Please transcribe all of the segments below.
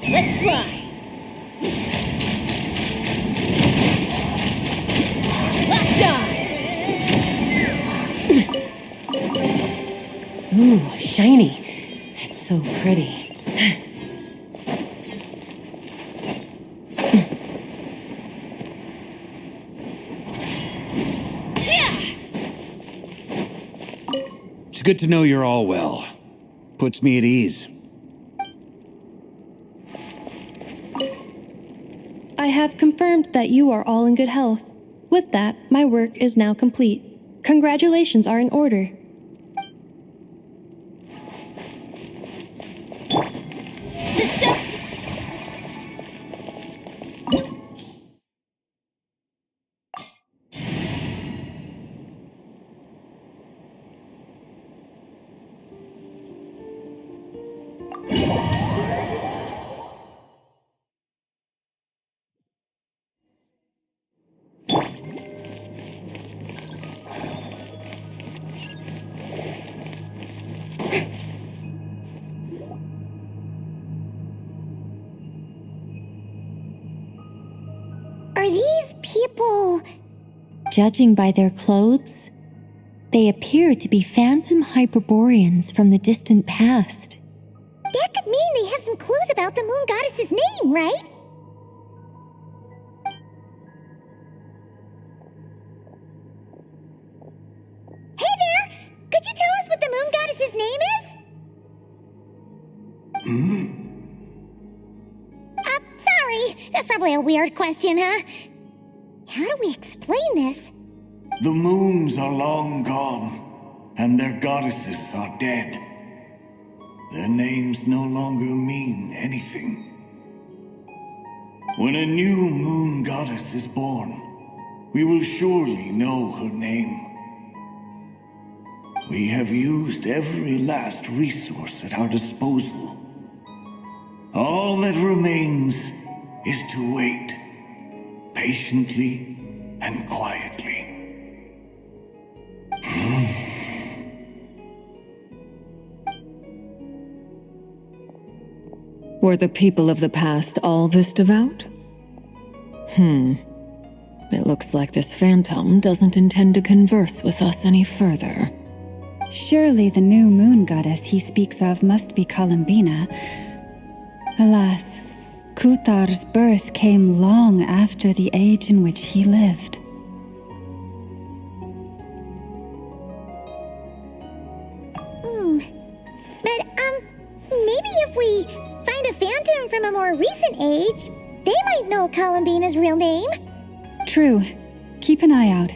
Let's fly! Locked on! Ooh, shiny. It's so pretty. It's good to know you're all well. Puts me at ease. I have confirmed that you are all in good health. With that, my work is now complete. Congratulations are in order. Are these people... Judging by their clothes, they appear to be phantom Hyperboreans from the distant past. That could mean they have some clues about the moon goddess's name, right? Hey there! Could you tell us what the moon goddess's name is? Sorry. That's probably a weird question, huh? How do we explain this? The moons are long gone, and their goddesses are dead. Their names no longer mean anything. When a new moon goddess is born, we will surely know her name. We have used every last resource at our disposal. All that remains is to wait, patiently and quietly. Were the people of the past all this devout? It looks like this phantom doesn't intend to converse with us any further. Surely the new moon goddess he speaks of must be Columbina. Alas, Kuthar's birth came long after the age in which he lived. But, maybe if we find a phantom from a more recent age, they might know Columbina's real name. True. Keep an eye out.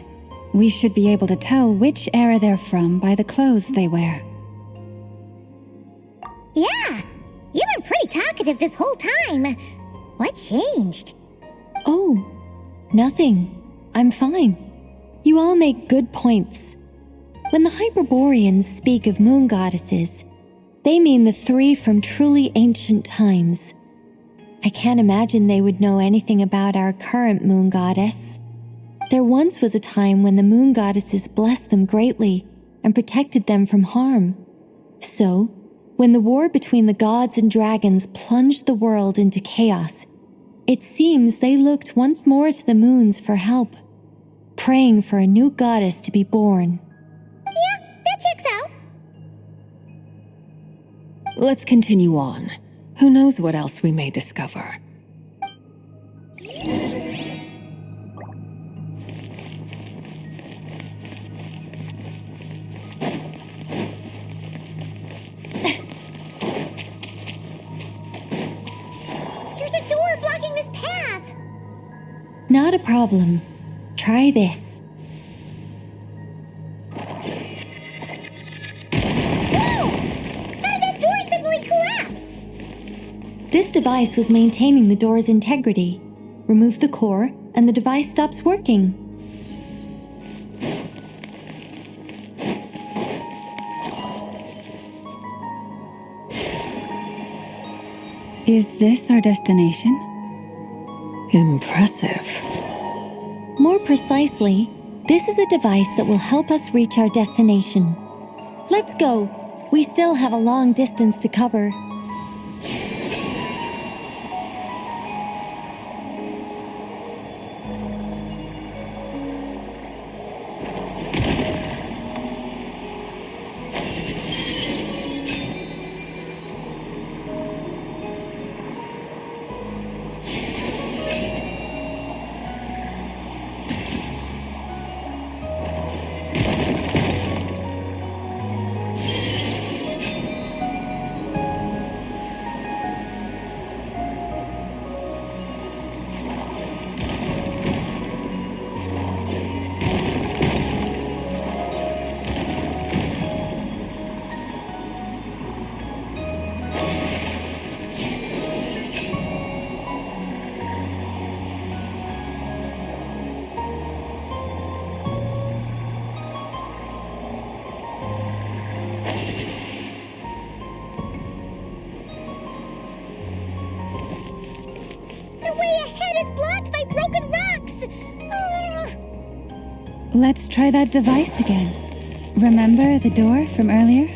We should be able to tell which era they're from by the clothes they wear. Yeah, you've been pretty talkative this whole time. What changed? Oh, nothing. I'm fine. You all make good points. When the Hyperboreans speak of moon goddesses, they mean the three from truly ancient times. I can't imagine they would know anything about our current moon goddess. There once was a time when the moon goddesses blessed them greatly and protected them from harm. So, when the war between the gods and dragons plunged the world into chaos, it seems they looked once more to the moons for help, praying for a new goddess to be born. Yeah, that checks out. Let's continue on. Who knows what else we may discover? There's a door blocking this path. Not a problem. Try this. Whoa! How did that door suddenly collapse? This device was maintaining the door's integrity. Remove the core, and the device stops working. Is this our destination? Impressive. More precisely, this is a device that will help us reach our destination. Let's go. We still have a long distance to cover. The way ahead is blocked by broken rocks! Let's try that device again. Remember the door from earlier?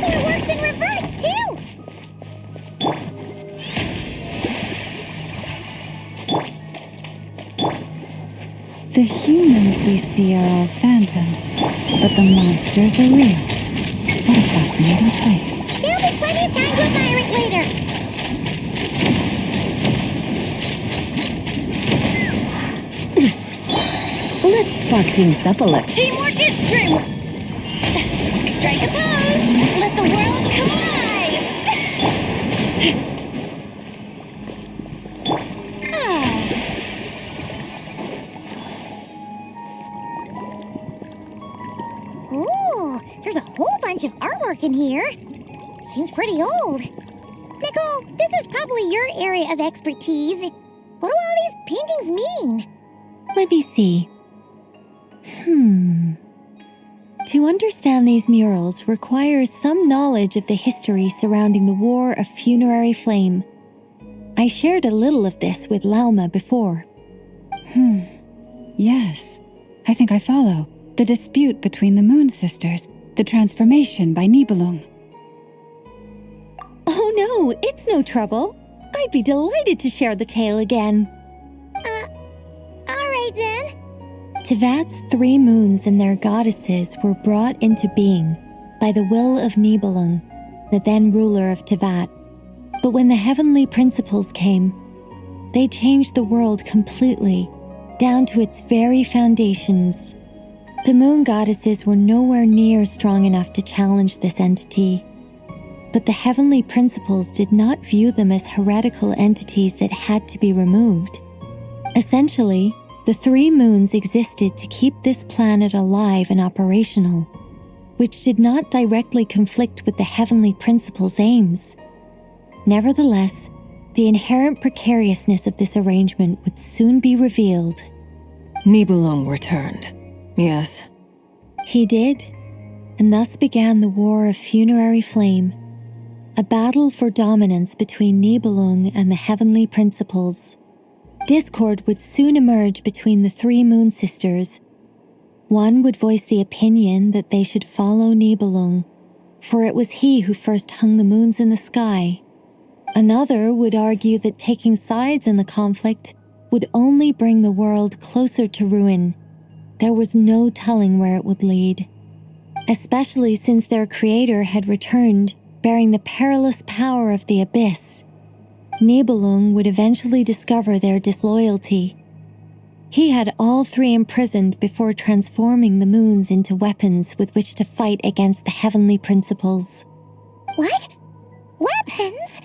It works in reverse, too! The humans we see are all phantoms, but the monsters are real. What a fascinating place. There'll be plenty of time to admire it later. Let's spark things up a little. Teamwork is true! Strike a pose! Let the world come alive! Ooh, there's a whole bunch of artwork in here. Seems pretty old. Nicole, this is probably your area of expertise. What do all these paintings mean? Let me see. To understand these murals requires some knowledge of the history surrounding the War of Funerary Flame. I shared a little of this with Lauma before. Yes, I think I follow. The dispute between the Moon Sisters, the transformation by Nibelung. Oh no, it's no trouble. I'd be delighted to share the tale again. Alright then. Tevat's 3 moons and their goddesses were brought into being by the will of Nibelung, the then ruler of Tevat. But when the heavenly principles came, they changed the world completely, down to its very foundations. The moon goddesses were nowhere near strong enough to challenge this entity. But the heavenly principles did not view them as heretical entities that had to be removed. Essentially, the 3 moons existed to keep this planet alive and operational, which did not directly conflict with the heavenly principles' aims. Nevertheless, the inherent precariousness of this arrangement would soon be revealed. Nibelung returned. Yes. He did, and thus began the War of Funerary Flame, a battle for dominance between Nibelung and the heavenly principles. Discord would soon emerge between the 3 moon sisters. One would voice the opinion that they should follow Nibelung, for it was he who first hung the moons in the sky. Another would argue that taking sides in the conflict would only bring the world closer to ruin. There was no telling where it would lead, especially since their creator had returned, bearing the perilous power of the abyss. Nibelung would eventually discover their disloyalty. He had all 3 imprisoned before transforming the moons into weapons with which to fight against the heavenly principles. What? Weapons?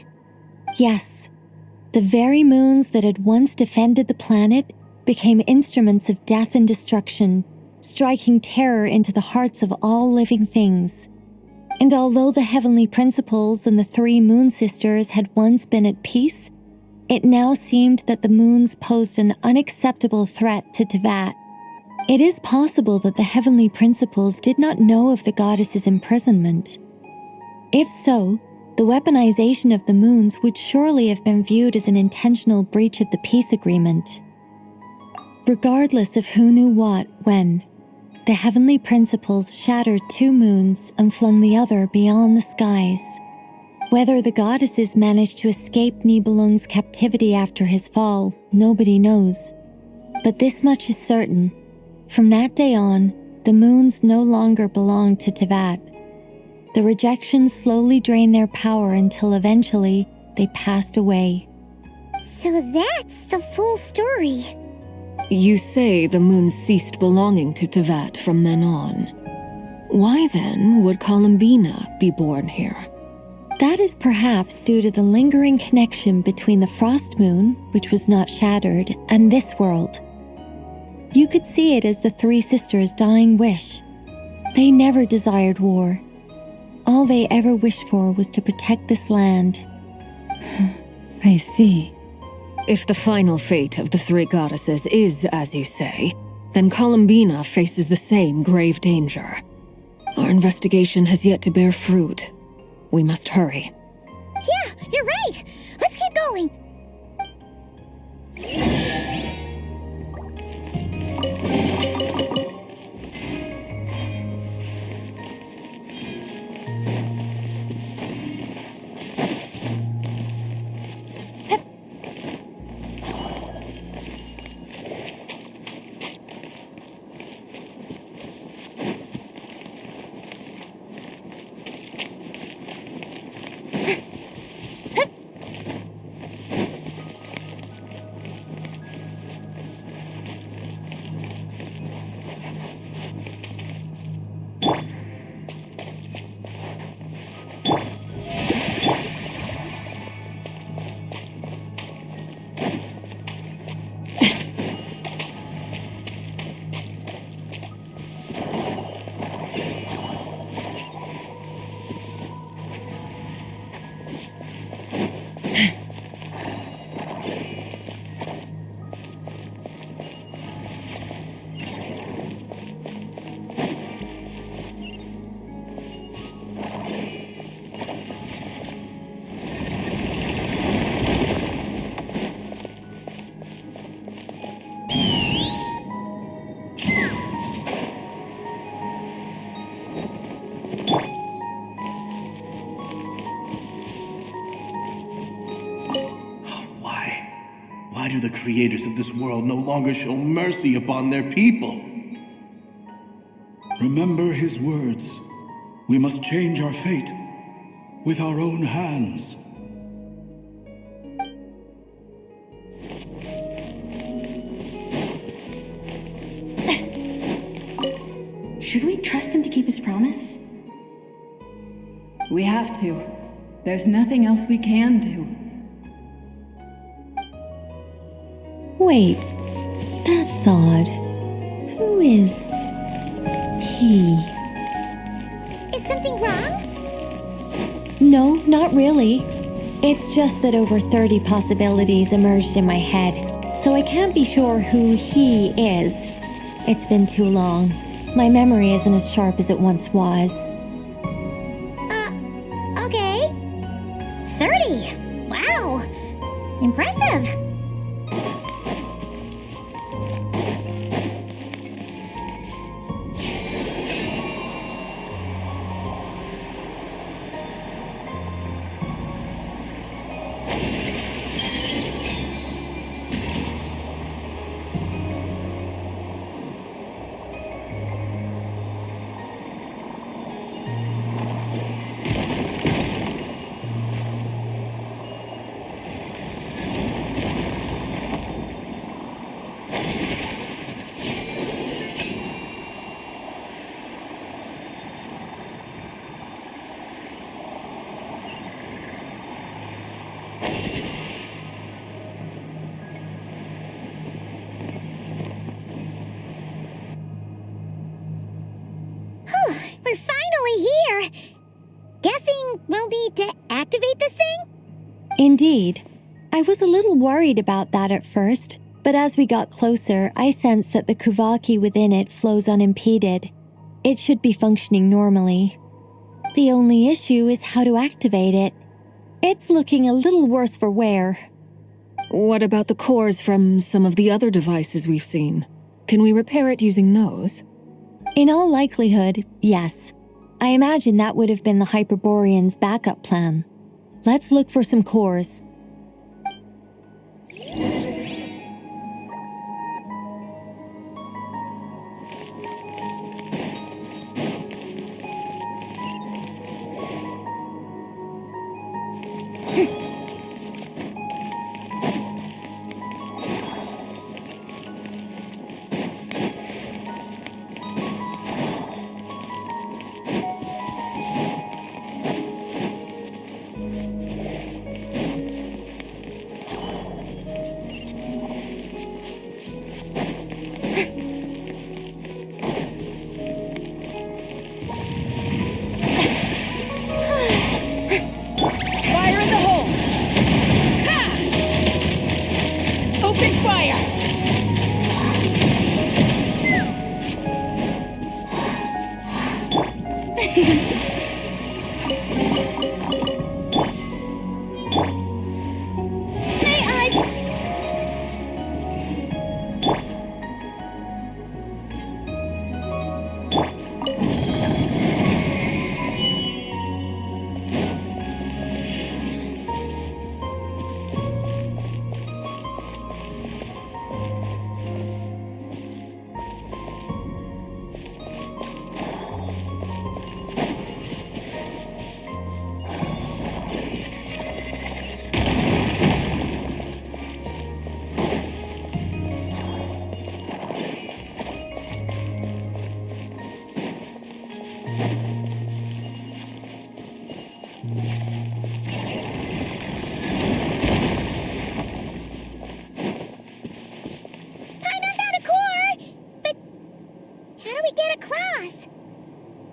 Yes. The very moons that had once defended the planet became instruments of death and destruction, striking terror into the hearts of all living things. And although the heavenly principles and the three moon sisters had once been at peace, it now seemed that the moons posed an unacceptable threat to Teyvat. It is possible that the heavenly principles did not know of the goddess's imprisonment. If so, the weaponization of the moons would surely have been viewed as an intentional breach of the peace agreement. Regardless of who knew what, when, the heavenly principles shattered two moons and flung the other beyond the skies. Whether the goddesses managed to escape Nibelung's captivity after his fall, nobody knows. But this much is certain. From that day on, the moons no longer belonged to Teyvat. The rejections slowly drained their power until eventually they passed away. So that's the full story. You say the moon ceased belonging to Teyvat from then on. Why then would Columbina be born here? That is perhaps due to the lingering connection between the frost moon, which was not shattered, and this world. You could see it as the three sisters' dying wish. They never desired war. All they ever wished for was to protect this land. I see. If the final fate of the three goddesses is as you say, then Columbina faces the same grave danger. Our investigation has yet to bear fruit. We must hurry. Yeah, you're right. Let's keep going. Why do the creators of this world no longer show mercy upon their people? Remember his words. We must change our fate with our own hands. Should we trust him to keep his promise? We have to. There's nothing else we can do. Wait, that's odd. Who is he? Is something wrong? No, not really. It's just that over 30 possibilities emerged in my head, so I can't be sure who he is. It's been too long. My memory isn't as sharp as it once was. Okay. 30. Wow. Impressive. Indeed. I was a little worried about that at first, but as we got closer, I sensed that the Kuvaki within it flows unimpeded. It should be functioning normally. The only issue is how to activate it. It's looking a little worse for wear. What about the cores from some of the other devices we've seen? Can we repair it using those? In all likelihood, yes. I imagine that would have been the Hyperborean's backup plan. Let's look for some cores.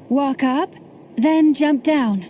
Walk up, then jump down.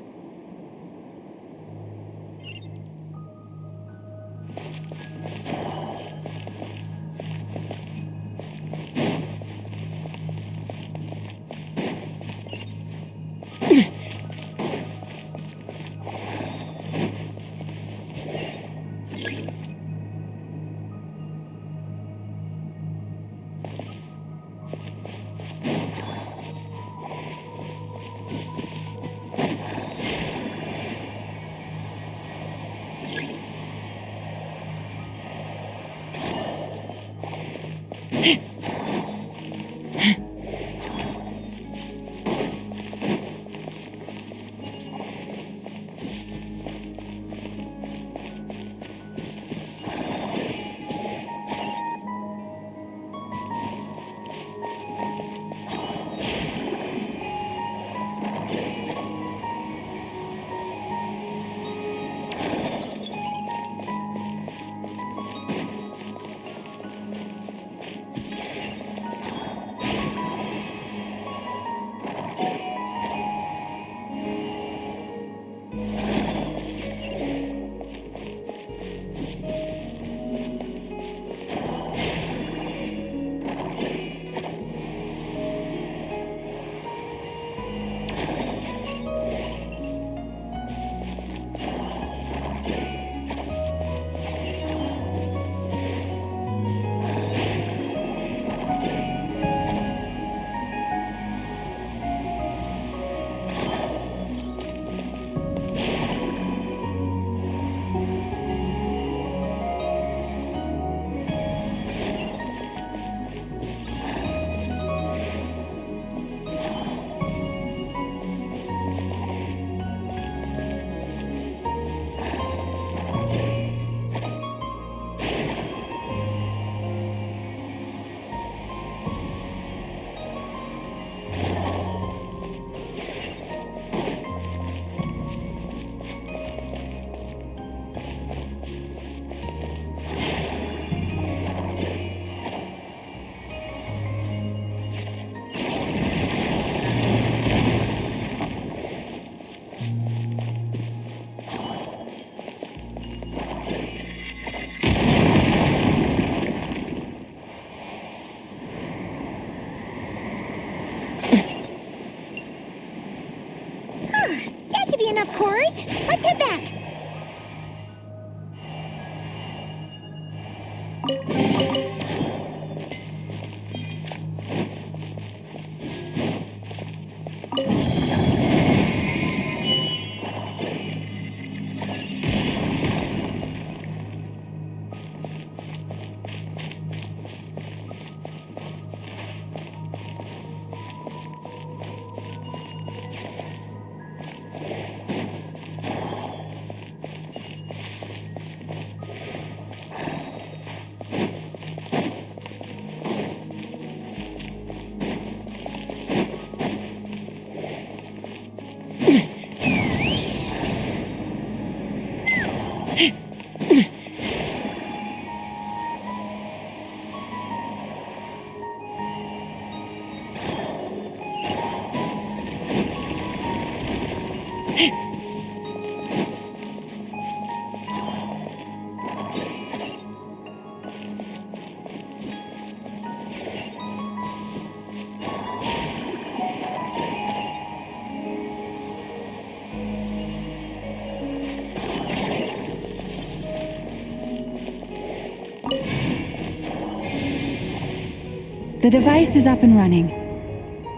The device is up and running.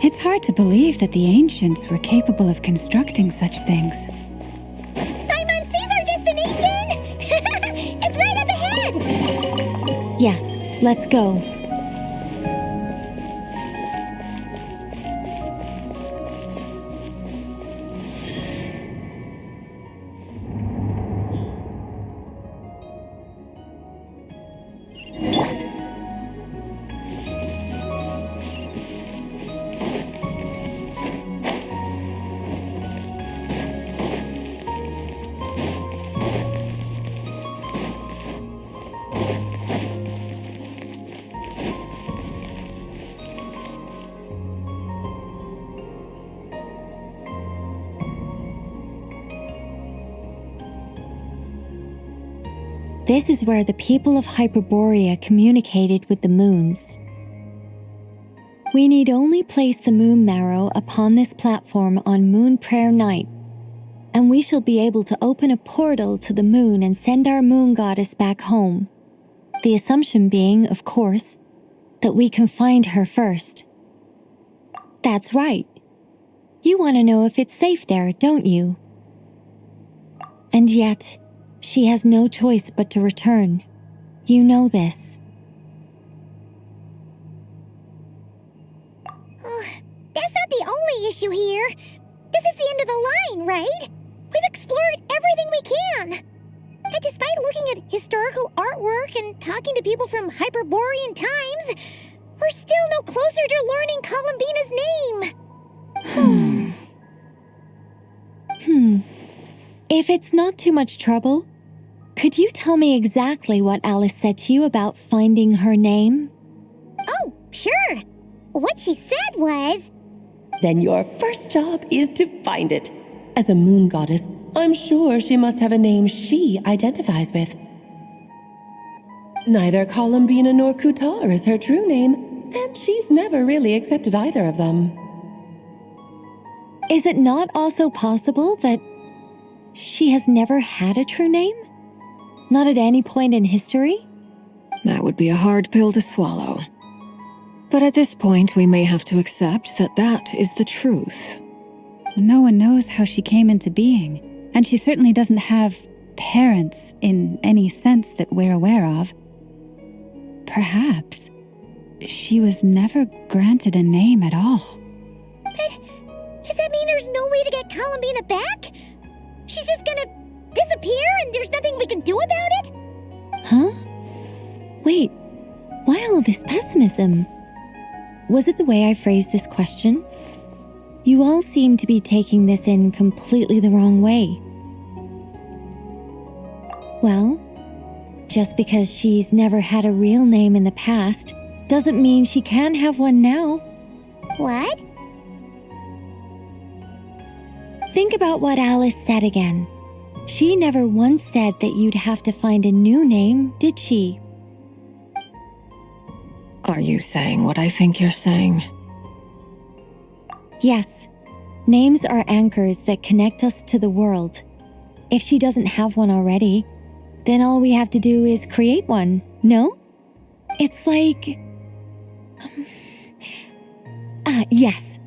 It's hard to believe that the ancients were capable of constructing such things. Paimon sees our destination! It's right up ahead! Yes, let's go. This is where the people of Hyperborea communicated with the moons. We need only place the moon marrow upon this platform on Moon Prayer Night, and we shall be able to open a portal to the moon and send our moon goddess back home. The assumption being, of course, that we can find her first. That's right. You want to know if it's safe there, don't you? And yet, she has no choice but to return. You know this. That's not the only issue here. This is the end of the line, right? We've explored everything we can. And despite looking at historical artwork and talking to people from Hyperborean times, we're still no closer to learning Columbina's name. If it's not too much trouble, could you tell me exactly what Alice said to you about finding her name? Oh, sure. What she said was... Then your first job is to find it. As a moon goddess, I'm sure she must have a name she identifies with. Neither Columbina nor Kutar is her true name, and she's never really accepted either of them. Is it not also possible that she has never had a true name? Not at any point in history? That would be a hard pill to swallow. But at this point, we may have to accept that that is the truth. No one knows how she came into being, and she certainly doesn't have parents in any sense that we're aware of. Perhaps she was never granted a name at all. But does that mean there's no way to get Columbina back? She's just gonna disappear and there's nothing we can do about it? Huh? Wait, why all this pessimism? Was it the way I phrased this question? You all seem to be taking this in completely the wrong way. Well, just because she's never had a real name in the past doesn't mean she can't have one now. What? Think about what Alice said again. She never once said that you'd have to find a new name, did she? Are you saying what I think you're saying? Yes. Names are anchors that connect us to the world. If she doesn't have one already, then all we have to do is create one, no? It's like... yes.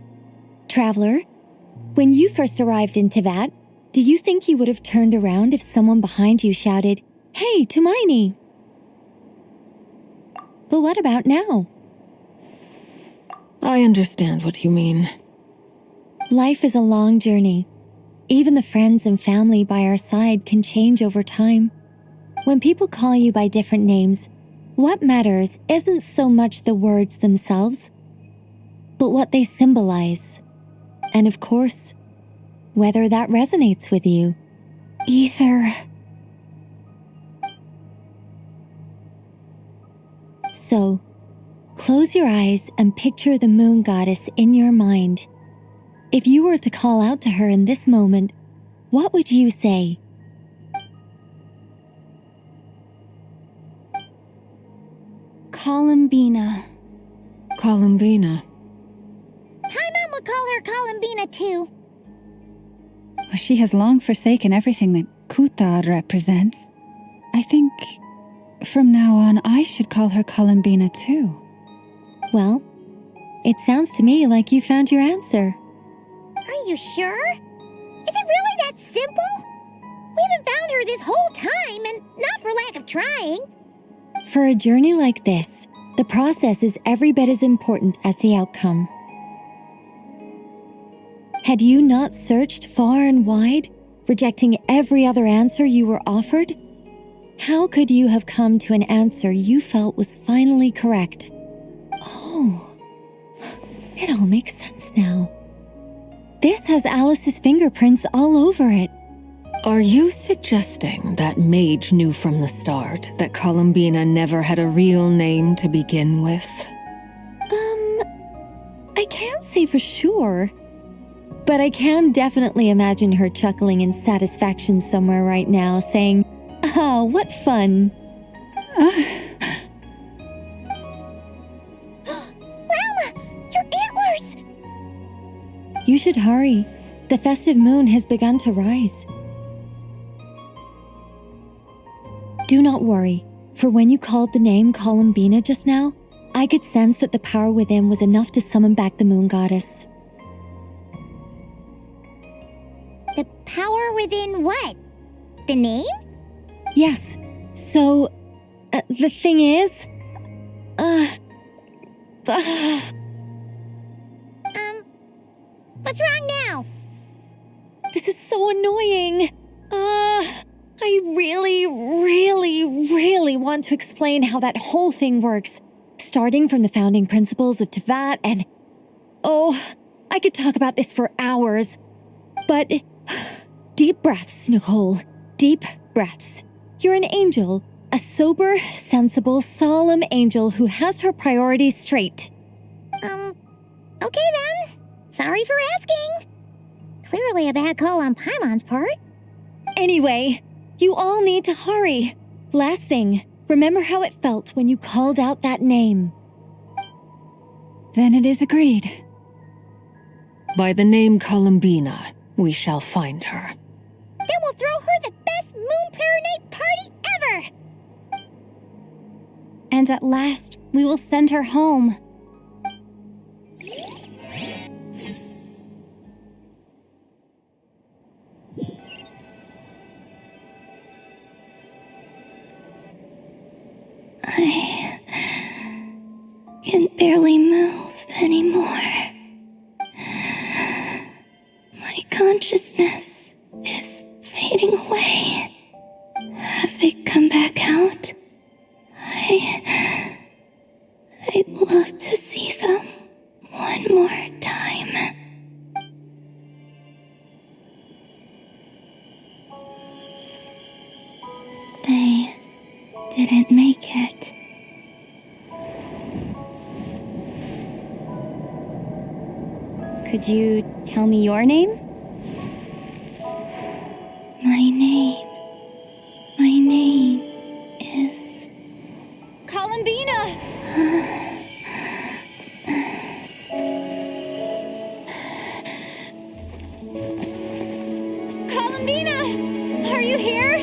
Traveler, when you first arrived in Teyvat, do you think you would have turned around if someone behind you shouted, "Hey, Tumaini"? But what about now? I understand what you mean. Life is a long journey. Even the friends and family by our side can change over time. When people call you by different names, what matters isn't so much the words themselves, but what they symbolize. And of course, whether that resonates with you. Ether. So, close your eyes and picture the moon goddess in your mind. If you were to call out to her in this moment, what would you say? Columbina. Columbina. Paimon would call her Columbina too. She has long forsaken everything that Kutar represents. I think from now on I should call her Columbina too. Well, It sounds to me like you found your answer. Are you sure? Is it really that simple? We haven't found her this whole time, and not for lack of trying. For a journey like this, the process is every bit as important as the outcome. Had you not searched far and wide, rejecting every other answer you were offered? How could you have come to an answer you felt was finally correct? Oh, it all makes sense now. This has Alice's fingerprints all over it. Are you suggesting that Mage knew from the start that Columbina never had a real name to begin with? I can't say for sure. But I can definitely imagine her chuckling in satisfaction somewhere right now, saying, "Oh, what fun." Llama! Your antlers! You should hurry. The festive moon has begun to rise. Do not worry, for when you called the name Columbina just now, I could sense that the power within was enough to summon back the moon goddess. The power within what? The name? Yes, so, the thing is, What's wrong now? this is so annoying. I really want to explain how that whole thing works, starting from the founding principles of Tevat and... Oh, I could talk about this for hours. But deep breaths, Nicole. Deep breaths. You're an angel. A sober, sensible, solemn angel who has her priorities straight. Okay then. Sorry for asking. Clearly a bad call on Paimon's part. Anyway, you all need to hurry. Last thing, remember how it felt when you called out that name. Then it is agreed. By the name Columbina, we shall find her. Then we'll throw her the best Moon Paranite party ever! And at last, we will send her home. I can barely move anymore. My consciousness is fading away. Have they come back out? I'd love to see them one more time. They didn't make it. Could you tell me your name? My name is... Columbina! Columbina! Are you here?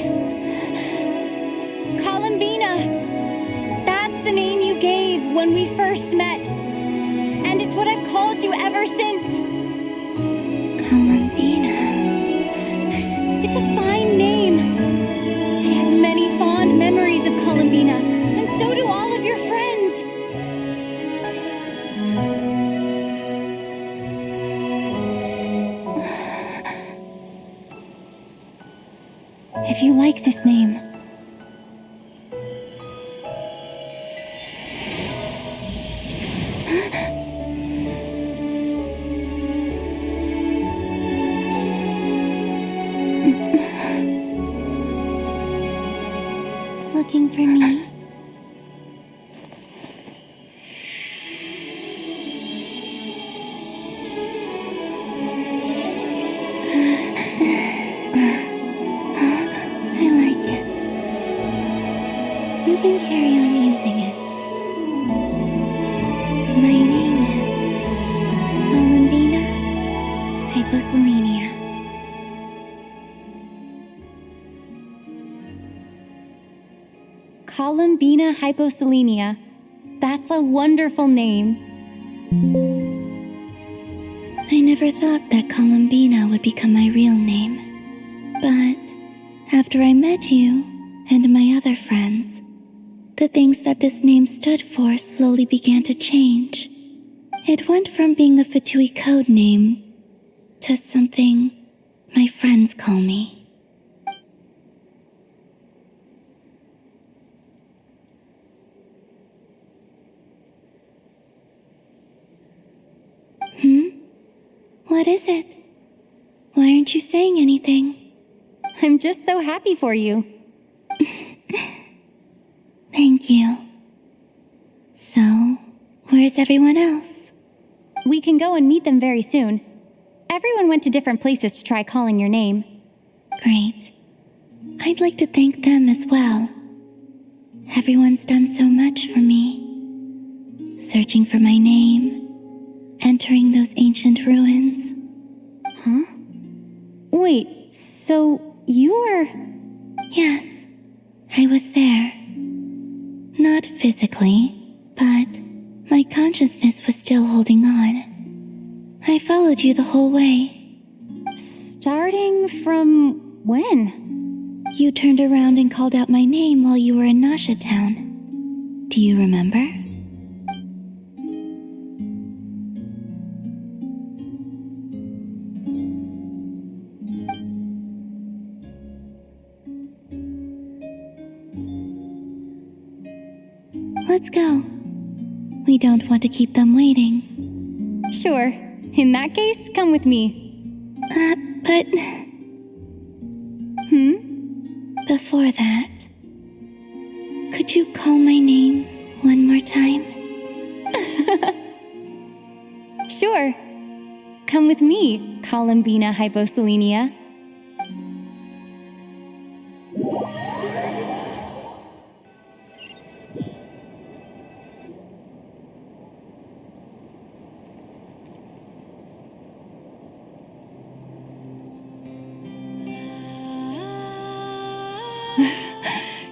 Columbina! That's the name you gave when we first met. And it's what I've called you ever since. Columbina. It's a fine name. I have many fond memories of Columbina, and so do all of your friends. If you like this name, Looking for me? I like it. You can carry on using it. My name is Columbina Hyposelenia. Columbina Hyposelenia. That's a wonderful name. I never thought that Columbina would become my real name. But after I met you and my other friends, the things that this name stood for slowly began to change. It went from being a Fatui code name to something my friends call me. What is it? Why aren't you saying anything? I'm just so happy for you. Thank you. So, where's everyone else? We can go and meet them very soon. Everyone went to different places to try calling your name. Great. I'd like to thank them as well. Everyone's done so much for me. Searching for my name, entering those ancient ruins. Huh? Wait, so you were... Yes, I was there. Not physically, but my consciousness was still holding on. I followed you the whole way. Starting from when? You turned around and called out my name while you were in Nasha Town. Do you remember? Let's go. We don't want to keep them waiting. Sure. In that case, come with me. But... Before that, could you call my name one more time? Sure. Come with me, Columbina Hyposelenia.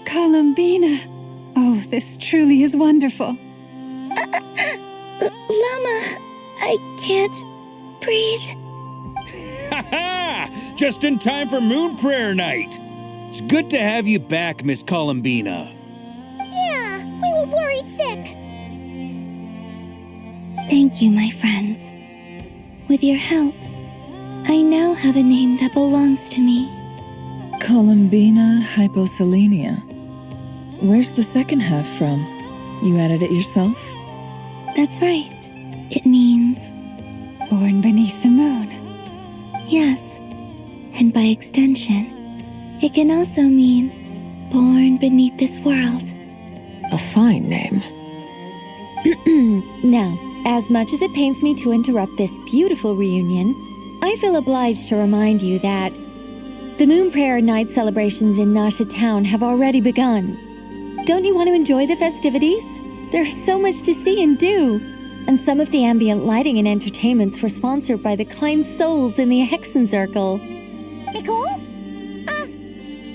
Columbina! Oh, this truly is wonderful. Llama, I can't breathe. Ha ha! Just in time for Moon Prayer Night. It's good to have you back, Miss Columbina. Yeah, we were worried sick. Thank you, my friends. With your help, I now have a name that belongs to me. Columbina Hyposelenia. Where's the second half from? You added it yourself? That's right. It means... Born beneath the moon. Yes. And by extension, it can also mean born beneath this world. A fine name. Now, as much as it pains me to interrupt this beautiful reunion, I feel obliged to remind you that the Moon Prayer Night celebrations in Nasha Town have already begun. Don't you want to enjoy the festivities? There's so much to see and do. And some of the ambient lighting and entertainments were sponsored by the kind souls in the Hexen Circle. Nicole?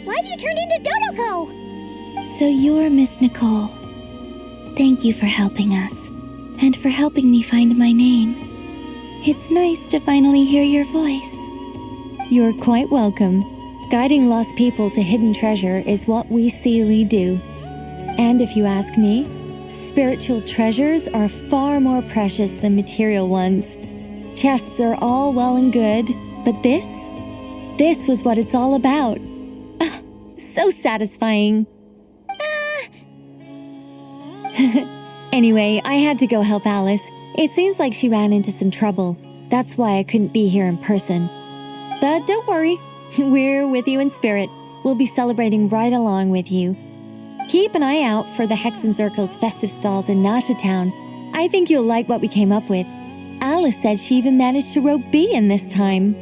Why have you turned into Dodoko? So you're Miss Nicole. Thank you for helping us, and for helping me find my name. It's nice to finally hear your voice. You're quite welcome. Guiding lost people to hidden treasure is what we Seelie do. And if you ask me, spiritual treasures are far more precious than material ones. Chests are all well and good, but this was what it's all about. So satisfying. Anyway, I had to go help Alice. It seems like she ran into some trouble. That's why I couldn't be here in person. But don't worry, we're with you in spirit. We'll be celebrating right along with you. Keep an eye out for the Hexen Circle's festive stalls in Nasha Town. I think you'll like what we came up with. Alice said she even managed to rope B in this time.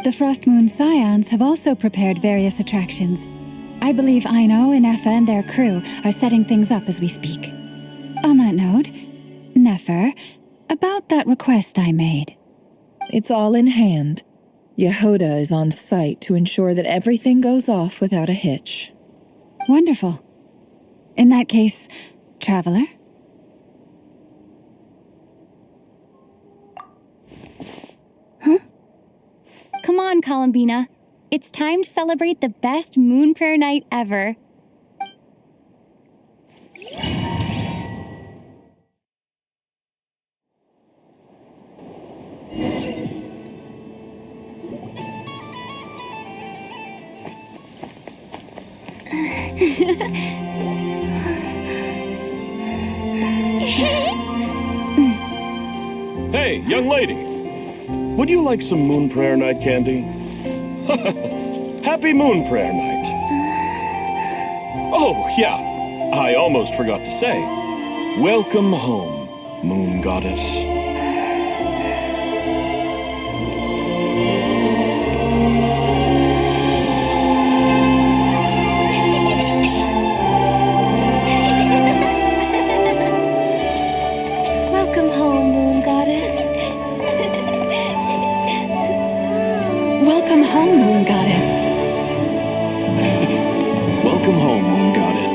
The Frost Moon Scions have also prepared various attractions. I believe Aino, Ineffa, and their crew are setting things up as we speak. On that note, Nefer, about that request I made. It's all in hand. Yehoda is on site to ensure that everything goes off without a hitch. Wonderful. In that case, Traveler? on, Columbina. It's time to celebrate the best moon prayer night ever. Hey, young lady. Would you like some moon prayer night candy? Happy moon prayer night. Oh, yeah. I almost forgot to say. Welcome home, moon goddess. Welcome home, moon goddess. Welcome home, Moon Goddess. Welcome home, Moon Goddess.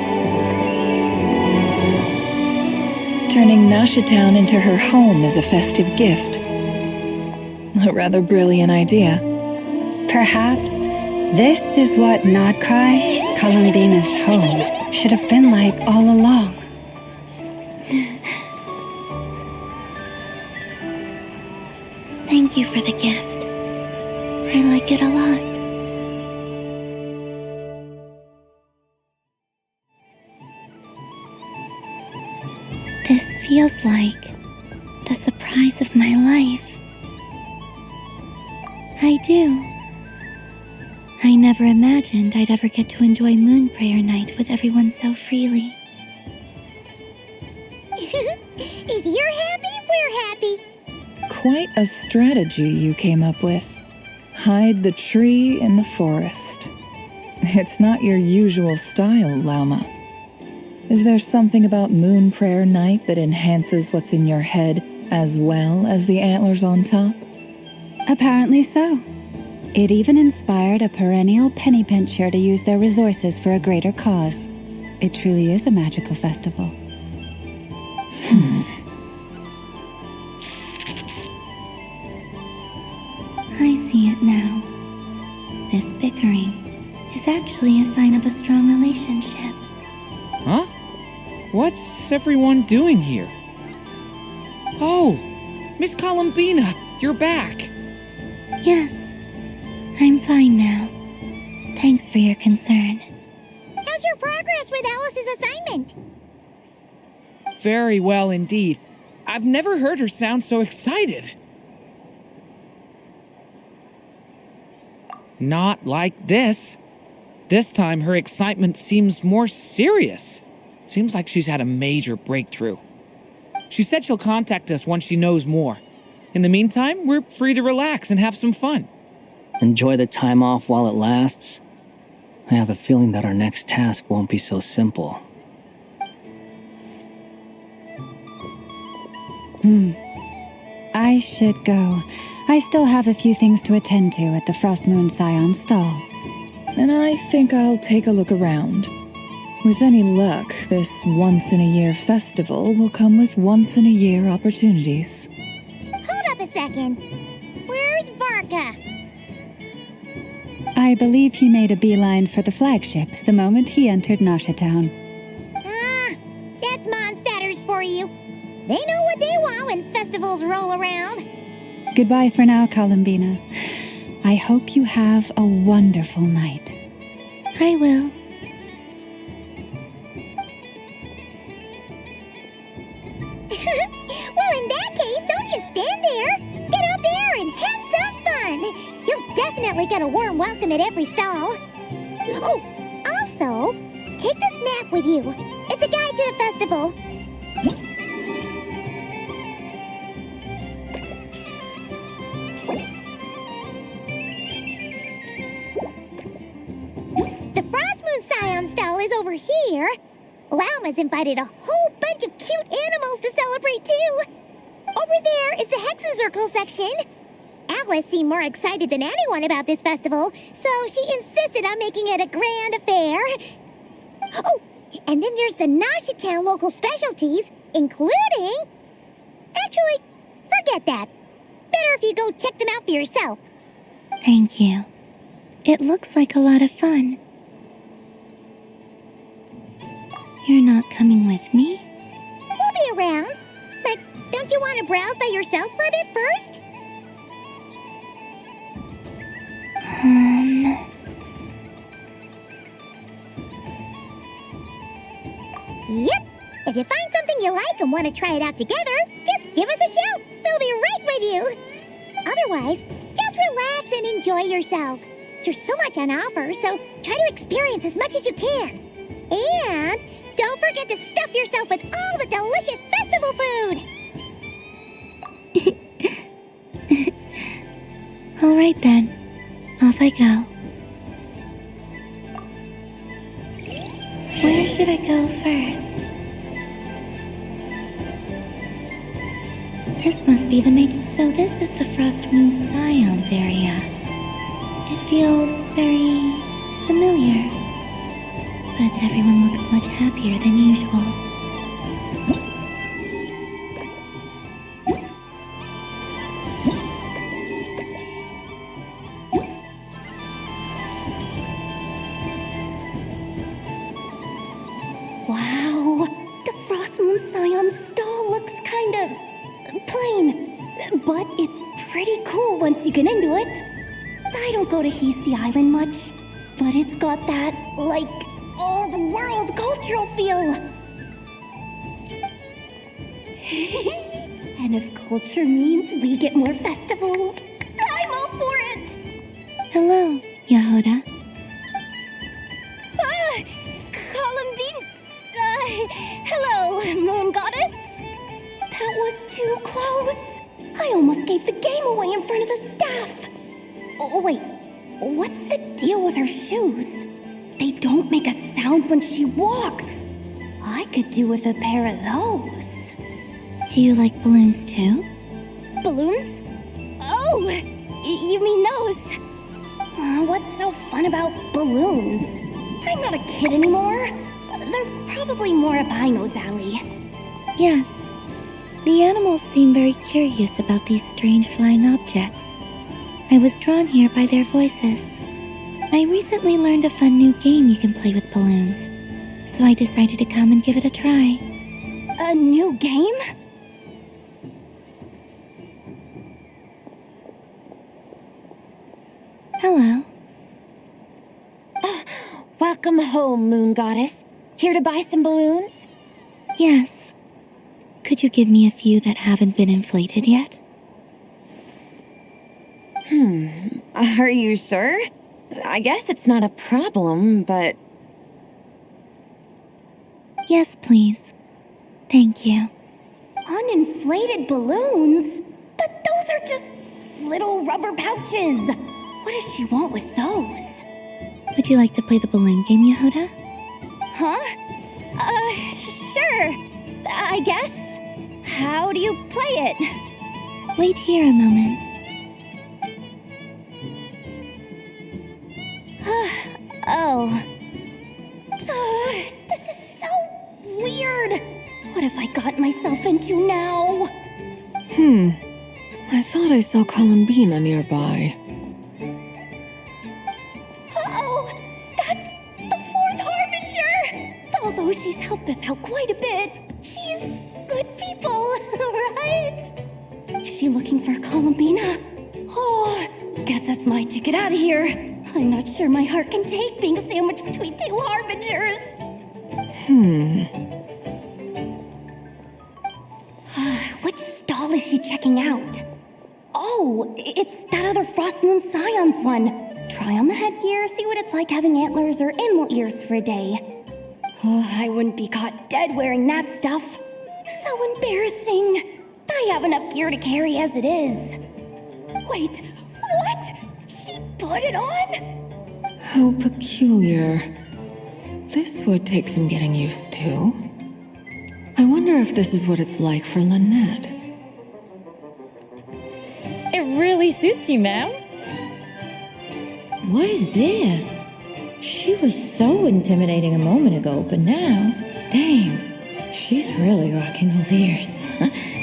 Turning Nasha Town into her home is a festive gift. A rather brilliant idea. Perhaps this is what Nodcry, Columbina's home, should have been like all along. Thank you for the gift. I like it a lot. This feels like the surprise of my life. I do. I never imagined I'd ever get to enjoy Moon Prayer Night with everyone so freely. If you're happy, we're happy. Quite a strategy you came up with. Hide the tree in the forest. It's not your usual style, Lauma. Is there something about Moon Prayer Night that enhances what's in your head as well as the antlers on top? Apparently so. It even inspired a perennial penny pincher to use their resources for a greater cause. It truly is a magical festival. I see it now. This bickering is actually a sign of a strong relationship. Huh? What's everyone doing here? Oh, Miss Columbina, you're back. Yes, I'm fine now. Thanks for your concern. How's your progress with Alice's assignment? Very well indeed. I've never heard her sound so excited. Not like this. This time her excitement seems more serious. Seems like she's had a major breakthrough. She said she'll contact us once she knows more. In the meantime, we're free to relax and have some fun. Enjoy the time off while it lasts. I have a feeling that our next task won't be so simple. I should go. I still have a few things to attend to at the Frost Moon Scion stall. And I think I'll take a look around. With any luck, this once-in-a-year festival will come with once-in-a-year opportunities. Hold up a second. Where's Varka? I believe he made a beeline for the flagship the moment he entered Nasha Town. Ah, that's Mondstadters for you. They know what they want when festivals roll around. Goodbye for now, Columbina. I hope you have a wonderful night. I will. Well, in that case, don't just stand there. Get out there and have some fun. You'll definitely get a warm welcome at every stall. Oh, also, take this map with you. It's a guide to the festival. The Frost Moon Scion stall is over here. Lauma's invited a whole bunch of cute animals to celebrate, too. Over there is the Hexencircle section. Alice seemed more excited than anyone about this festival, so she insisted on making it a grand affair. Oh, and then there's the Nasha Town local specialties, including... Actually, forget that. Better if you go check them out for yourself. Thank you. It looks like a lot of fun. You're not coming with me? We'll be around. But don't you want to browse by yourself for a bit first? Yep. If you find something you like and want to try it out together, just give us a shout. We'll be right with you. Otherwise, just relax and enjoy yourself. There's so much on offer, so try to experience as much as you can. And don't forget to stuff yourself with all the delicious festival food. All right then. Off I go. Where should I go first? This must be the So this is the Frost Moon Scions area. It feels very familiar. But everyone looks much happier than usual. Wow, the Frost Moon Scion stall looks kind of plain, but it's pretty cool once you get into it. I don't go to Hisi Island much, but it's got that, like, old-world cultural feel. And if culture means we get more festivals, I'm all for it! Hello, Yehuda. Columbine... hello, Moon Goddess. That was too close. I almost gave the game away in front of the staff. Oh, wait. What's the deal with her shoes? They don't make a sound when she walks. I could do with a pair of those. Do you like balloons too? Balloons? Oh, you mean those? What's so fun about balloons? I'm not a kid anymore. They're probably more up Aino's alley. Yes. The animals seem very curious about these strange flying objects. I was drawn here by their voices. I recently learned a fun new game you can play with balloons, so I decided to come and give it a try. A new game? Hello. Welcome home, Moon Goddess. Here to buy some balloons? Yes. Could you give me a few that haven't been inflated yet? Are you sure? I guess it's not a problem, but... Yes, please. Thank you. Uninflated balloons? But those are just little rubber pouches. What does she want with those? Would you like to play the balloon game, Yehuda? Huh? Sure. I guess. How do you play it? Wait here a moment. Oh. This is so weird. What have I got myself into now? I thought I saw Columbina nearby. Uh-oh! That's the fourth Harbinger! Although she's helped us out quite a bit, she's good people, right? Is she looking for Columbina? Oh, guess that's my ticket out of here. I'm not sure my heart can take being sandwiched between two Harbingers. Which stall is she checking out? Oh, it's that other Frost Moon Scions one. Try on the headgear, see what it's like having antlers or animal ears for a day. Oh, I wouldn't be caught dead wearing that stuff. So embarrassing. I have enough gear to carry as it is. Wait, what? She put it on? How peculiar. This would take some getting used to. I wonder if this is what it's like for Lynette. It really suits you, ma'am. What is this? She was so intimidating a moment ago, but now, dang, she's really rocking those ears.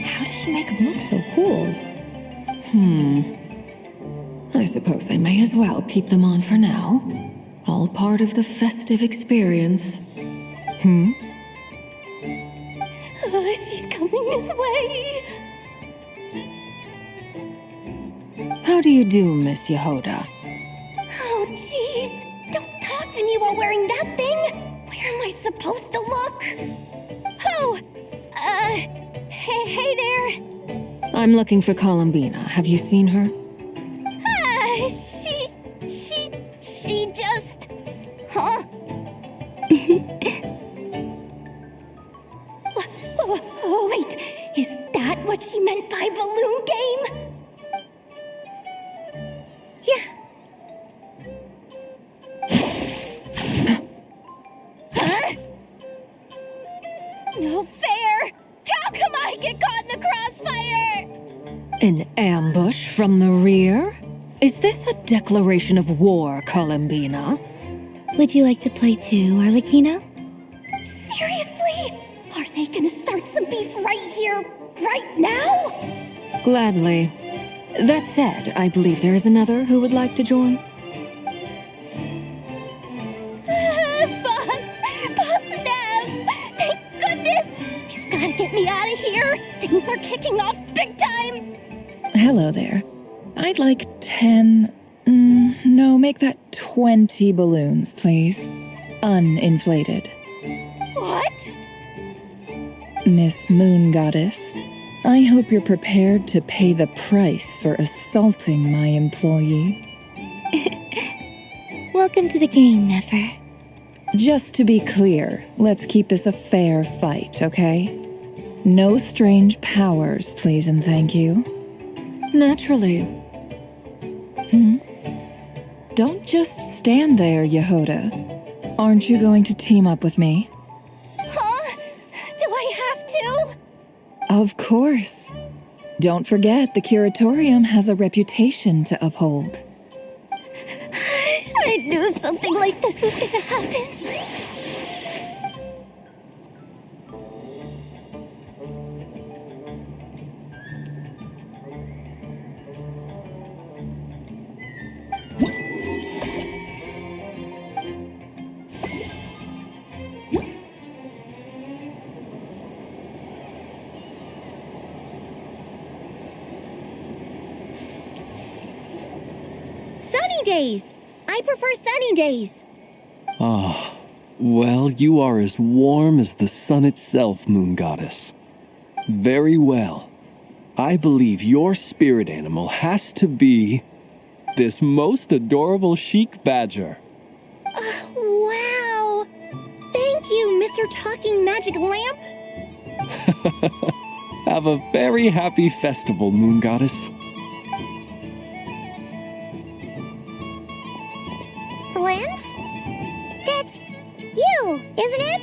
How does she make them look so cool? I suppose I may as well keep them on for now. All part of the festive experience. She's coming this way. How do you do, Miss Yehoda? Oh, jeez. Don't talk to me while wearing that thing. Where am I supposed to look? Oh, hey there. I'm looking for Columbina. Have you seen her? She just... Huh? Wait, is that what she meant by balloon game? Yeah. Huh? No fair! How come I get caught in the crossfire? An ambush from the rear? Is this a declaration of war, Columbina? Would you like to play too, Arlecchino? Seriously? Are they gonna start some beef right here, right now? Gladly. That said, I believe there is another who would like to join. Boss Nev! Thank goodness! You've gotta get me out of here! Things are kicking off big time! Hello there. I'd like 10... no, make that 20 balloons, please. Uninflated. What? Miss Moon Goddess, I hope you're prepared to pay the price for assaulting my employee. Welcome to the game, Nefer. Just to be clear, let's keep this a fair fight, okay? No strange powers, please and thank you. Naturally. Don't just stand there, Yehoda. Aren't you going to team up with me? Huh? Do I have to? Of course. Don't forget, the Curatorium has a reputation to uphold. I knew something like this was gonna happen. Sunny days! I prefer sunny days. Ah, well, you are as warm as the sun itself, Moon Goddess. Very well. I believe your spirit animal has to be this most adorable chic badger. Wow! Thank you, Mr. Talking Magic Lamp. Have a very happy festival, Moon Goddess. Lance? That's you, isn't it?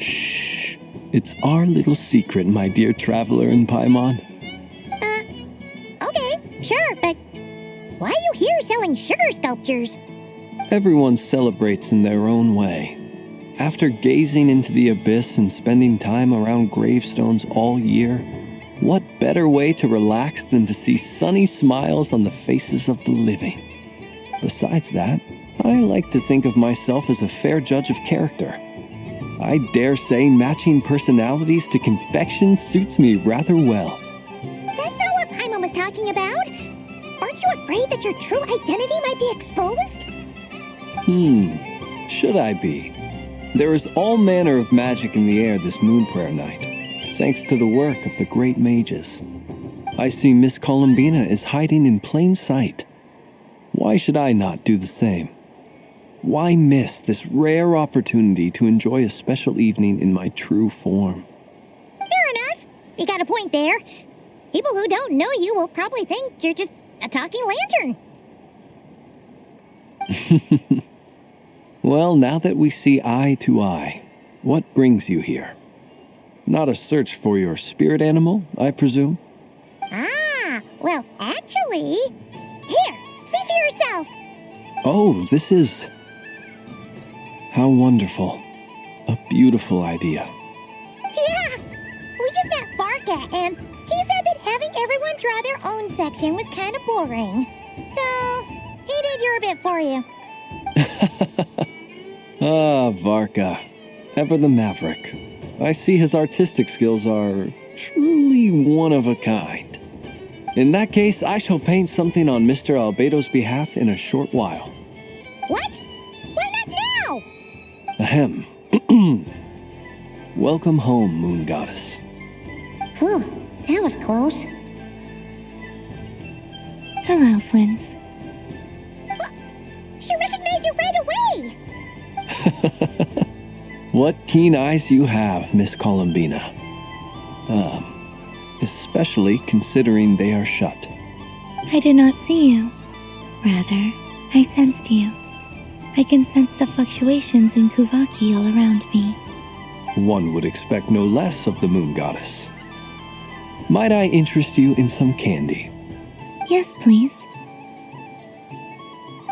Shh. It's our little secret, my dear traveler in Paimon. Okay, sure, but why are you here selling sugar sculptures? Everyone celebrates in their own way. After gazing into the abyss and spending time around gravestones all year, what better way to relax than to see sunny smiles on the faces of the living? Besides that, I like to think of myself as a fair judge of character. I dare say matching personalities to confection suits me rather well. That's not what Paimon was talking about. Aren't you afraid that your true identity might be exposed? Should I be? There is all manner of magic in the air this moon prayer night, thanks to the work of the great mages. I see Miss Columbina is hiding in plain sight. Why should I not do the same? Why miss this rare opportunity to enjoy a special evening in my true form? Fair enough. You got a point there. People who don't know you will probably think you're just a talking lantern. Well, now that we see eye to eye, what brings you here? Not a search for your spirit animal, I presume? Ah, well, actually... Here, see for yourself. Oh, this is... How wonderful. A beautiful idea. Yeah, we just met Barca, and He said that having everyone draw their own section was kind of boring. So, he did your bit for you. Ah, Varka. Ever the maverick. I see his artistic skills are truly one of a kind. In that case, I shall paint something on Mr. Albedo's behalf in a short while. What? Why not now? Ahem. Welcome home, Moon Goddess. Phew, that was close. Hello, Flint. She recognized you right away! What keen eyes you have, Miss Columbina. Especially considering they are shut. I did not see you. Rather, I sensed you. I can sense the fluctuations in Kuvaki all around me. One would expect no less of the Moon Goddess. Might I interest you in some candy? Yes, please.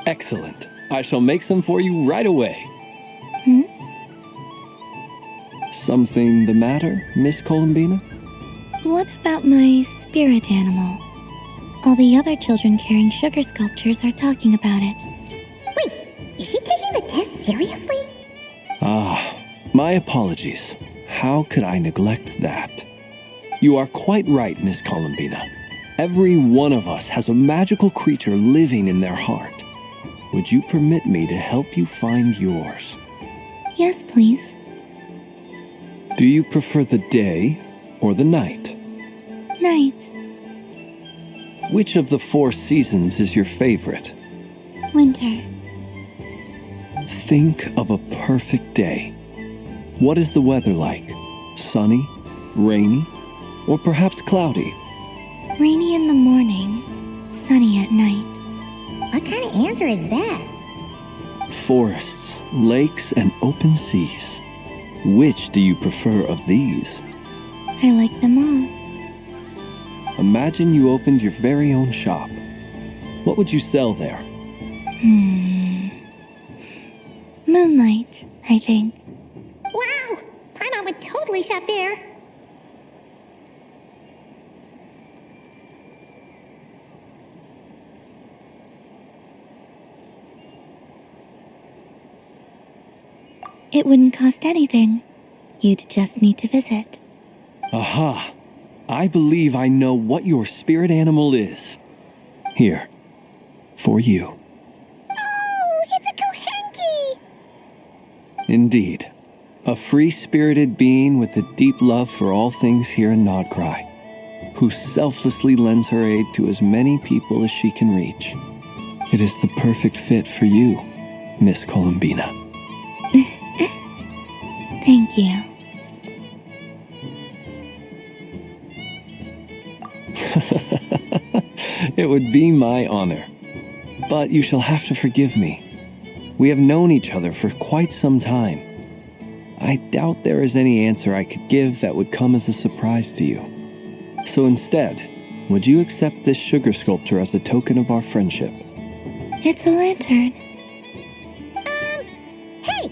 Excellent. I shall make some for you right away. Something the matter, Miss Columbina? What about my spirit animal? All the other children carrying sugar sculptures are talking about it. Wait, is she taking the test seriously? Ah, my apologies. How could I neglect that? You are quite right, Miss Columbina. Every one of us has a magical creature living in their heart. Would you permit me to help you find yours? Yes, please. Do you prefer the day or the night? Night. Which of the 4 seasons is your favorite? Winter. Think of a perfect day. What is the weather like? Sunny, rainy, or perhaps cloudy? Rainy in the morning, sunny at night. What kind of answer is that? Forests, lakes, and open seas. Which do you prefer of these? I like them all. Imagine you opened your very own shop. What would you sell there? Moonlight, I think. Wow! Paimon would totally shop there. It wouldn't cost anything. You'd just need to visit. Aha! I believe I know what your spirit animal is. Here, for you. Oh, it's a Kohenki! Indeed. A free-spirited being with a deep love for all things here in Nodcry, who selflessly lends her aid to as many people as she can reach. It is the perfect fit for you, Miss Columbina. Thank you. It would be my honor. But you shall have to forgive me. We have known each other for quite some time. I doubt there is any answer I could give that would come as a surprise to you. So instead, would you accept this sugar sculpture as a token of our friendship? It's a lantern. Hey,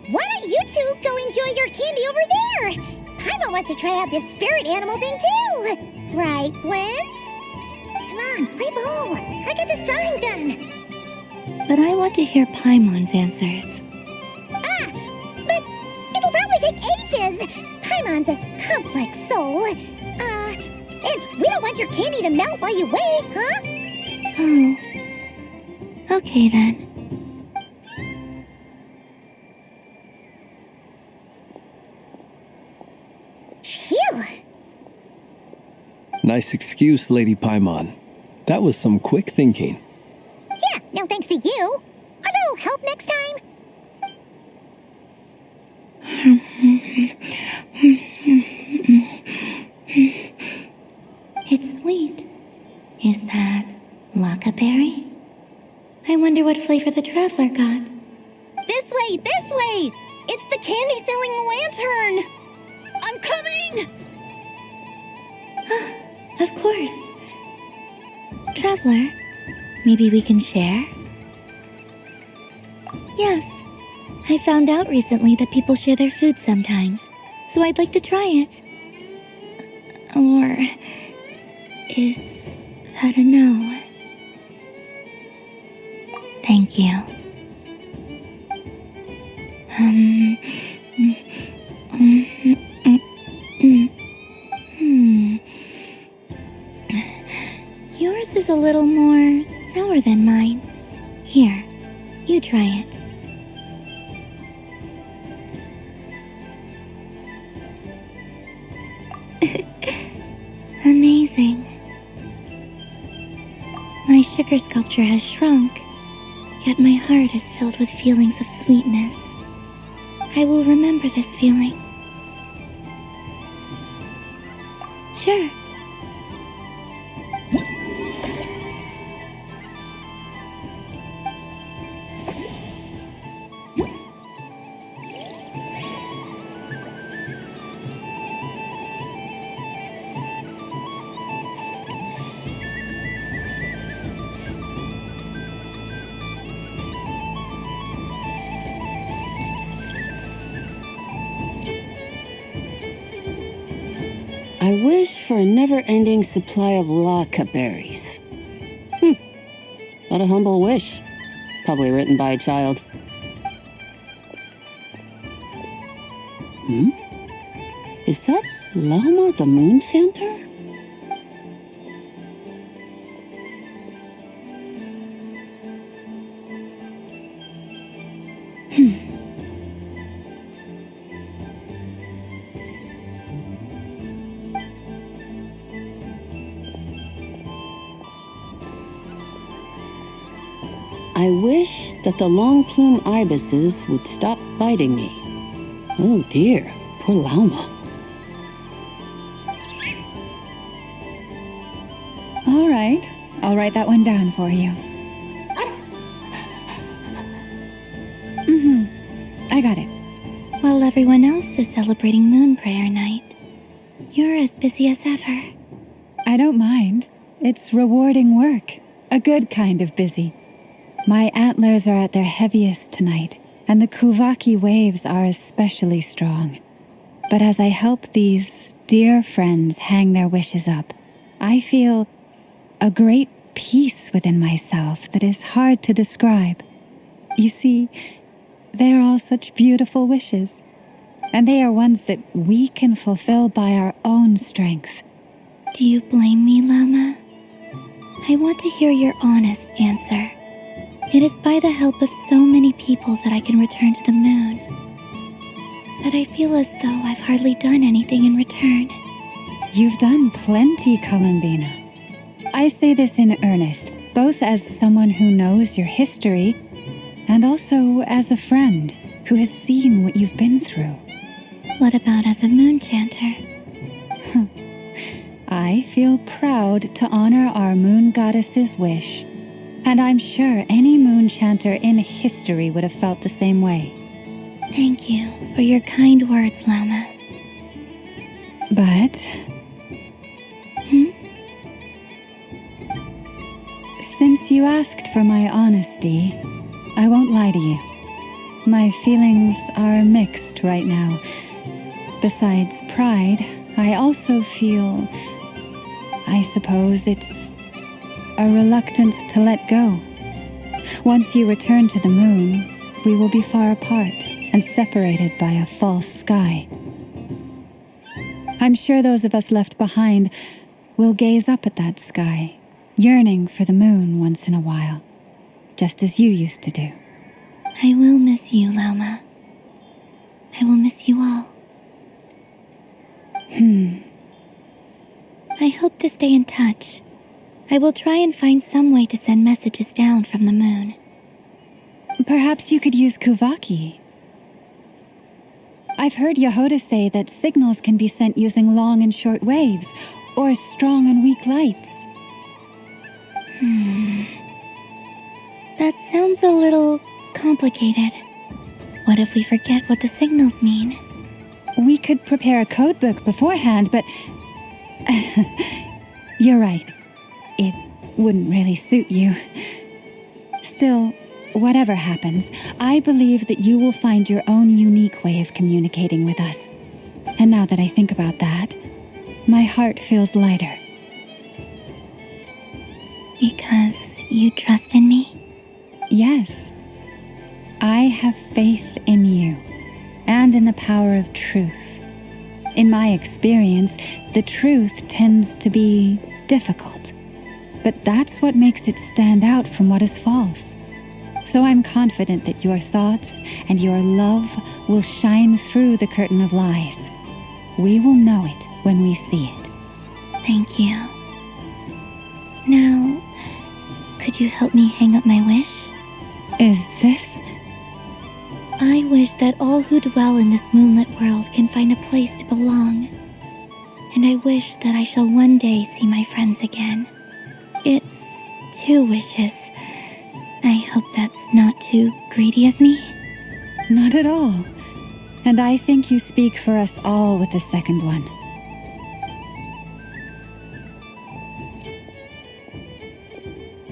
why don't you two go enjoy your candy over there? Paimon wants to try out this spirit animal thing too. Right, Flint? Come on, play ball. I get this drawing done. But I want to hear Paimon's answers. But it'll probably take ages. Paimon's a complex soul. And we don't want your candy to melt while you wait, huh? Oh. Okay then. Phew. Nice excuse, Lady Paimon. That was some quick thinking. Yeah, no thanks to you. Although, help next time. It's sweet. Is that Lakaberry? I wonder what flavor the traveler got. This way! This way! It's the candy-selling lantern! I'm coming! Of course. Traveler, maybe we can share? Yes. I found out recently that people share their food sometimes, so I'd like to try it. Or is that a no? Thank you. Yours is a little more sour than mine. Here, you try it. Amazing. My sugar sculpture has shrunk, yet my heart is filled with feelings of sweetness. I will remember this feeling. Sure. I wish for a never-ending supply of laka berries. What a humble wish. Probably written by a child. Is that Llama the Moon Chanter? I wish that the long plume ibises would stop biting me. Oh dear, poor Llama. All right, I'll write that one down for you. I got it. While everyone else is celebrating Moon Prayer Night, you're as busy as ever. I don't mind. It's rewarding work. A good kind of busy. My antlers are at their heaviest tonight, and the Kuvaki waves are especially strong. But as I help these dear friends hang their wishes up, I feel a great peace within myself that is hard to describe. You see, they are all such beautiful wishes, and they are ones that we can fulfill by our own strength. Do you blame me, Llama? I want to hear your honest answer. It is by the help of so many people that I can return to the moon. But I feel as though I've hardly done anything in return. You've done plenty, Columbina. I say this in earnest, both as someone who knows your history, and also as a friend who has seen what you've been through. What about as a moon chanter? I feel proud to honor our moon goddess's wish. And I'm sure any moon chanter in history would have felt the same way. Thank you for your kind words, Llama. But... Since you asked for my honesty, I won't lie to you. My feelings are mixed right now. Besides pride, I also feel... I suppose it's a reluctance to let go. Once you return to the moon, we will be far apart and separated by a false sky. I'm sure those of us left behind will gaze up at that sky, yearning for the moon once in a while, just as you used to do. I will miss you, Llama. I will miss you all. I hope to stay in touch. I will try and find some way to send messages down from the moon. Perhaps you could use Kuvaki. I've heard Yehoda say that signals can be sent using long and short waves, or strong and weak lights. That sounds a little complicated. What if we forget what the signals mean? We could prepare a codebook beforehand, but... You're right. It wouldn't really suit you. Still, whatever happens, I believe that you will find your own unique way of communicating with us. And now that I think about that, my heart feels lighter. Because you trust in me? Yes. I have faith in you, and in the power of truth. In my experience, the truth tends to be difficult, but that's what makes it stand out from what is false. So I'm confident that your thoughts and your love will shine through the curtain of lies. We will know it when we see it. Thank you. Now, could you help me hang up my wish? Is this? I wish that all who dwell in this moonlit world can find a place to belong. And I wish that I shall one day see my friends again. It's 2 wishes. I hope that's not too greedy of me. Not at all. And I think you speak for us all with the second one.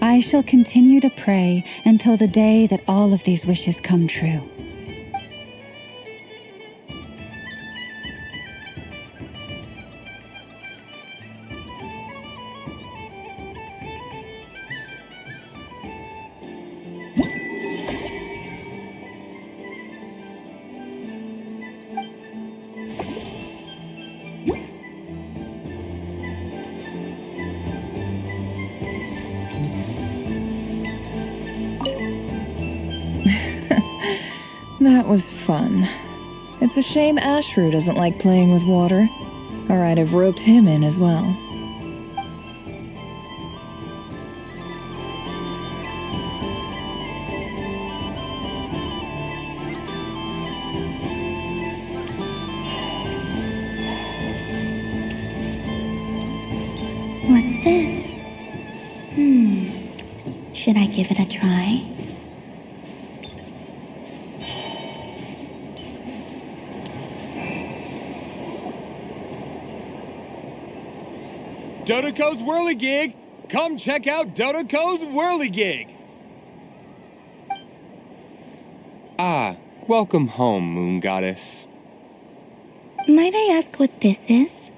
I shall continue to pray until the day that all of these wishes come true. That was fun. It's a shame Ashru doesn't like playing with water, or I'd have roped him in as well. What's this? Should I give it a try? Dodoco's Whirligig! Come check out Dodoco's Whirligig! Ah, welcome home, Moon Goddess. Might I ask what this is?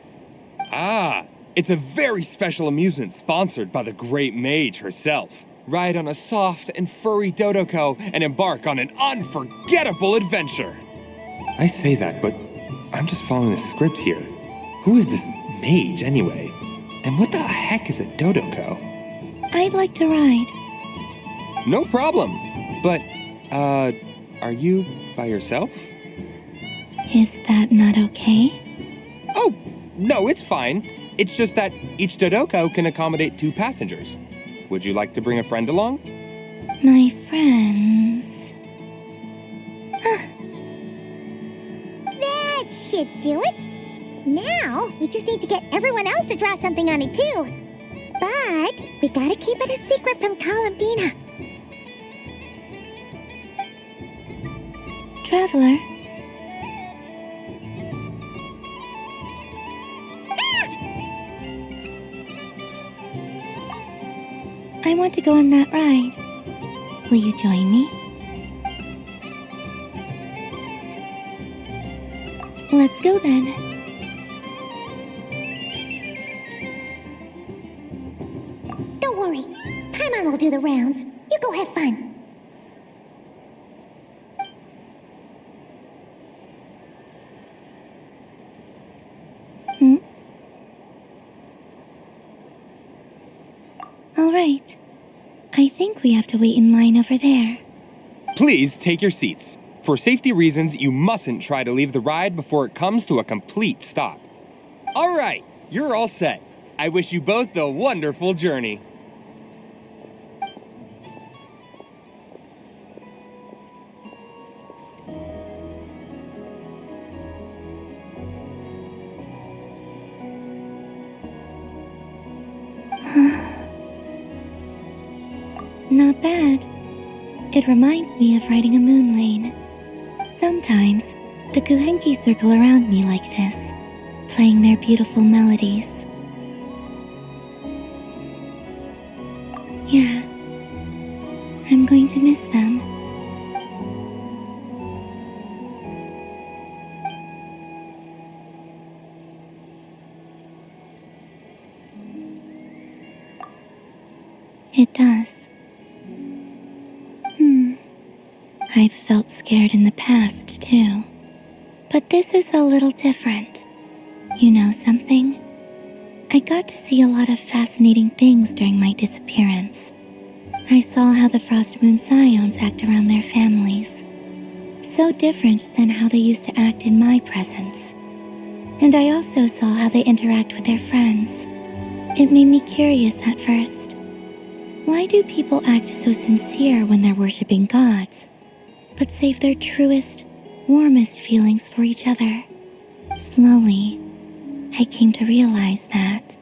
Ah, it's a very special amusement sponsored by the Great Mage herself. Ride on a soft and furry Dodoco and embark on an unforgettable adventure. I say that, but I'm just following a script here. Who is this mage, anyway? And what the heck is a Dodoco? I'd like to ride. No problem. But, are you by yourself? Is that not okay? Oh, no, it's fine. It's just that each Dodoco can accommodate 2 passengers. Would you like to bring a friend along? My friends. That should do it. Now, we just need to get everyone else to draw something on it, too. But we gotta keep it a secret from Columbina. Traveler. I want to go on that ride. Will you join me? Let's go then. Don't worry. Paimon will do the rounds. You go have fun. All right. I think we have to wait in line over there. Please take your seats. For safety reasons, you mustn't try to leave the ride before it comes to a complete stop. All right, you're all set. I wish you both a wonderful journey. Not bad. It reminds me of riding a moon lane. Sometimes, the Kuhenki circle around me like this, playing their beautiful melodies. Yeah, I'm going to miss them. It does. I've felt scared in the past, too. But this is a little different. You know something? I got to see a lot of fascinating things during my disappearance. I saw how the Frost Moon Scions act around their families. So different than how they used to act in my presence. And I also saw how they interact with their friends. It made me curious at first. Why do people act so sincere when they're worshipping gods, but save their truest, warmest feelings for each other? Slowly, I came to realize that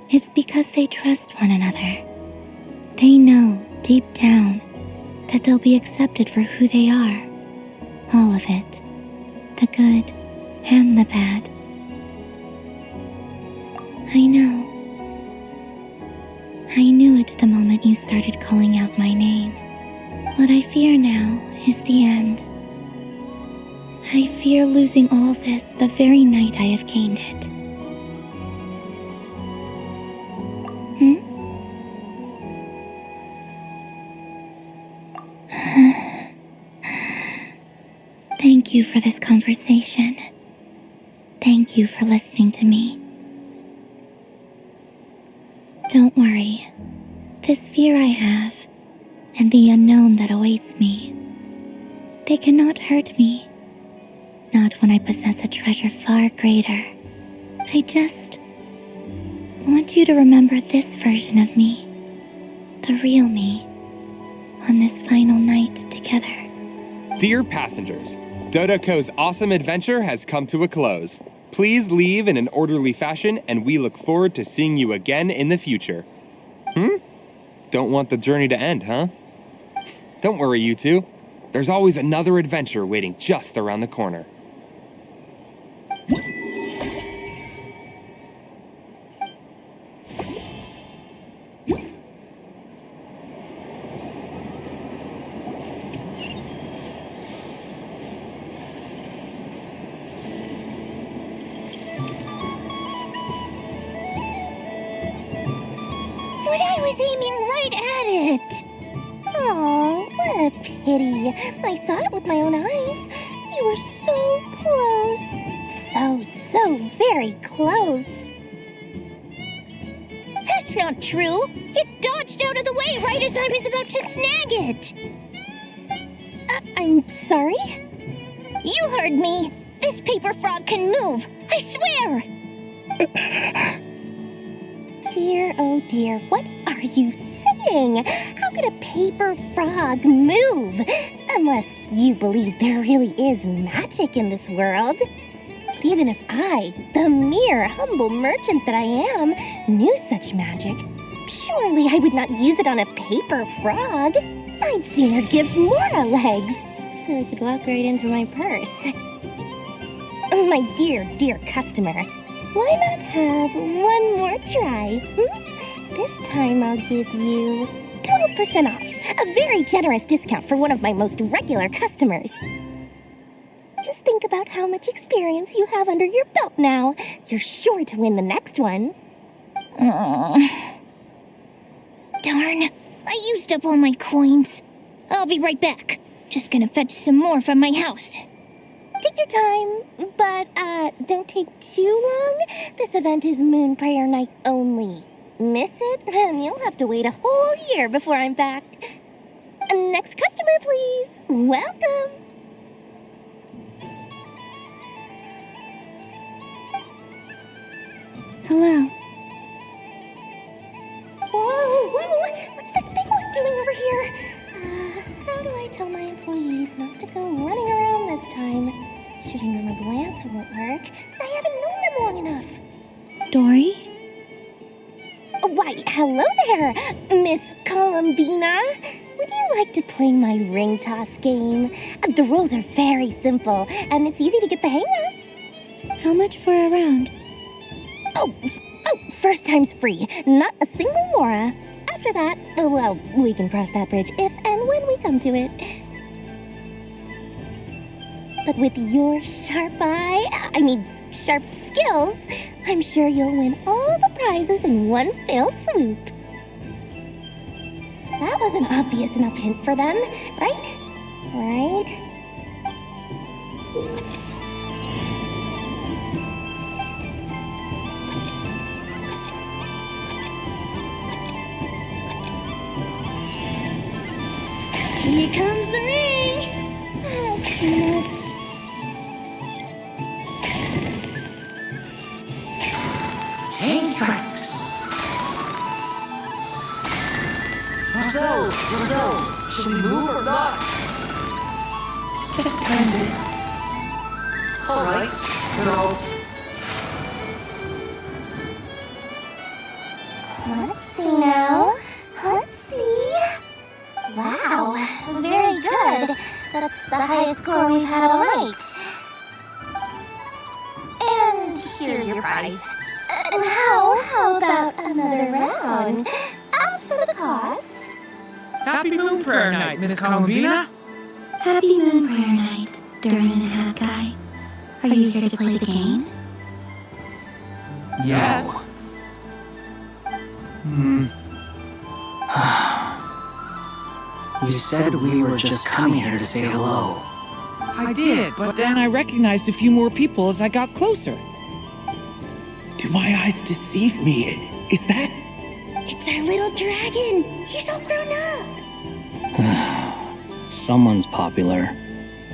it's because they trust one another. They know, deep down, that they'll be accepted for who they are. All of it. The good and the bad. I know. I knew it the moment you started calling out my name. What I fear now is the end. I fear losing all this the very night I have gained it. Thank you for this conversation. Thank you for listening to me. Don't worry. This fear I have, and the unknown that awaits me, they cannot hurt me. Not when I possess a treasure far greater. I just want you to remember this version of me, the real me, on this final night together. Dear passengers, Dodoko's awesome adventure has come to a close. Please leave in an orderly fashion, and we look forward to seeing you again in the future. Don't want the journey to end, huh? Don't worry, you two. There's always another adventure waiting just around the corner. But I was aiming right at it. Oh, what a pity. I saw it with my own eyes. You were so close. So very close. That's not true. It dodged out of the way right as I was about to snag it. I'm sorry? You heard me. This paper frog can move. I swear. Dear, oh dear, what are you saying? How could a paper frog move? Unless you believe there really is magic in this world. But even if I, the mere humble merchant that I am, knew such magic, surely I would not use it on a paper frog. I'd sooner give Mora legs, so I could walk right into my purse. My dear customer, why not have one more try? This time I'll give you 12% off, a very generous discount for one of my most regular customers. Just think about how much experience you have under your belt now. You're sure to win the next one. Darn, I used up all my coins. I'll be right back. Just gonna fetch some more from my house. Take your time, but don't take too long. This event is Moon Prayer Night only. Miss it, and you'll have to wait a whole year before I'm back. Next customer, please. Welcome. Hello. Whoa, what's this big one doing over here? How do I tell my employees not to go running around this time? Shooting them a glance won't work. I haven't known them long enough. Dory? Why, hello there, Miss Columbina. Would you like to play my ring toss game? The rules are very simple, and it's easy to get the hang of. How much for a round? Oh, first time's free. Not a single Mora. After that, well, we can cross that bridge if and when we come to it. But with your sharp skills, I'm sure you'll win all the prizes in one fell swoop. That was an obvious enough hint for them, right? Right? Here comes the ring! Oh, peanuts. Change tracks. Roselle, should we move or not? Just depending. All right, then I'll... Let's see now. Let's see. Wow, very good. That's the highest score we've had all night. And here's your prize. And how about another round? As for the cost... Happy Moon Prayer Night, Miss Columbina. Happy Moon Prayer Night, Durin and Hat Guy. Are you here to play the game? Yes. You said we were just coming here to say hello. I did, but then I recognized a few more people as I got closer. Do my eyes deceive me? Is that... It's our little dragon. He's all grown up. Someone's popular.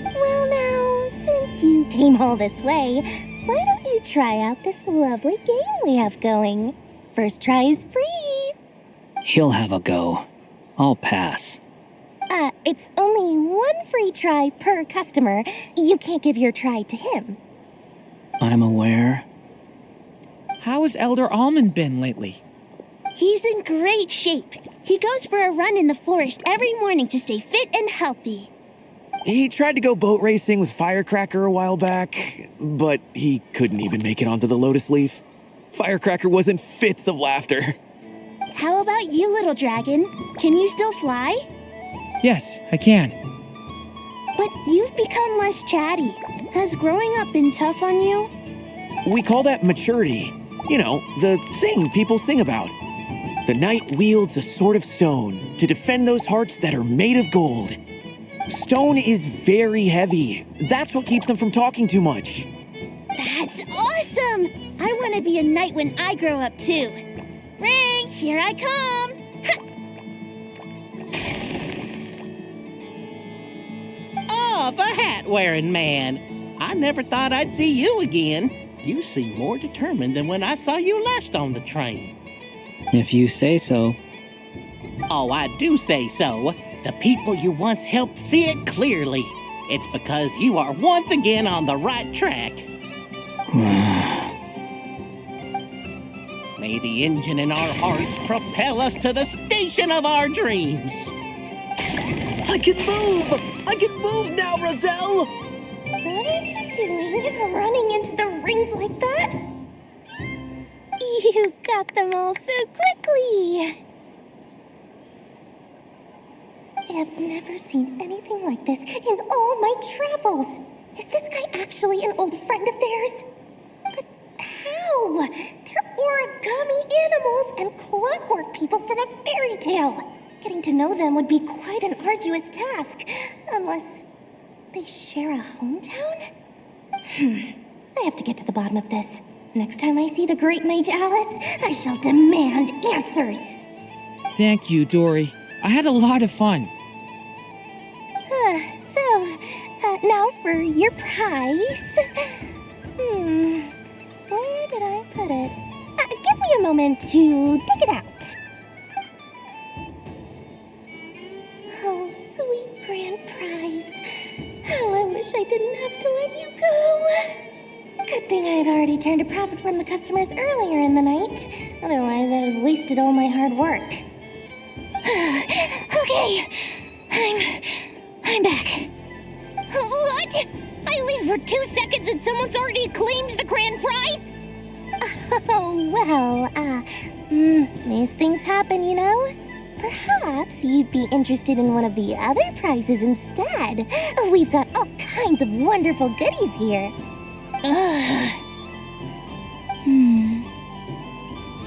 Well now, since you came all this way, why don't you try out this lovely game we have going? First try is free. He'll have a go. I'll pass. It's only one free try per customer. You can't give your try to him. I'm aware. How has Elder Almond been lately? He's in great shape. He goes for a run in the forest every morning to stay fit and healthy. He tried to go boat racing with Firecracker a while back, but he couldn't even make it onto the Lotus Leaf. Firecracker was in fits of laughter. How about you, little dragon? Can you still fly? Yes, I can. But you've become less chatty. Has growing up been tough on you? We call that maturity. You know, the thing people sing about. The knight wields a sword of stone to defend those hearts that are made of gold. Stone is very heavy. That's what keeps them from talking too much. That's awesome! I want to be a knight when I grow up, too. Ring, here I come! Oh, the hat-wearing man. I never thought I'd see you again. You seem more determined than when I saw you last on the train. If you say so. Oh, I do say so. The people you once helped see it clearly. It's because you are once again on the right track. May the engine in our hearts propel us to the station of our dreams. I can move! I can move now, Roselle! What are you doing, running into the rings like that? You got them all so quickly! I have never seen anything like this in all my travels. Is this guy actually an old friend of theirs? But how? They're origami animals and clockwork people from a fairy tale. Getting to know them would be quite an arduous task, unless they share a hometown? I have to get to the bottom of this. Next time I see the Great Mage Alice, I shall demand answers. Thank you, Dory. I had a lot of fun. Now for your prize. Where did I put it? Give me a moment to dig it out. Oh, sweet grand prize. How I wish I didn't have to let you go. Good thing I've already turned a profit from the customers earlier in the night. Otherwise, I'd have wasted all my hard work. Okay, I'm back. What? I leave for 2 seconds and someone's already claimed the grand prize? Oh, well, these things happen, you know? Perhaps you'd be interested in one of the other prizes instead. We've got all kinds of wonderful goodies here.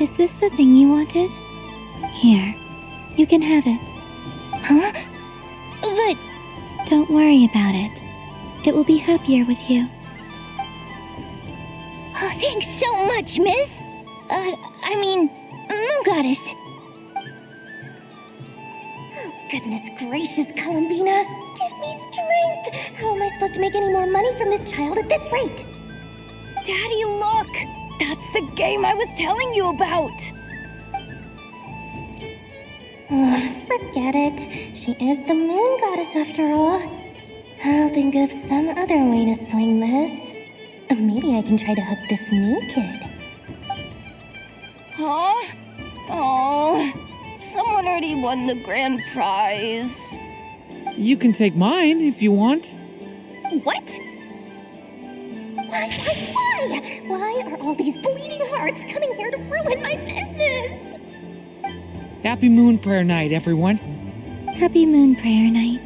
Is this the thing you wanted? Here, you can have it. Huh? But... Don't worry about it. It will be happier with you. Oh, thanks so much, miss. Moon Goddess. Oh, goodness gracious, Columbina. Give me strength. How am I supposed to make any more money from this child at this rate? Daddy, look! That's the game I was telling you about! Forget it. She is the Moon Goddess after all. I'll think of some other way to swing this. Maybe I can try to hook this new kid. Huh? Oh, someone already won the grand prize. You can take mine if you want. What? Why? Why are all these bleeding hearts coming here to ruin my business? Happy Moon Prayer Night, everyone. Happy Moon Prayer Night.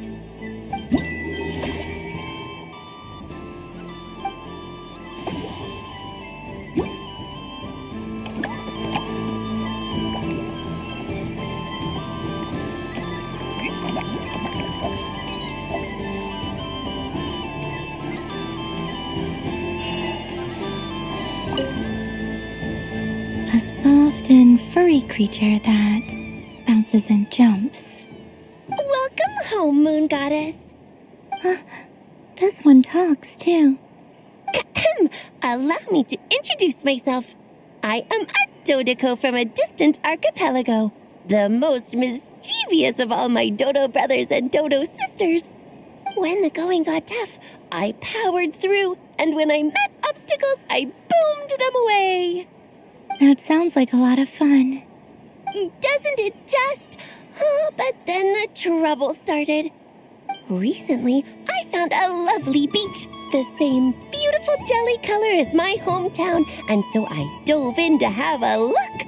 A soft and furry creature that bounces and jumps. Welcome home, Moon Goddess. This one talks, too. Allow me to introduce myself. I am a Dodoko from a distant archipelago, the most mischievous of all my Dodo brothers and Dodo sisters. When the going got tough, I powered through, and when I met obstacles, I boomed them away. That sounds like a lot of fun. Doesn't it just? Oh, but then the trouble started. Recently, I found a lovely beach, the same beautiful jelly color as my hometown, and so I dove in to have a look,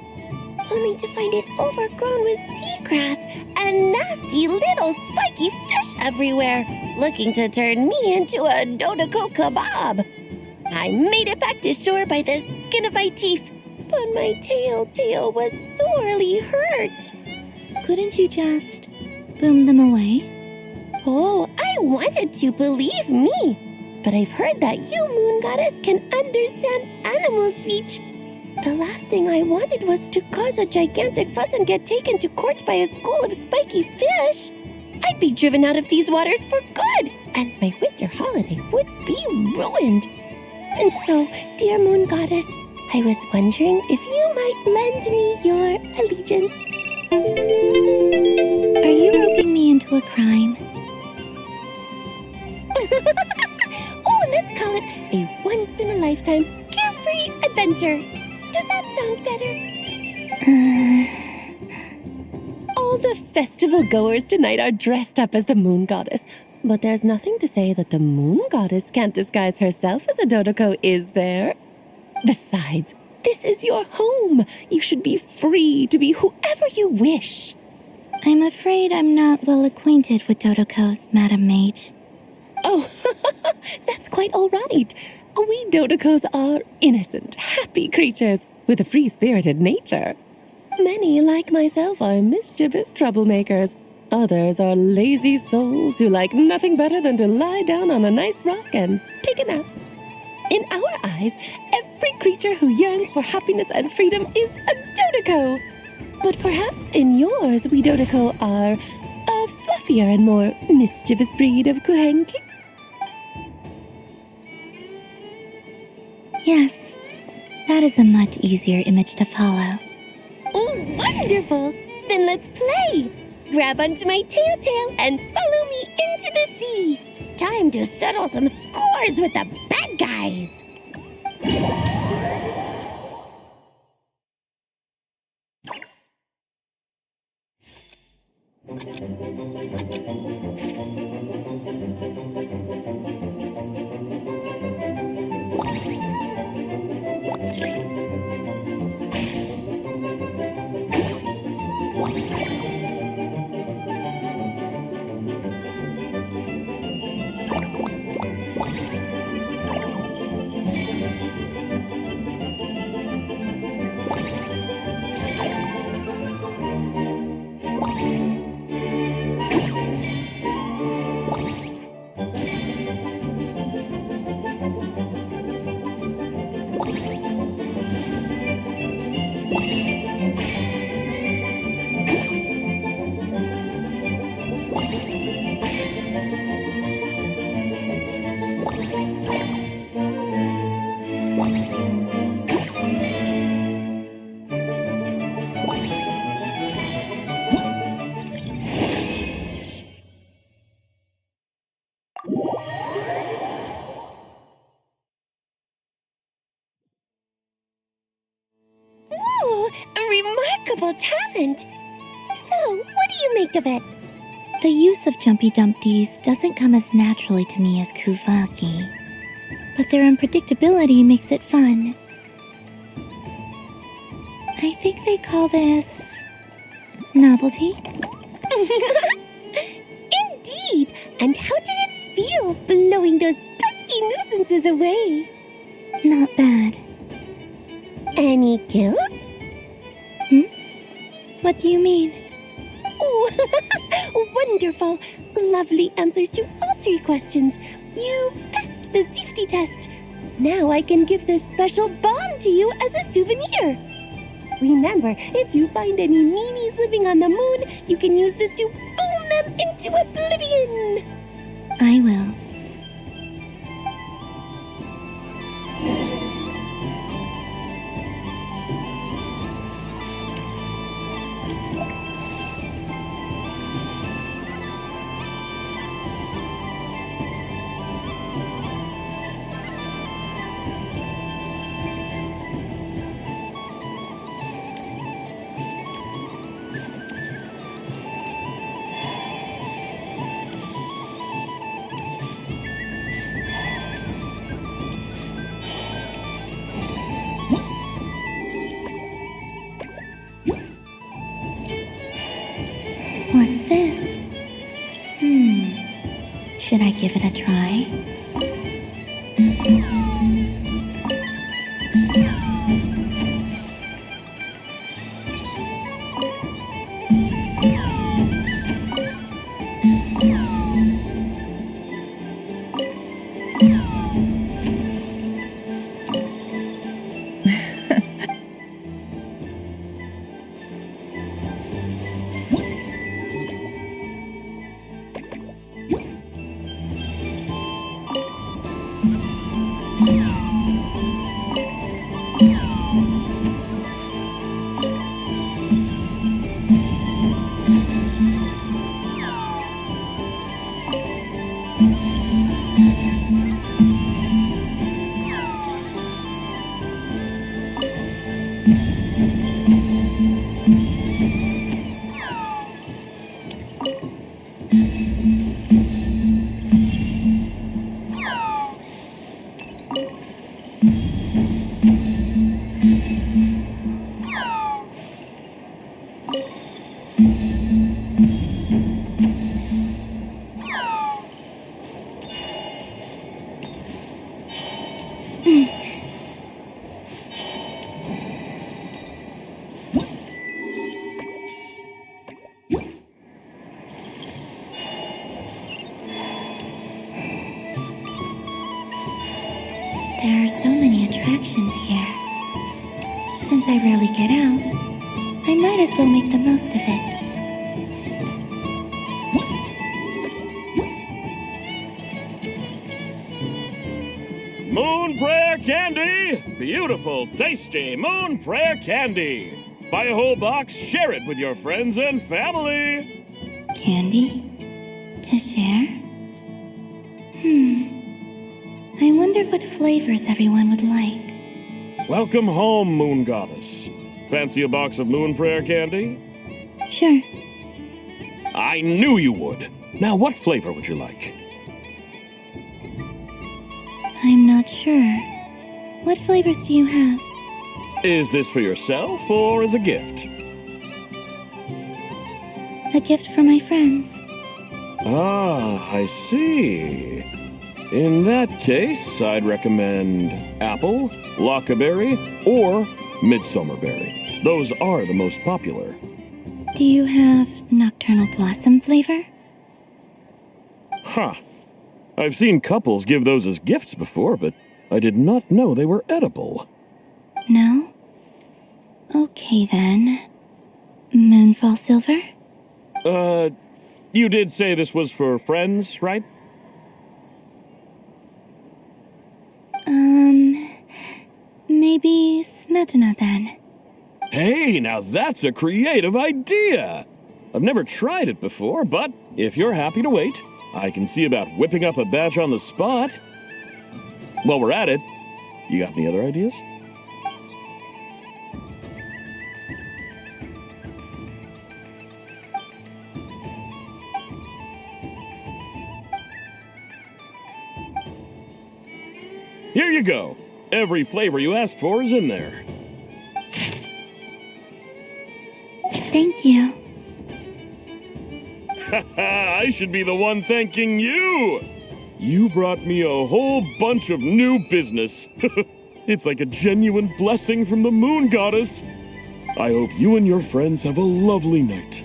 only to find it overgrown with seagrass and nasty little spiky fish everywhere, looking to turn me into a Dodoko kebab. I made it back to shore by the skin of my teeth, but my tail was sorely hurt. Couldn't you just boom them away? Oh, I wanted to, believe me. But I've heard that you, Moon Goddess, can understand animal speech. The last thing I wanted was to cause a gigantic fuss and get taken to court by a school of spiky fish. I'd be driven out of these waters for good, and my winter holiday would be ruined. And so, dear Moon Goddess, I was wondering if you might lend me your allegiance. Are you roping me into a crime? Oh, let's call it a once-in-a-lifetime carefree adventure. Does that sound better? All the festival goers tonight are dressed up as the Moon Goddess, but there's nothing to say that the Moon Goddess can't disguise herself as a Dodoko, is there? Besides, this is your home. You should be free to be whoever you wish. I'm afraid I'm not well acquainted with Dodokos, Madam Mage. Oh, that's quite all right. We Dodokos are innocent, happy creatures with a free-spirited nature. Many, like myself, are mischievous troublemakers. Others are lazy souls who like nothing better than to lie down on a nice rock and take a nap. In our eyes, every creature who yearns for happiness and freedom is a Dodoko. But perhaps in yours, we Dodoko are a fluffier and more mischievous breed of Kuhenki. Yes, that is a much easier image to follow. Oh, wonderful! Then let's play! Grab onto my tail and follow me into the sea. Time to settle some scores with the bad guys. Ooh, a remarkable talent. So, what do you make of it? The use of jumpy dumpties doesn't come as naturally to me as Kuvaki, but their unpredictability makes it fun. I think they call this novelty. Indeed! And how did it feel blowing those pesky nuisances away? Not bad. Any guilt? What do you mean? Oh, wonderful! Lovely answers to all 3 questions. You've passed the safety test. Now I can give this special bomb to you as a souvenir. Remember, if you find any meanies living on the moon, you can use this to boom them into oblivion. I will. What's this? Should I give it a try? There are so many attractions here. Since I rarely get out, I might as well make the most of it. Moon Prayer Candy! Beautiful, tasty Moon Prayer Candy! Buy a whole box, share it with your friends and family! Candy? To share? I wonder what flavors everyone would like. Welcome home, Moon Goddess. Fancy a box of Moon Prayer Candy? Sure. I knew you would. Now, what flavor would you like? I'm not sure. What flavors do you have? Is this for yourself or as a gift? A gift for my friends. Ah, I see. In that case, I'd recommend apple, lockaberry, or midsummerberry. Those are the most popular. Do you have nocturnal blossom flavor? Huh. I've seen couples give those as gifts before, but I did not know they were edible. No? Okay. Okay then. Moonfall Silver? You did say this was for friends, right? Maybe Smetana then. Hey, now that's a creative idea! I've never tried it before, but if you're happy to wait, I can see about whipping up a batch on the spot. While we're at it, you got any other ideas? Here you go. Every flavor you asked for is in there. Thank you. I should be the one thanking you! You brought me a whole bunch of new business. It's like a genuine blessing from the moon goddess. I hope you and your friends have a lovely night.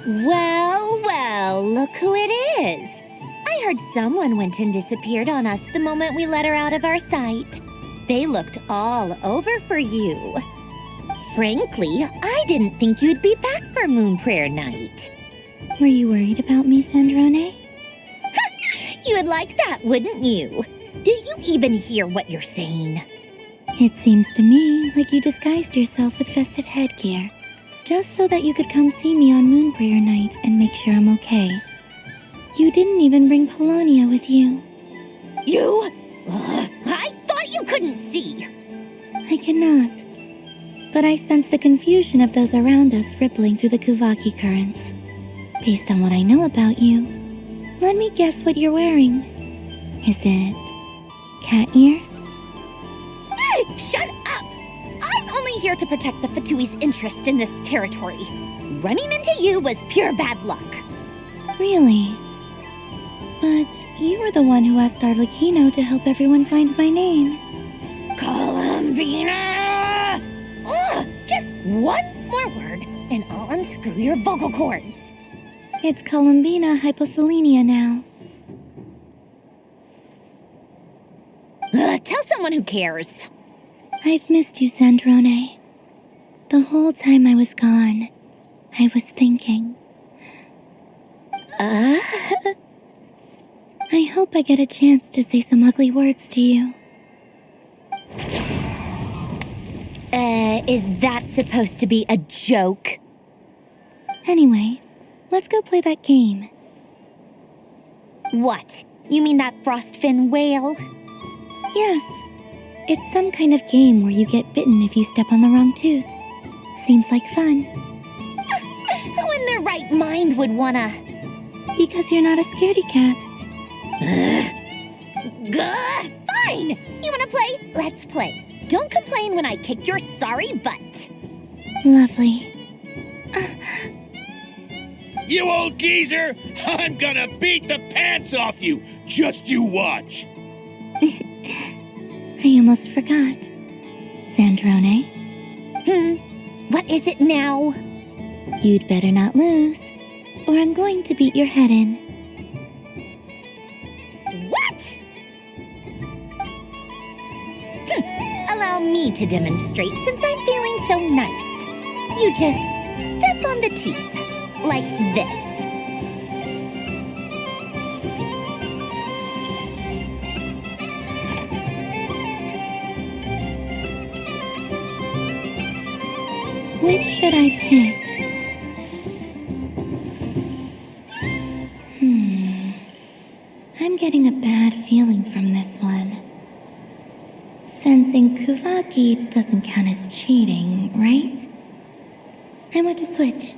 Well, well, look who it is. I heard someone went and disappeared on us the moment we let her out of our sight. They looked all over for you. Frankly, I didn't think you'd be back for Moon Prayer Night. Were you worried about me, Sandrone? You would like that, wouldn't you? Do you even hear what you're saying? It seems to me like you disguised yourself with festive headgear, just so that you could come see me on Moon Prayer Night and make sure I'm okay. You didn't even bring Polonia with you. You? I thought you couldn't see. I cannot. But I sense the confusion of those around us rippling through the Kuvaki currents. Based on what I know about you, let me guess what you're wearing. Is it cat ears? Shut up! I'm only here to protect the Fatui's interest in this territory. Running into you was pure bad luck. Really? But you were the one who asked Arlecchino to help everyone find my name. Columbina! Ugh! Just one more word, and I'll unscrew your vocal cords. It's Columbina Hyposelenia now. Tell someone who cares. I've missed you, Sandrone. The whole time I was gone, I was thinking. I hope I get a chance to say some ugly words to you. Is that supposed to be a joke? Anyway, let's go play that game. What? You mean that frostfin whale? Yes. It's some kind of game where you get bitten if you step on the wrong tooth. Seems like fun. Who in their right mind would wanna? Because you're not a scaredy cat. Fine! You wanna play? Let's play. Don't complain when I kick your sorry butt. Lovely. You old geezer! I'm gonna beat the pants off you! Just you watch! I almost forgot. Sandrone? What is it now? You'd better not lose, or I'm going to beat your head in. What? Allow me to demonstrate since I'm feeling so nice. You just step on the teeth, like this. Which should I pick? I'm getting a bad feeling from this one. Sensing Kuvaki doesn't count as cheating, right? I want to switch.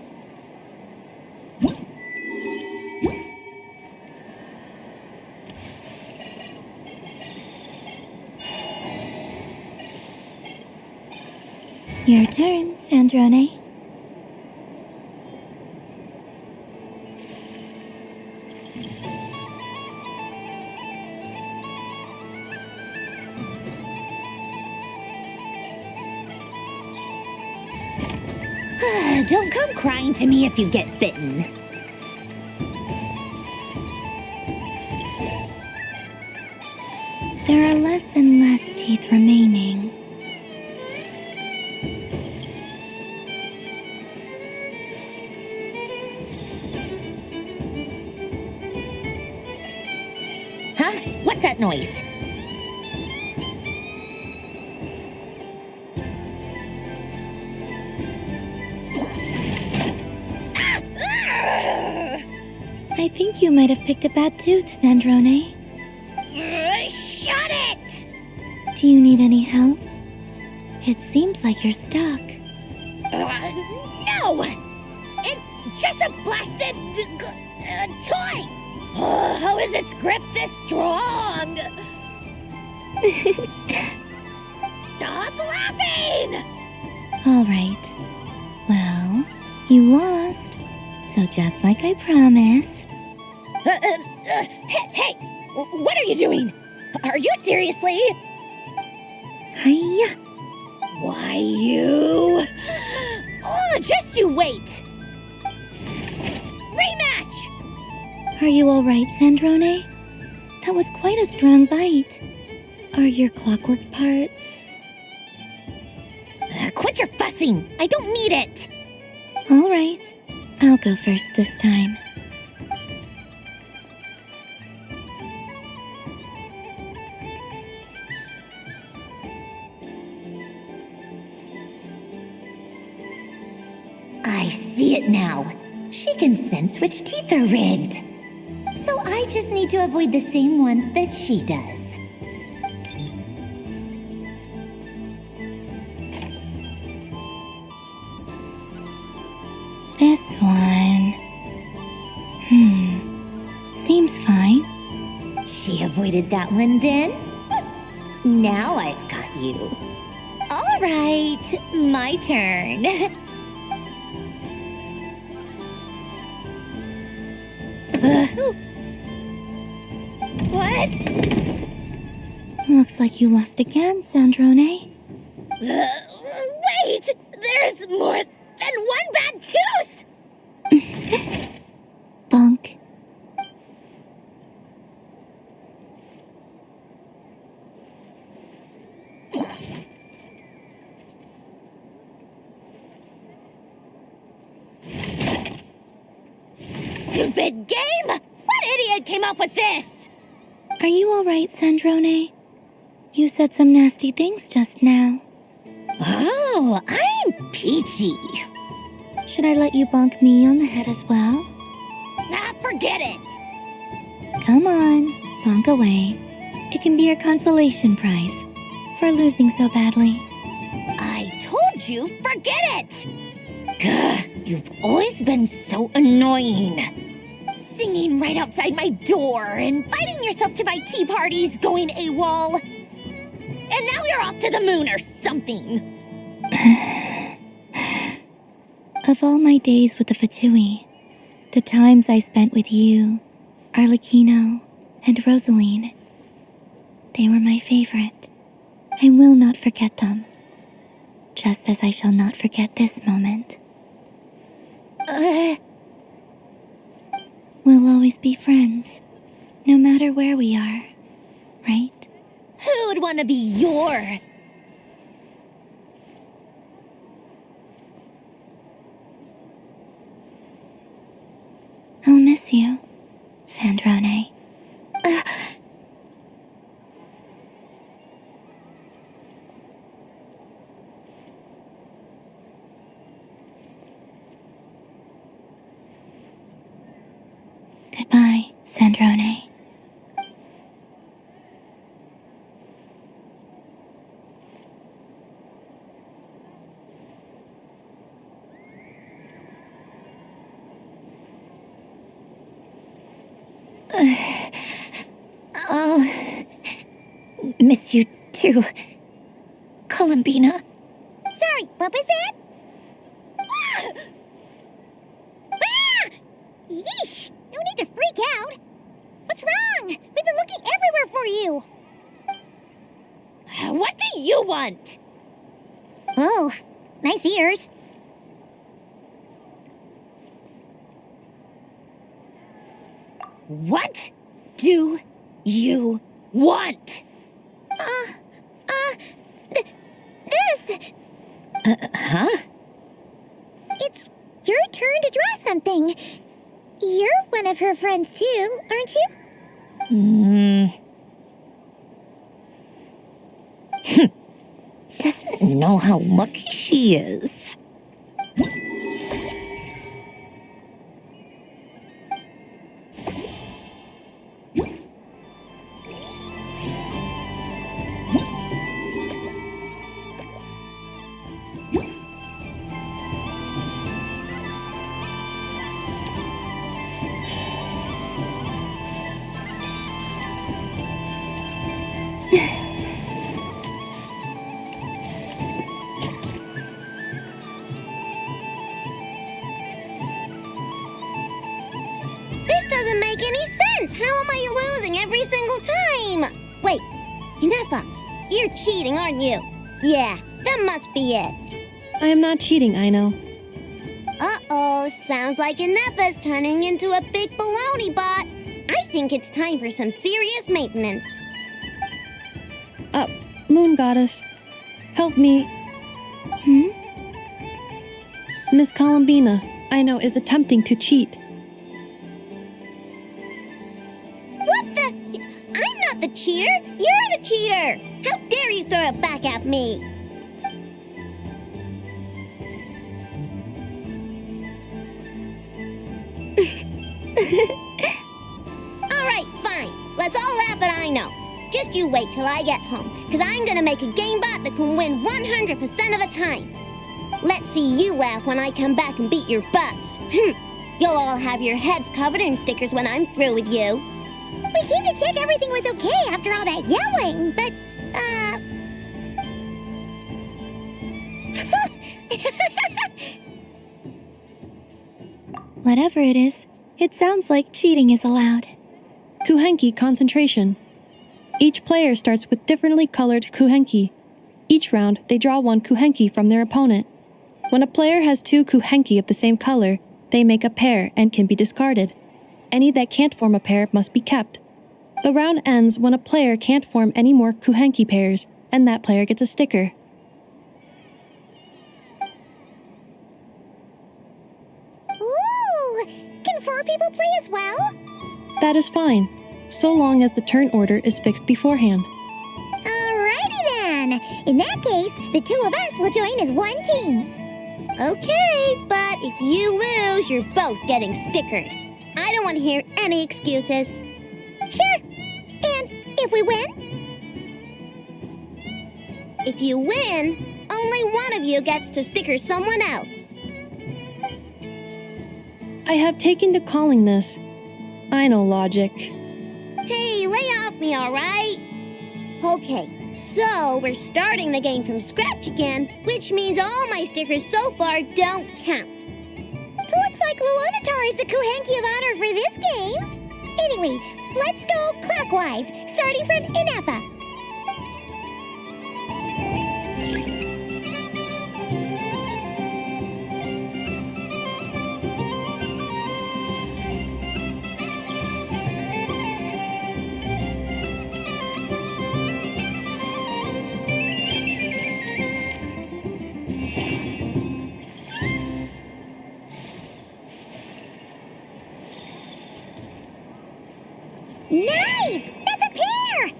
Your turn, Sandrone. Don't come crying to me if you get bitten. There are less and less teeth remaining. Huh? What's that noise? I think you might have picked a bad tooth, Sandrone. Shut it! Do you need any help? It seems like you're stuck. No! It's just a blasted toy! How is its grip this strong? Stop laughing! All right. Well, you lost. So just like I promised. Hey! What are you doing? Are you seriously? Hiya! Why, you... Oh, just you wait! Rematch! Are you all right, Sandrone? That was quite a strong bite. Are your clockwork parts? Quit your fussing! I don't need it! All right. I'll go first this time. I see it now. She can sense which teeth are rigged. So I just need to avoid the same ones that she does. This one... Seems fine. She avoided that one then? Now I've got you. All right, my turn. What? Looks like you lost again, Sandrone. Wait! There's more than one bad tooth! Bunk. Stupid game! What idiot came up with this? Are you all right, Sandrone? You said some nasty things just now. Oh, I'm peachy. Should I let you bonk me on the head as well? Ah, forget it. Come on, bonk away. It can be your consolation prize for losing so badly. I told you, forget it! Gah, you've always been so annoying. Singing right outside my door, inviting yourself to my tea parties, going AWOL. And now you're off to the moon or something. Of all my days with the Fatui, the times I spent with you, Arlecchino, and Rosaline, they were my favorite. I will not forget them, just as I shall not forget this moment. We'll always be friends, no matter where we are, right? Who'd want to be your... I'll miss you, Sandrone. Goodbye, Sandrone. I'll miss you too, Columbina. Sorry Sorry, what was that? Ah! Ah! Yeesh! No need to freak out. What's wrong? We've been looking everywhere for you. What do you want? Oh, nice ears. What do you want? This! Huh? It's your turn to draw something. You're one of her friends too, aren't you? Doesn't know how lucky she is. This doesn't make any sense. How am I losing every single time? Wait, Inefa, you're cheating, aren't you? Yeah, that must be it. I am not cheating, Aino. Uh-oh, sounds like Inefa's turning into a big baloney bot. I think it's time for some serious maintenance. Moon Goddess, help me. Miss Columbina, Aino is attempting to cheat. What the? I'm not the cheater. You're the cheater. How dare you throw it back at me? All right, fine. Let's all laugh at Aino. Just you wait till I get home, because I'm going to make a game bot that can win 100% of the time. Let's see you laugh when I come back and beat your butts. You'll all have your heads covered in stickers when I'm through with you. We came to check everything was okay after all that yelling, but, Whatever it is, it sounds like cheating is allowed. Kuhenki concentration. Each player starts with differently colored kuhenki. Each round, they draw one kuhenki from their opponent. When a player has two kuhenki of the same color, they make a pair and can be discarded. Any that can't form a pair must be kept. The round ends when a player can't form any more kuhenki pairs, and that player gets a sticker. ooh, can 4 people play as well? That is fine, so long as the turn order is fixed beforehand. Alrighty then. In that case, the 2 of us will join as one team. Okay, but if you lose, you're both getting stickered. I don't want to hear any excuses. Sure. And if we win? If you win, only one of you gets to sticker someone else. I have taken to calling this. I know logic. Hey, lay off me, alright? Okay, so we're starting the game from scratch again, which means all my stickers so far don't count. Looks like Luonatar is the Kuhenki of honor for this game. Anyway, let's go clockwise, starting from Inefa. Nice! That's a pair!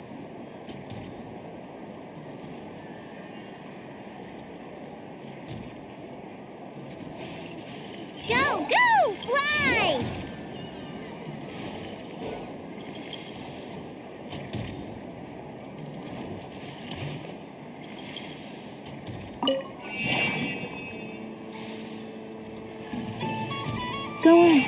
Go, go, fly! Go on.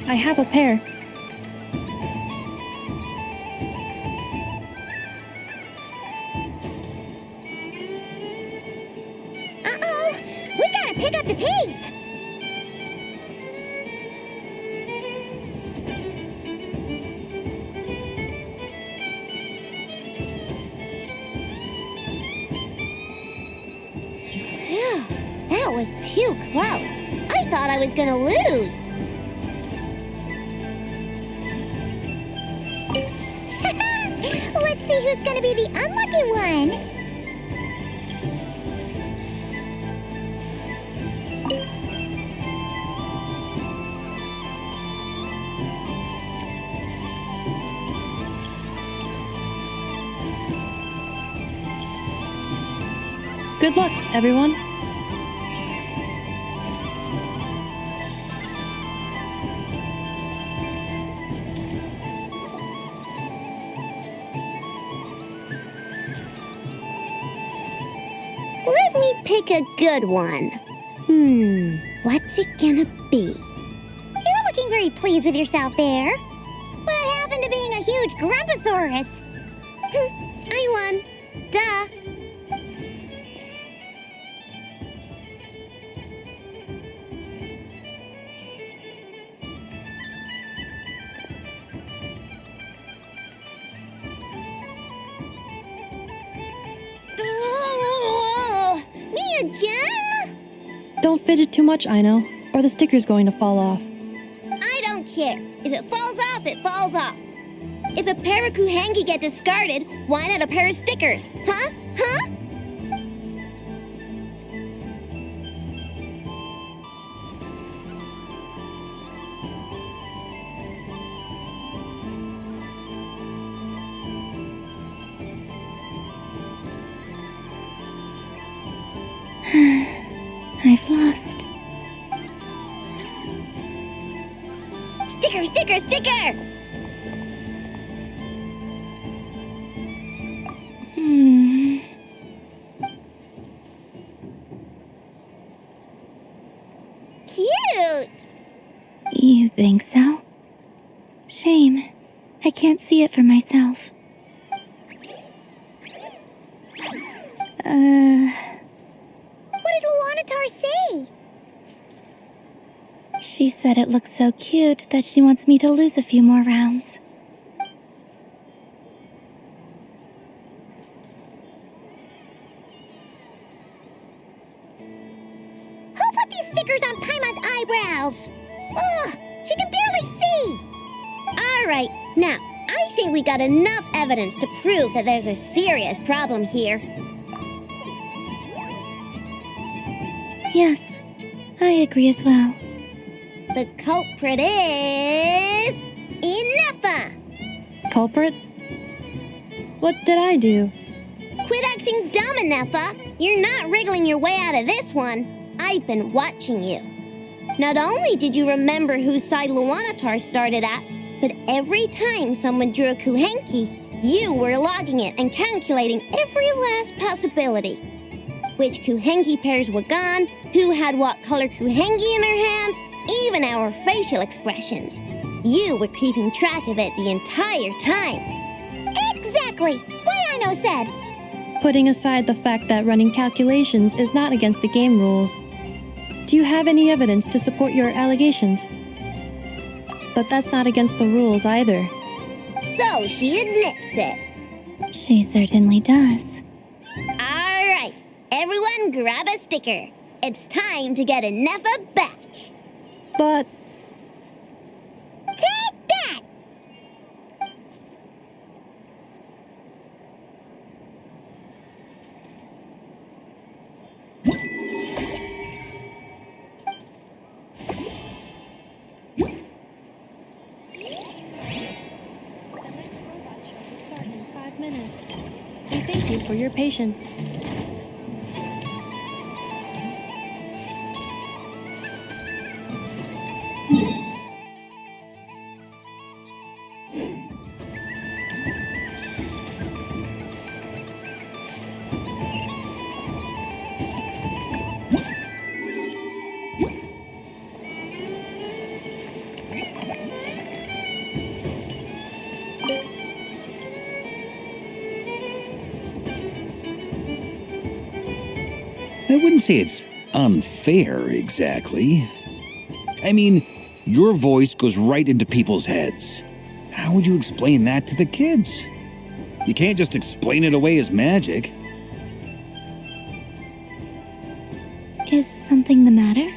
I have a pair. Uh-oh! We gotta pick up the pace! Phew, that was too close. I thought I was gonna lose. Let's see who's gonna be the unlucky one. Good luck, everyone. Let me pick a good one. What's it gonna be? You're looking very pleased with yourself there. What happened to being a huge Grumposaurus? I won. Duh. Me again? Don't fidget too much, Ino, or the sticker's going to fall off. I don't care. If it falls off, it falls off. If a pair of Kuhengi get discarded, why not a pair of stickers? Huh? Huh? I've lost. Sticker, sticker, sticker! Cute! You think so? Shame. I can't see it for myself. What did Luanatar say? She said it looks so cute that she wants me to lose a few more rounds. Who put these stickers on Paimon's eyebrows? Ugh, she can barely see. All right, now, I think we got enough evidence to prove that there's a serious problem here. Yes, I agree as well. The culprit is... Inefa! Culprit? What did I do? Quit acting dumb, Inefa! You're not wriggling your way out of this one. I've been watching you. Not only did you remember whose side Luanatar started at, but every time someone drew a Kuhenki, you were logging it and calculating every last possibility. Which Kuhenki pairs were gone, who had what color Kuhenki in their hand, even our facial expressions. You were keeping track of it the entire time. Exactly! What Ino said! Putting aside the fact that running calculations is not against the game rules, do you have any evidence to support your allegations? But that's not against the rules either. So she admits it. She certainly does. All right, everyone grab a sticker. It's time to get Inefa back. But... Take that! In 5 minutes. And thank you for your patience. I wouldn't say it's unfair, exactly. I mean, your voice goes right into people's heads. How would you explain that to the kids? You can't just explain it away as magic. Is something the matter?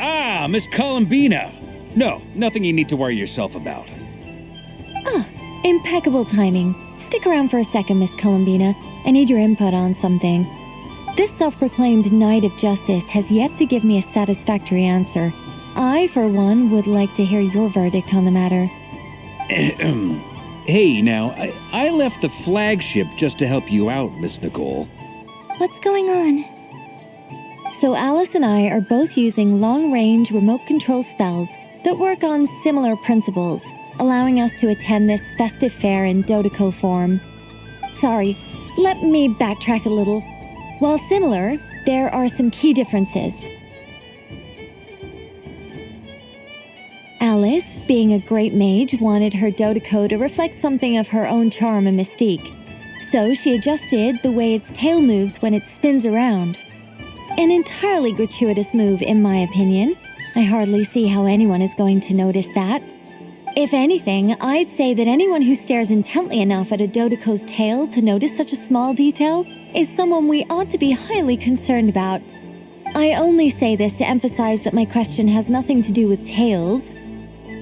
Ah, Miss Columbina! No, nothing you need to worry yourself about. Impeccable timing. Stick around for a second, Miss Columbina. I need your input on something. This self-proclaimed Knight of Justice has yet to give me a satisfactory answer. I, for one, would like to hear your verdict on the matter. Hey, now, I left the flagship just to help you out, Miss Nicole. What's going on? So Alice and I are both using long-range remote control spells that work on similar principles, allowing us to attend this festive fair in Dodoco form. Sorry, let me backtrack a little. While similar, there are some key differences. Alice, being a great mage, wanted her Dodoco to reflect something of her own charm and mystique. So she adjusted the way its tail moves when it spins around. An entirely gratuitous move, in my opinion. I hardly see how anyone is going to notice that. If anything, I'd say that anyone who stares intently enough at a Dodoco's tail to notice such a small detail is someone we ought to be highly concerned about. I only say this to emphasize that my question has nothing to do with tails.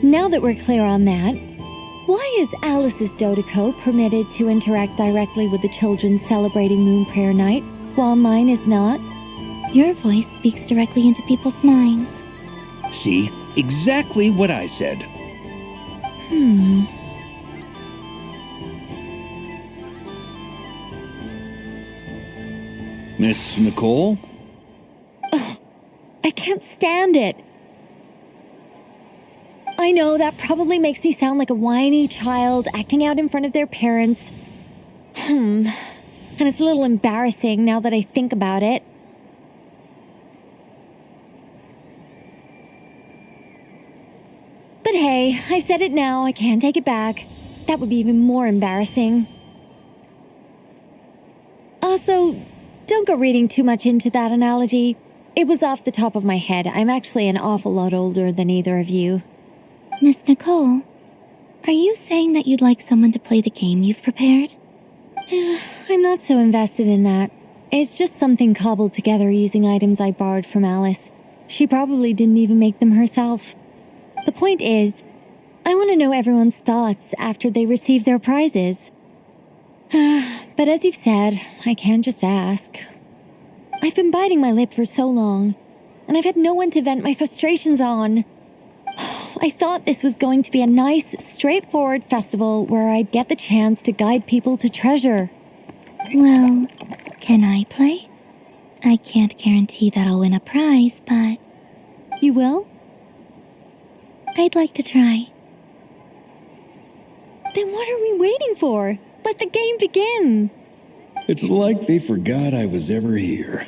Now that we're clear on that, why is Alice's Dodoco permitted to interact directly with the children celebrating Moon Prayer Night, while mine is not? Your voice speaks directly into people's minds. See? Exactly what I said. Miss Nicole? I can't stand it. I know that probably makes me sound like a whiny child acting out in front of their parents. And it's a little embarrassing now that I think about it. But hey, I said it now, I can't take it back. That would be even more embarrassing. Also, don't go reading too much into that analogy. It was off the top of my head. I'm actually an awful lot older than either of you. Miss Nicole, are you saying that you'd like someone to play the game you've prepared? I'm not so invested in that. It's just something cobbled together using items I borrowed from Alice. She probably didn't even make them herself. The point is, I want to know everyone's thoughts after they receive their prizes. But as you've said, I can't just ask. I've been biting my lip for so long, and I've had no one to vent my frustrations on. I thought this was going to be a nice, straightforward festival where I'd get the chance to guide people to treasure. Well, can I play? I can't guarantee that I'll win a prize, but... You will? I'd like to try. Then what are we waiting for? Let the game begin! It's like they forgot I was ever here.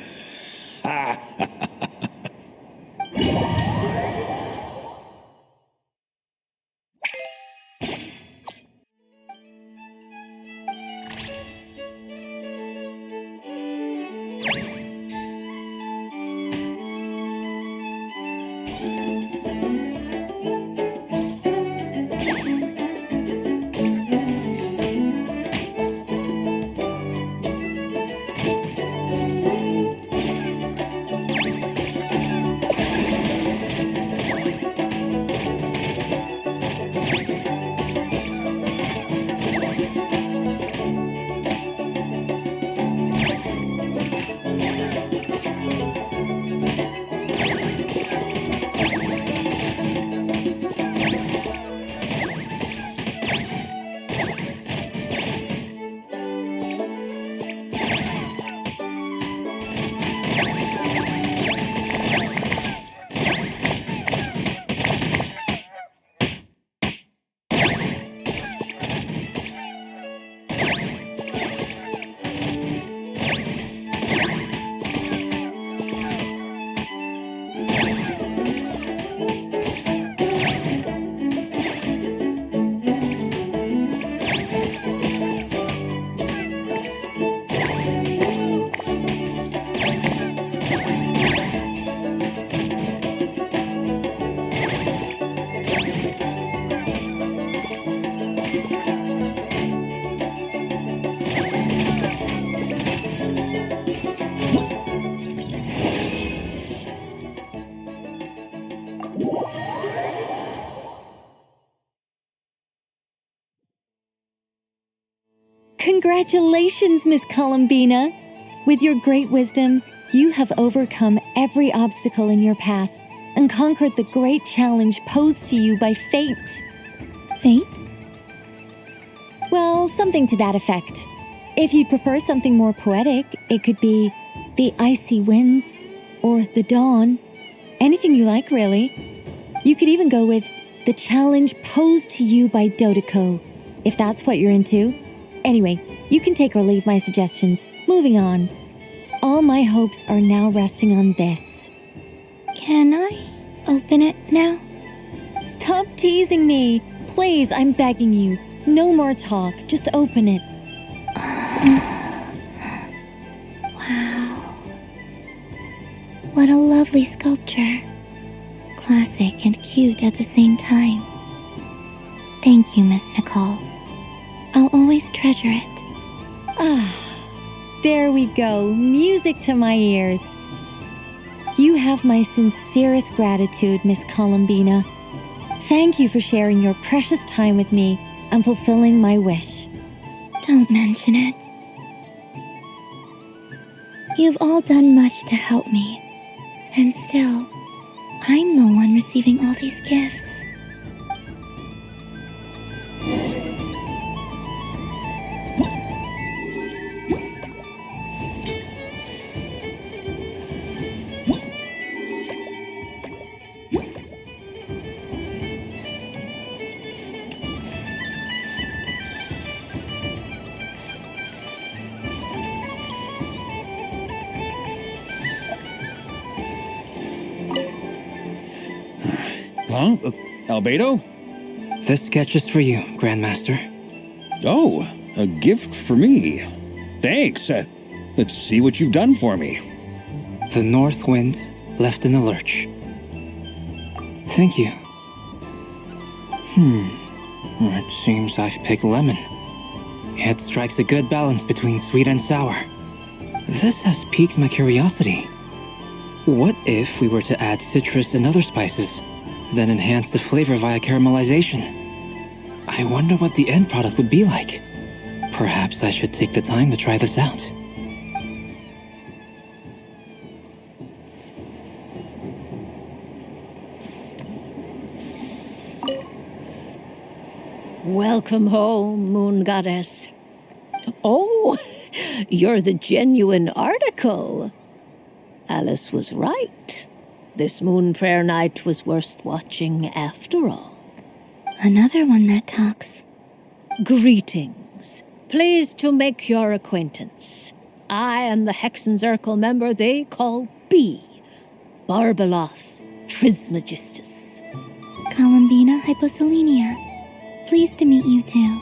Congratulations, Miss Columbina! With your great wisdom, you have overcome every obstacle in your path and conquered the great challenge posed to you by fate. Fate? Well, something to that effect. If you'd prefer something more poetic, it could be the icy winds or the dawn. Anything you like, really. You could even go with the challenge posed to you by Dodeko, if that's what you're into. Anyway, you can take or leave my suggestions. Moving on. All my hopes are now resting on this. Can I open it now? Stop teasing me. Please, I'm begging you. No more talk. Just open it. Wow. What a lovely sculpture. Classic and cute at the same time. Thank you, Miss Nicole. I'll always treasure it. Ah, there we go. Music to my ears. You have my sincerest gratitude, Miss Columbina. Thank you for sharing your precious time with me and fulfilling my wish. Don't mention it. You've all done much to help me, and still, I'm the one receiving all these gifts. Huh? Albedo? This sketch is for you, Grandmaster. Oh, a gift for me. Thanks. Let's see what you've done for me. The north wind left in a lurch. Thank you. It seems I've picked lemon. It strikes a good balance between sweet and sour. This has piqued my curiosity. What if we were to add citrus and other spices, then enhance the flavor via caramelization? I wonder what the end product would be like. Perhaps I should take the time to try this out. Welcome home, Moon Goddess. Oh, you're the genuine article. Alice was right. This moon prayer night was worth watching after all. Another one that talks. Greetings. Pleased to make your acquaintance. I am the Hexenzirkel member they call B. Barbeloth Trismegistus. Columbina Hyposelenia. Pleased to meet you too.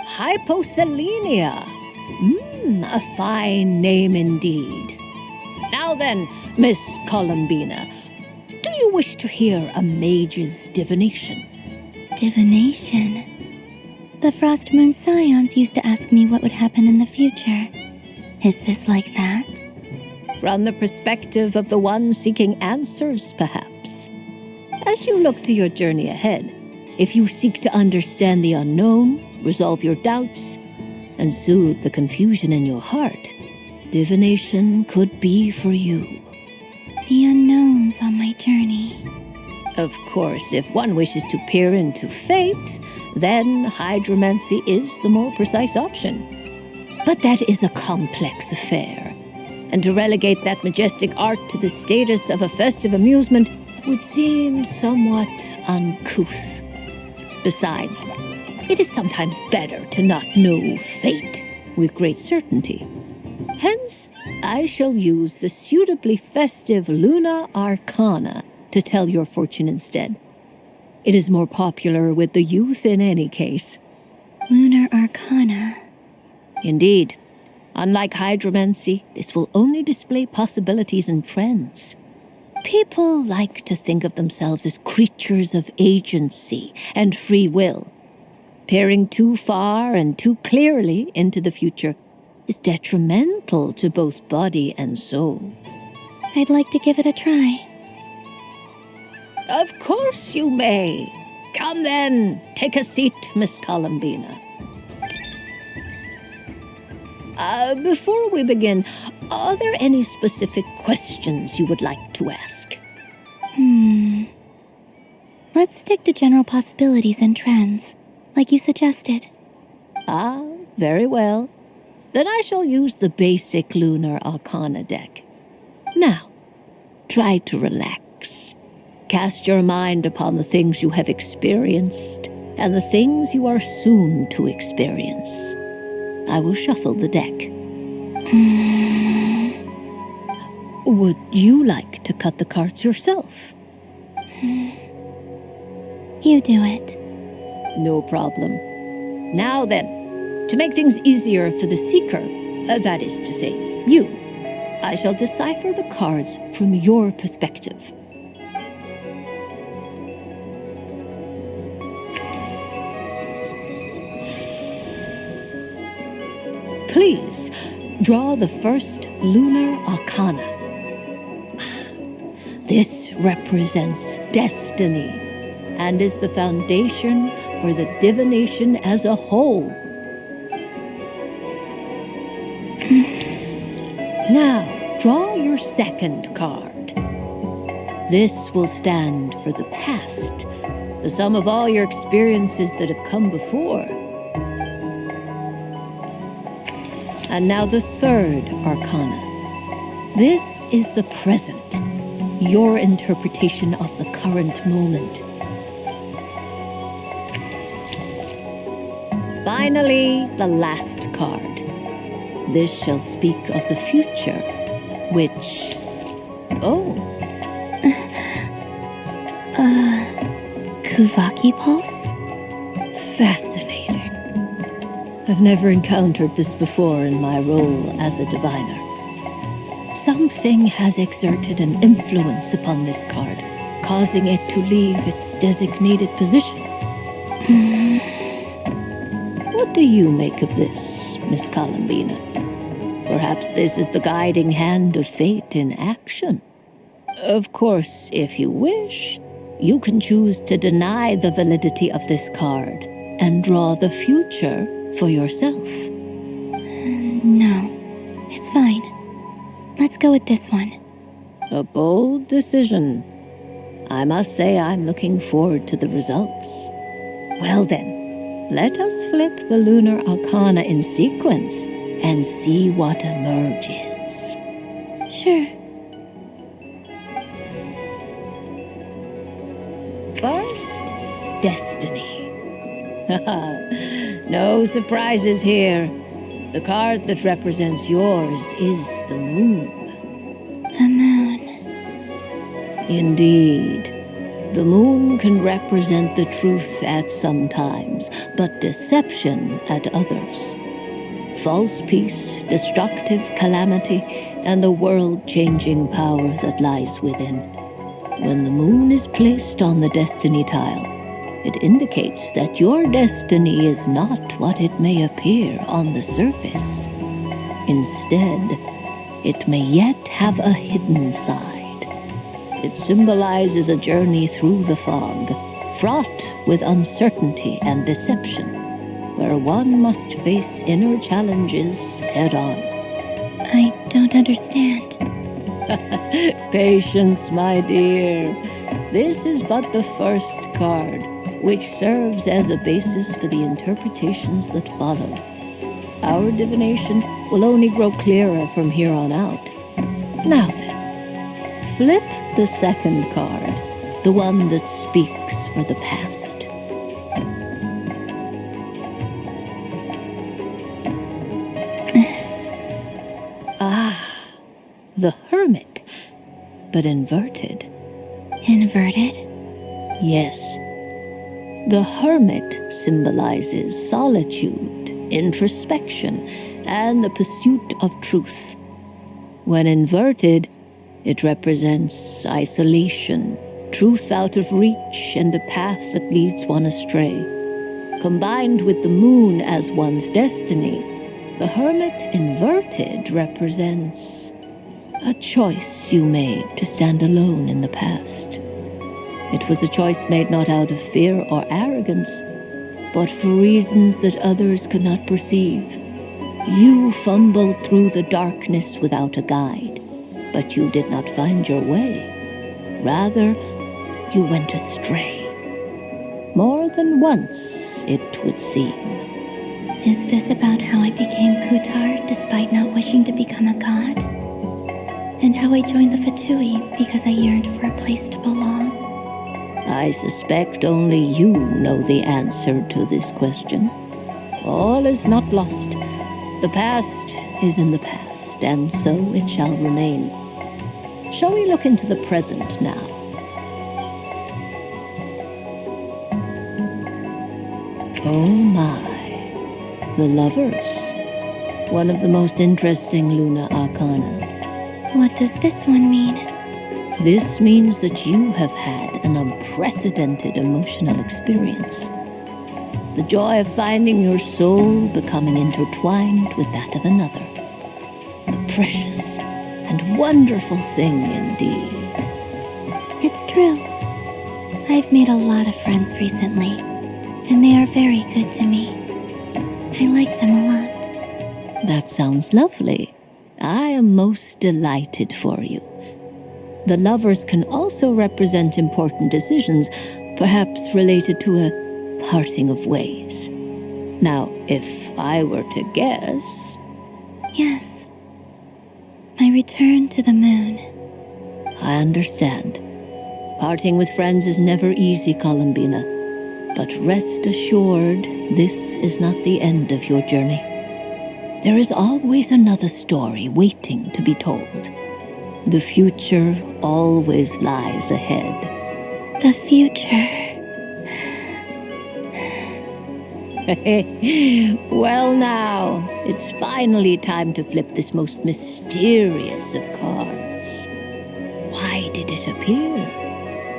Hyposelenia. A fine name indeed. Now then, Miss Columbina, do you wish to hear a mage's divination? Divination? The Frost Moon Scions used to ask me what would happen in the future. Is this like that? From the perspective of the one seeking answers, perhaps. As you look to your journey ahead, if you seek to understand the unknown, resolve your doubts, and soothe the confusion in your heart, divination could be for you. The unknowns on my journey. Of course, if one wishes to peer into fate, then hydromancy is the more precise option. But that is a complex affair, and to relegate that majestic art to the status of a festive amusement would seem somewhat uncouth. Besides, it is sometimes better to not know fate with great certainty. Hence, I shall use the suitably festive Luna Arcana to tell your fortune instead. It is more popular with the youth in any case. Lunar Arcana. Indeed. Unlike hydromancy, this will only display possibilities and trends. People like to think of themselves as creatures of agency and free will. Peering too far and too clearly into the future is detrimental to both body and soul. I'd like to give it a try. Of course you may. Come then, take a seat, Miss Columbina. Before we begin, are there any specific questions you would like to ask? Let's stick to general possibilities and trends, like you suggested. Ah, very well. Then I shall use the basic Lunar Arcana deck. Now, try to relax. Cast your mind upon the things you have experienced and the things you are soon to experience. I will shuffle the deck. Would you like to cut the cards yourself? You do it. No problem. Now then, to make things easier for the seeker, that is to say, you, I shall decipher the cards from your perspective. Please, draw the first Lunar Arcana. This represents destiny and is the foundation for the divination as a whole. Now, draw your second card. This will stand for the past, the sum of all your experiences that have come before. And now the third Arcana. This is the present, your interpretation of the current moment. Finally, the last card. This shall speak of the future, which... Oh. Kuvaki Pulse? Fascinating. I've never encountered this before in my role as a diviner. Something has exerted an influence upon this card, causing it to leave its designated position. What do you make of this, Miss Columbina? Perhaps this is the guiding hand of fate in action. Of course, if you wish, you can choose to deny the validity of this card and draw the future for yourself. No, it's fine. Let's go with this one. A bold decision. I must say I'm looking forward to the results. Well then, let us flip the Lunar Arcana in sequence and see what emerges. Sure. First, Destiny. No surprises here. The card that represents yours is the moon. The moon. Indeed. The moon can represent the truth at some times, but deception at others. False peace, destructive calamity, and the world-changing power that lies within. When the moon is placed on the destiny tile, it indicates that your destiny is not what it may appear on the surface. Instead, it may yet have a hidden side. It symbolizes a journey through the fog, fraught with uncertainty and deception, where one must face inner challenges head-on. I don't understand. Patience, my dear. This is but the first card, which serves as a basis for the interpretations that follow. Our divination will only grow clearer from here on out. Now then, flip the second card, the one that speaks for the past. The Hermit, but inverted. Inverted? Yes. The Hermit symbolizes solitude, introspection, and the pursuit of truth. When inverted, it represents isolation, truth out of reach, and a path that leads one astray. Combined with the moon as one's destiny, the Hermit inverted represents a choice you made to stand alone in the past. It was a choice made not out of fear or arrogance, but for reasons that others could not perceive. You fumbled through the darkness without a guide, but you did not find your way. Rather, you went astray. More than once, it would seem. Is this about how I became Kutar despite not wishing to become a god? And how I joined the Fatui because I yearned for a place to belong? I suspect only you know the answer to this question. All is not lost. The past is in the past, and so it shall remain. Shall we look into the present now? Oh my. The lovers. One of the most interesting Luna Arcana. What does this one mean? This means that you have had an unprecedented emotional experience. The joy of finding your soul becoming intertwined with that of another. A precious and wonderful thing indeed. It's true. I've made a lot of friends recently, and they are very good to me. I like them a lot. That sounds lovely. I am most delighted for you. The lovers can also represent important decisions, perhaps related to a parting of ways. Now, if I were to guess... Yes. My return to the moon. I understand. Parting with friends is never easy, Columbina. But rest assured, this is not the end of your journey. There is always another story waiting to be told. The future always lies ahead. The future. Well now, it's finally time to flip this most mysterious of cards. Why did it appear?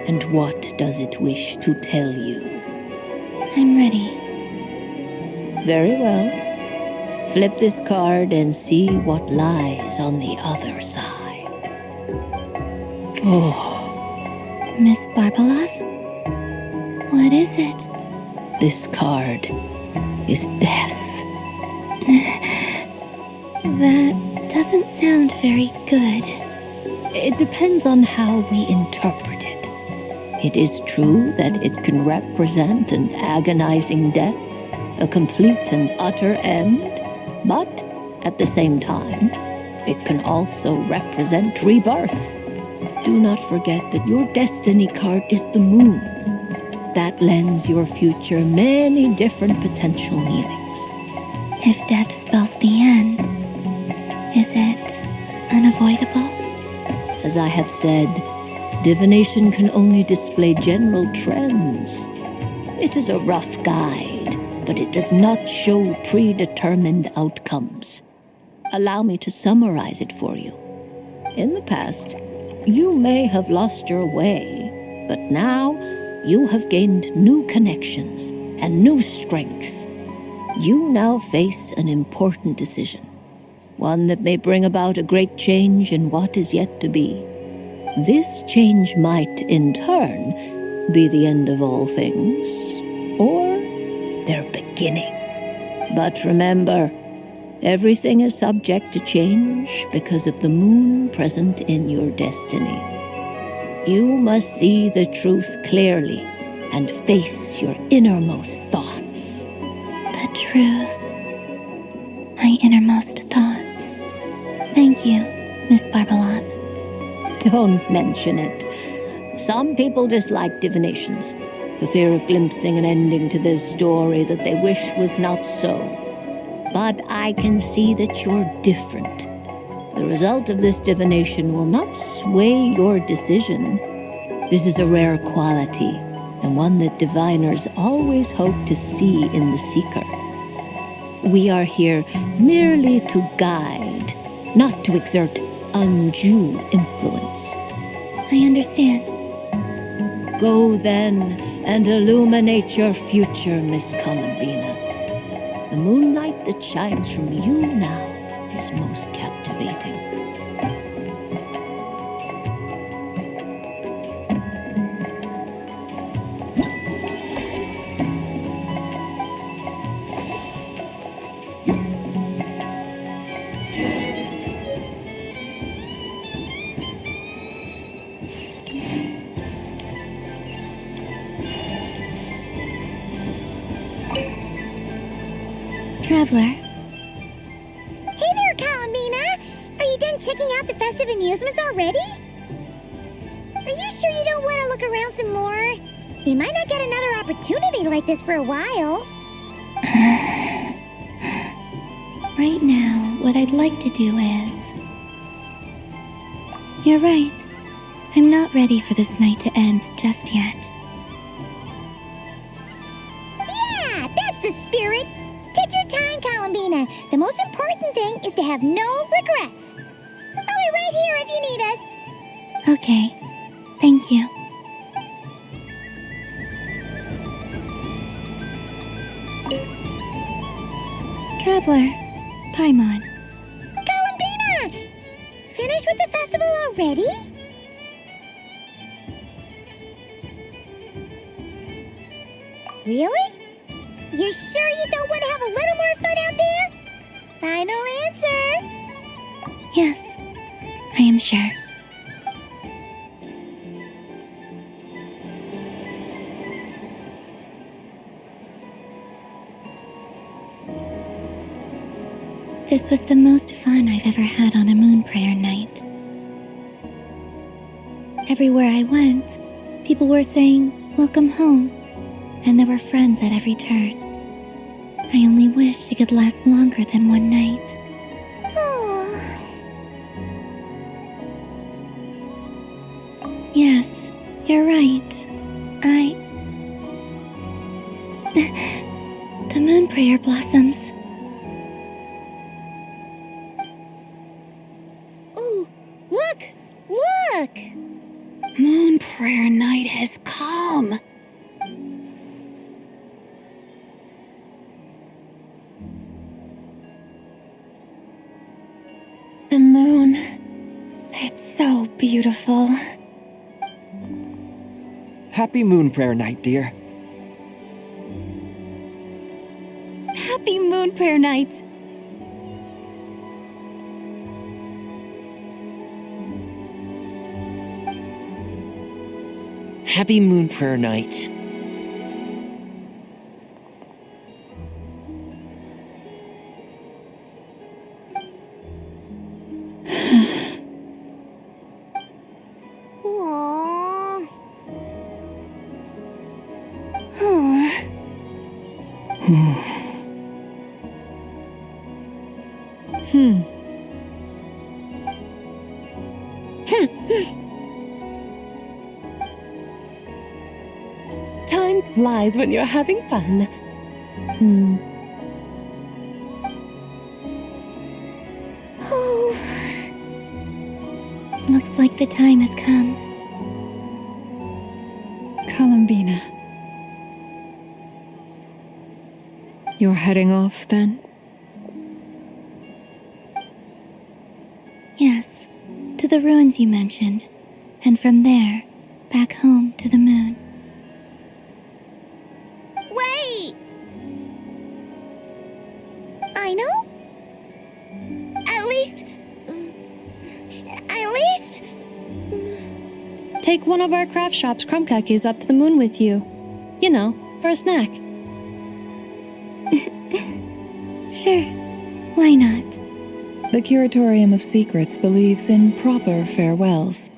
And what does it wish to tell you? I'm ready. Very well. Flip this card and see what lies on the other side. Oh. Miss Barbeloth? What is it? This card is death. That doesn't sound very good. It depends on how we interpret it. It is true that it can represent an agonizing death, a complete and utter end, but at the same time, it can also represent rebirth. Do not forget that your destiny card is the moon. That lends your future many different potential meanings. If death spells the end, is it unavoidable? As I have said, divination can only display general trends. It is a rough guide, but it does not show predetermined outcomes. Allow me to summarize it for you. In the past, you may have lost your way, but now you have gained new connections and new strength. You now face an important decision, one that may bring about a great change in what is yet to be. This change might, in turn, be the end of all things, or their beginning. But remember, everything is subject to change because of the moon present in your destiny. You must see the truth clearly and face your innermost thoughts. The truth. My innermost thoughts. Thank you, Miss Barbeloth. Don't mention it. Some people dislike divinations, for fear of glimpsing an ending to their story that they wish was not so. But I can see that you're different. The result of this divination will not sway your decision. This is a rare quality, and one that diviners always hope to see in the seeker. We are here merely to guide, not to exert undue influence. I understand. Go then and illuminate your future, Miss Columbina. The moonlight that shines from you now is most captivating. Traveler, Hey there, Columbina! Are you done checking out the festive amusements already? Are you sure you don't want to look around some more? You might not get another opportunity like this for a while. right now, what I'd like to do is... You're right. I'm not ready for this night to end just yet. Yeah, that's the spirit! Take your time, Columbina. The most important thing is to have no regrets. I'll be right here if you need us. Okay, thank you. Traveler, Paimon. Columbina! Finished with the festival already? Really? You're sure you don't want to have a little more fun out there? Final answer. Yes, I am sure. This was the most fun I've ever had on a moon prayer night. Everywhere I went, people were saying, "Welcome home," and there were friends at every turn. I only wish it could last longer than one night. Yes, you're right. The moon prayer blossoms. Ooh, look! Look! Moon prayer night has come. The moon. It's so beautiful. Happy Moon Prayer Night, dear. Happy moon prayer night. Happy Moon Prayer Night. Aww. Time flies when you're having fun. Oh. Looks like the time has come. Columbina. You're heading off then? Yes, to the ruins you mentioned, and from there, back home to the moon. Wait! I know? At least... Take one of our craft shop's crumb cookies up to the moon with you. You know, for a snack. Sure, why not? The Curatorium of Secrets believes in proper farewells.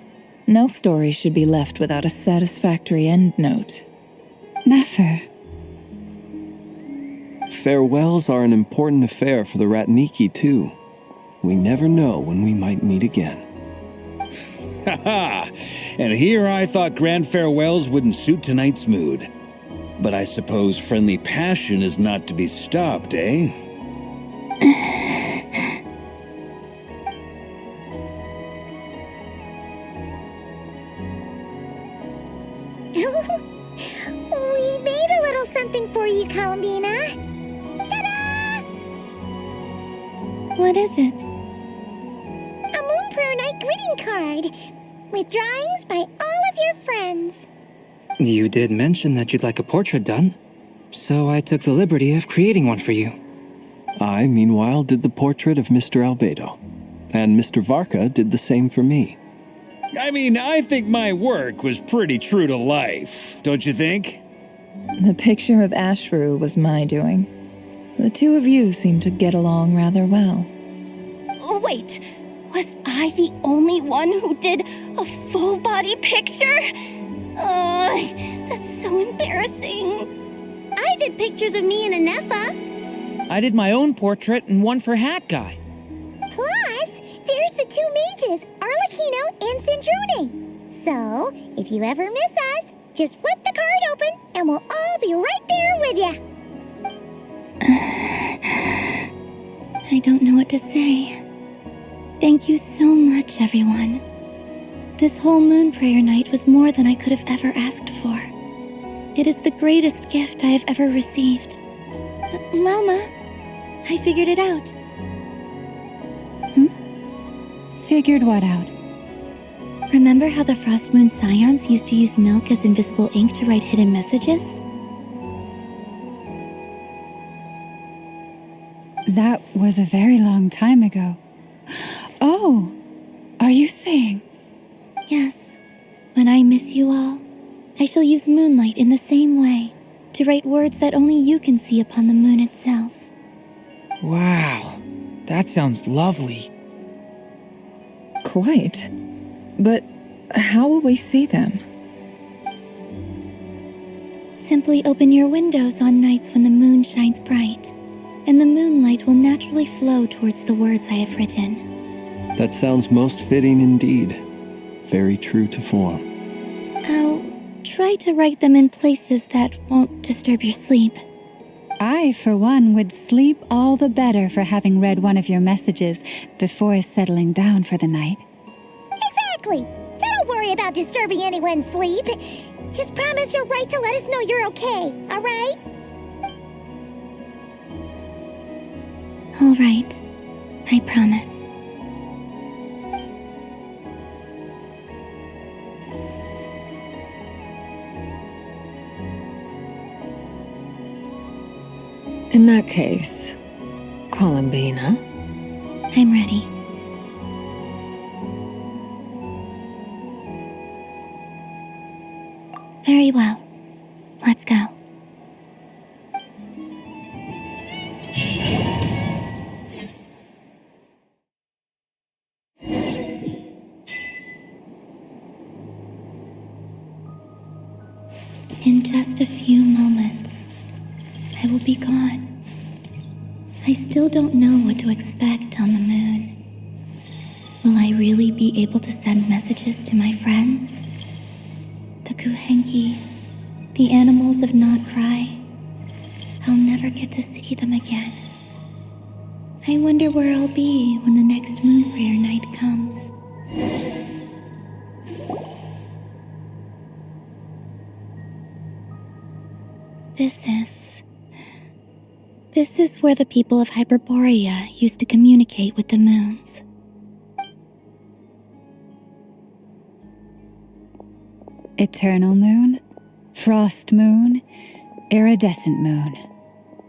No story should be left without a satisfactory endnote. Never. Farewells are an important affair for the Ratniki, too. We never know when we might meet again. Ha! And here I thought grand farewells wouldn't suit tonight's mood. But I suppose friendly passion is not to be stopped, eh? We made a little something for you, Columbina. Ta-da! What is it? A Moon Prayer Night greeting card with drawings by all of your friends. You did mention that you'd like a portrait done, so I took the liberty of creating one for you. I, meanwhile, did the portrait of Mr. Albedo, and Mr. Varka did the same for me. I mean, I think my work was pretty true to life, don't you think? The picture of Ashru was my doing. The two of you seem to get along rather well. Wait, was I the only one who did a full body picture? That's so embarrassing. I did pictures of me and Anefa. I did my own portrait and one for Hat Guy. Plus, there's the two mages, Arlecchino and Sandrone. So, if you ever miss us, just flip the card open and we'll all be right there with you. I don't know what to say. Thank you so much, everyone. This whole moon prayer night was more than I could have ever asked for. It is the greatest gift I have ever received. Lauma, I figured it out. Figured what out? Remember how the Frost Moon Scions used to use milk as invisible ink to write hidden messages? That was a very long time ago. Oh, are you saying? Yes. When I miss you all, I shall use Moonlight in the same way, to write words that only you can see upon the moon itself. Wow, that sounds lovely. Quite. But how will we see them? Simply open your windows on nights when the moon shines bright, and the moonlight will naturally flow towards the words I have written. That sounds most fitting indeed. Very true to form. I'll try to write them in places that won't disturb your sleep. I, for one, would sleep all the better for having read one of your messages before settling down for the night. Exactly. So don't worry about disturbing anyone's sleep. Just promise you'll write to let us know you're okay, all right? All right. I promise. In that case, Columbina? I'm ready. Very well. Let's go. In just a few moments, I will be gone. I still don't know what to expect on the moon. Will I really be able to send messages to my friends? The Kuhenki, the animals of Not Cry. I'll never get to see them again. I wonder where I'll be when the next moon prayer night comes. This is where the people of Hyperborea used to communicate with the moons. Eternal moon, frost moon, iridescent moon.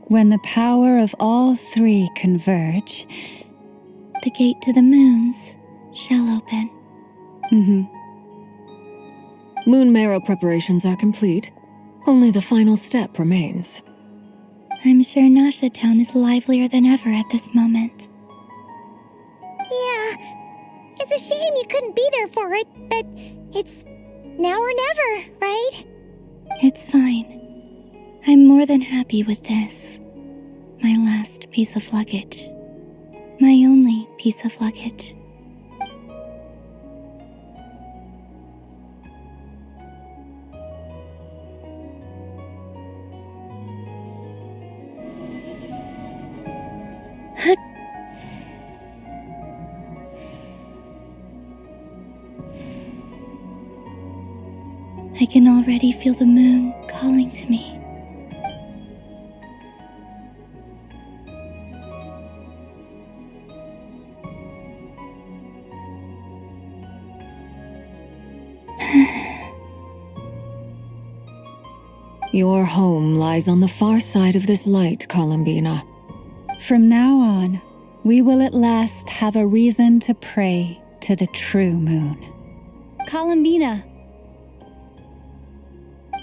When the power of all three converge, the gate to the moons shall open. Moon marrow preparations are complete. Only the final step remains. I'm sure Nasha Town is livelier than ever at this moment. Yeah, it's a shame you couldn't be there for it, but it's now or never, right? It's fine. I'm more than happy with this. My last piece of luggage. My only piece of luggage. I can already feel the moon calling to me. Your home lies on the far side of this light, Columbina. From now on, we will at last have a reason to pray to the true moon. Columbina.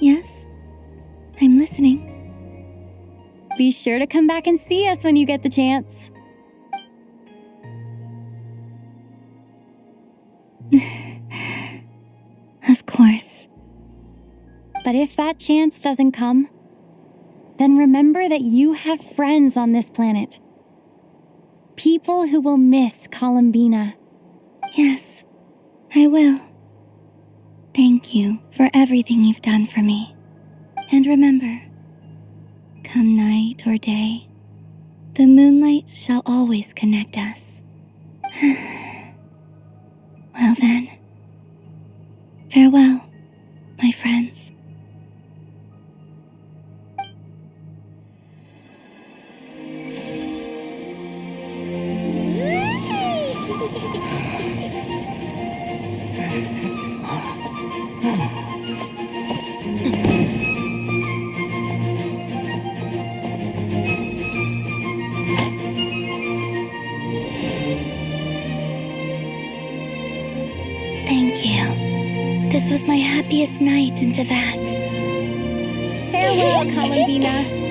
Yes, I'm listening. Be sure to come back and see us when you get the chance. Of course. But if that chance doesn't come, then remember that you have friends on this planet. People who will miss Columbina. Yes, I will. Thank you for everything you've done for me. And remember, come night or day, the moonlight shall always connect us. Well then, farewell, my friends. Thank you. This was my happiest night in Tevat. Farewell, Columbina.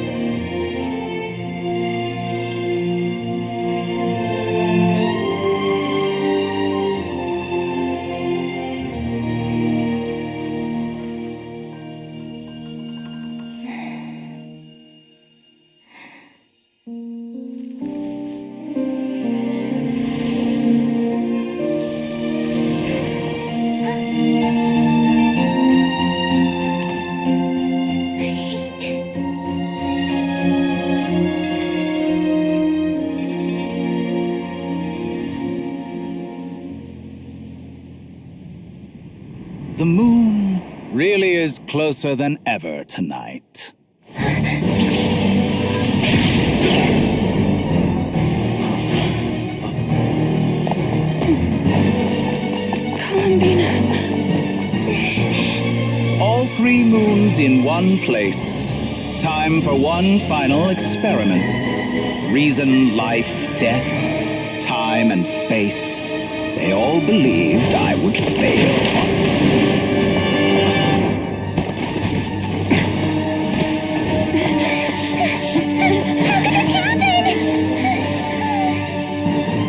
The moon really is closer than ever tonight. Columbina. All 3 moons in one place. Time for one final experiment. Reason, life, death, time, and space. They all believed I would fail.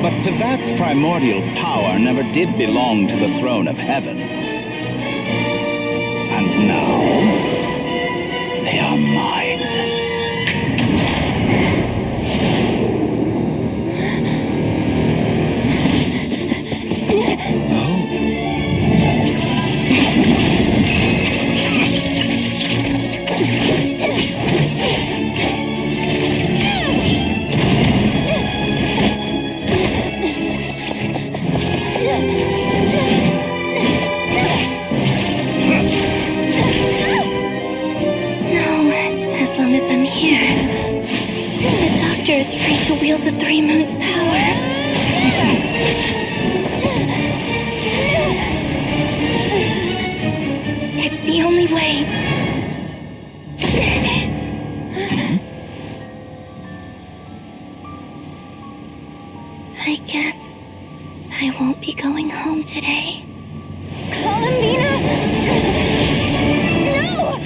But Tevat's primordial power never did belong to the throne of heaven. And now, they are mine. Is free to wield the 3 moons' power. It's the only way. I guess I won't be going home today. Columbina! No!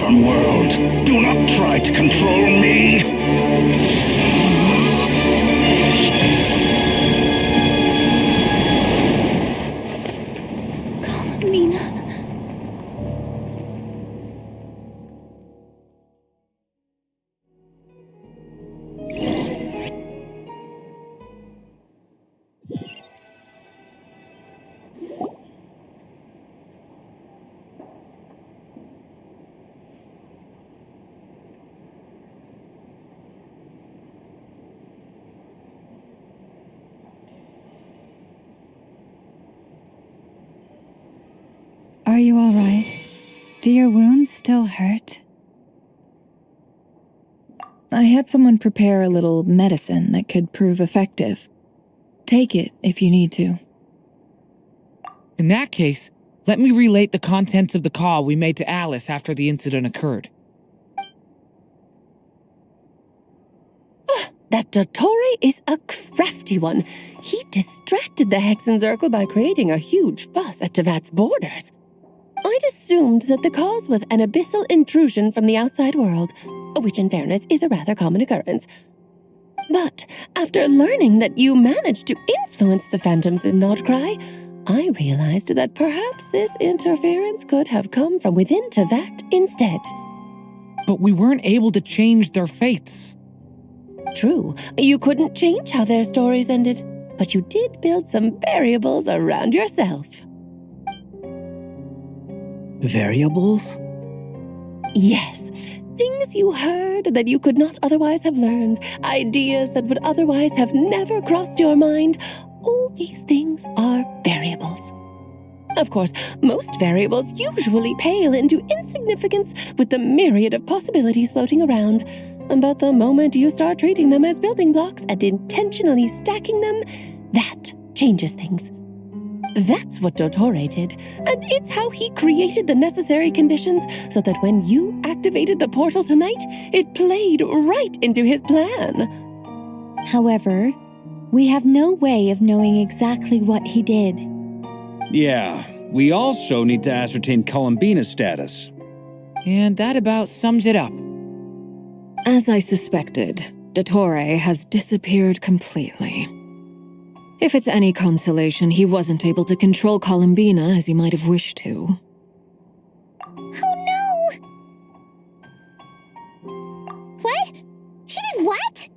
World, do not try to control me. Columbina. Are you all right? Do your wounds still hurt? I had someone prepare a little medicine that could prove effective. Take it if you need to. In that case, let me relate the contents of the call we made to Alice after the incident occurred. That Dottore is a crafty one. He distracted the Hexenzirkel by creating a huge fuss at Tevat's borders. I'd assumed that the cause was an abyssal intrusion from the outside world, which in fairness is a rather common occurrence. But after learning that you managed to influence the phantoms in Nordcry, I realized that perhaps this interference could have come from within Tevat instead. But we weren't able to change their fates. True, you couldn't change how their stories ended, but you did build some variables around yourself. Variables? Yes, things you heard that you could not otherwise have learned, ideas that would otherwise have never crossed your mind. All these things are variables. Of course, most variables usually pale into insignificance with the myriad of possibilities floating around. But the moment you start treating them as building blocks and intentionally stacking them, that changes things. That's what Dottore did, and it's how he created the necessary conditions so that when you activated the portal tonight, it played right into his plan. However, we have no way of knowing exactly what he did. Yeah, we also need to ascertain Columbina's status. And that about sums it up. As I suspected, Dottore has disappeared completely. If it's any consolation, he wasn't able to control Columbina as he might have wished to. Oh no! What? She did what?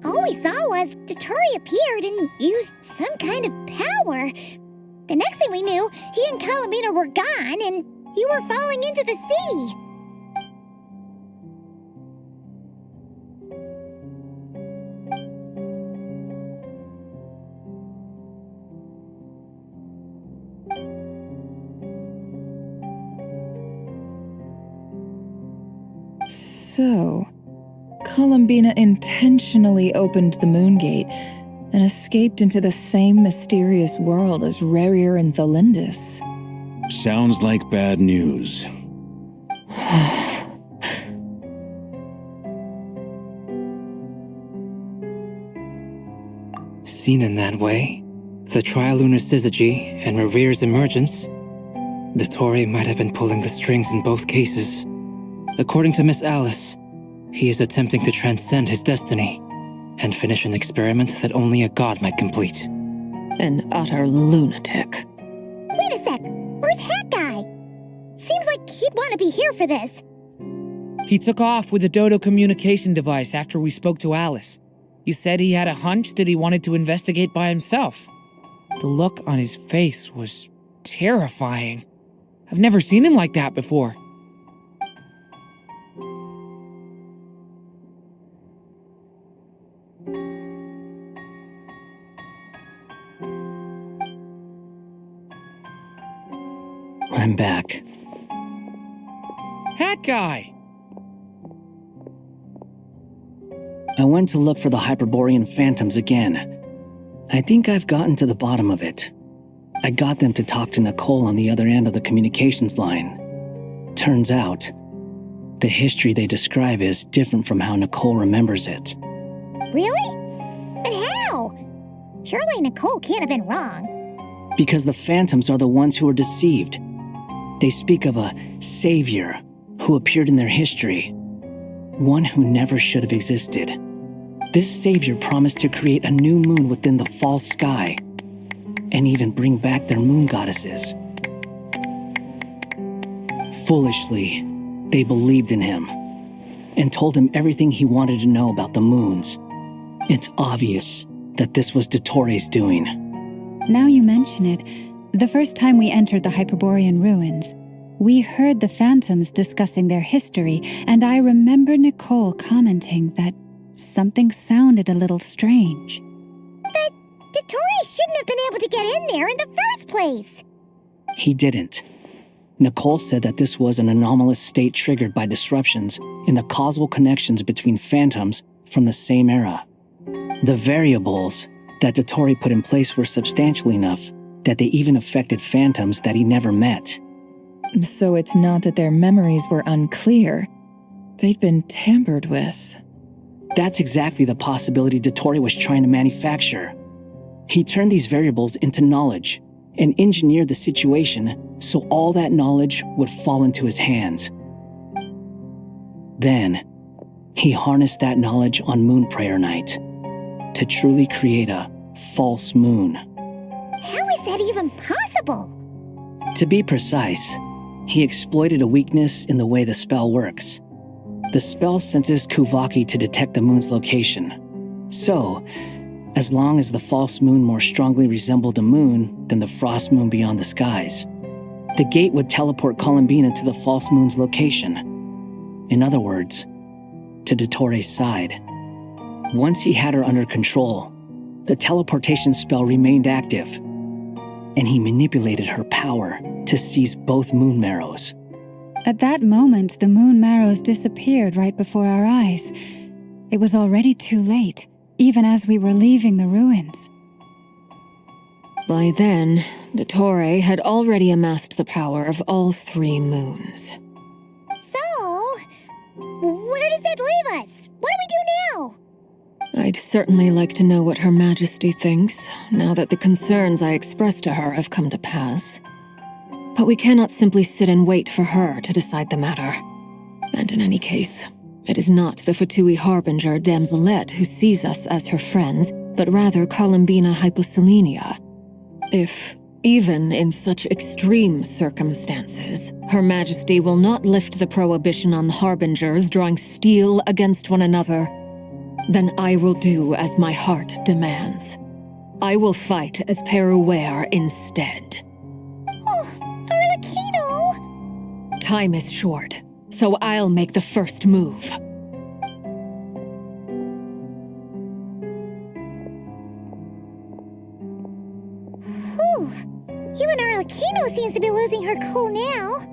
All we saw was Dottore appeared and used some kind of power. The next thing we knew, he and Columbina were gone and you were falling into the sea. So, Columbina intentionally opened the moon gate and escaped into the same mysterious world as Rarier and Thalindis. Sounds like bad news. Seen in that way, the Trilunar Syzygy and Revere's emergence, Dottore might have been pulling the strings in both cases. According to Miss Alice, he is attempting to transcend his destiny and finish an experiment that only a god might complete. An utter lunatic. Wait a sec, where's Hat Guy? Seems like he'd want to be here for this. He took off with a Dodo communication device after we spoke to Alice. He said he had a hunch that he wanted to investigate by himself. The look on his face was terrifying. I've never seen him like that before. I'm back. Hat Guy! I went to look for the Hyperborean phantoms again. I think I've gotten to the bottom of it. I got them to talk to Nicole on the other end of the communications line. Turns out, the history they describe is different from how Nicole remembers it. Really? But how? Surely Nicole can't have been wrong. Because the phantoms are the ones who are deceived. They speak of a savior who appeared in their history. One who never should have existed. This savior promised to create a new moon within the false sky, and even bring back their moon goddesses. Foolishly, they believed in him, and told him everything he wanted to know about the moons. It's obvious that this was Dottore's doing. Now you mention it, the first time we entered the Hyperborean ruins, we heard the phantoms discussing their history, and I remember Nicole commenting that something sounded a little strange. But Dottore shouldn't have been able to get in there in the first place. He didn't. Nicole said that this was an anomalous state triggered by disruptions in the causal connections between phantoms from the same era. The variables that Dottore put in place were substantial enough that they even affected phantoms that he never met. So it's not that their memories were unclear. They'd been tampered with. That's exactly the possibility Dottore was trying to manufacture. He turned these variables into knowledge and engineered the situation so all that knowledge would fall into his hands. Then, he harnessed that knowledge on Moon Prayer Night to truly create a false moon. How is that even possible? To be precise, he exploited a weakness in the way the spell works. The spell senses Kuvaki to detect the moon's location. So, as long as the false moon more strongly resembled the moon than the frost moon beyond the skies, the gate would teleport Columbina to the false moon's location. In other words, to Dottore's side. Once he had her under control, the teleportation spell remained active, and he manipulated her power to seize both moon marrows. At that moment, the moon marrows disappeared right before our eyes. It was already too late, even as we were leaving the ruins. By then, Dottore had already amassed the power of all 3 moons. So, where does that leave us? What do we do now? I'd certainly like to know what Her Majesty thinks, now that the concerns I expressed to her have come to pass. But we cannot simply sit and wait for her to decide the matter. And in any case, it is not the Fatui Harbinger Damselette who sees us as her friends, but rather Columbina Hyposelenia. If, even in such extreme circumstances, Her Majesty will not lift the prohibition on Harbingers drawing steel against one another, then I will do as my heart demands. I will fight as Peruware instead. Oh, Arlecchino! Time is short, so I'll make the first move. Whew. Even Arlecchino seems to be losing her cool now.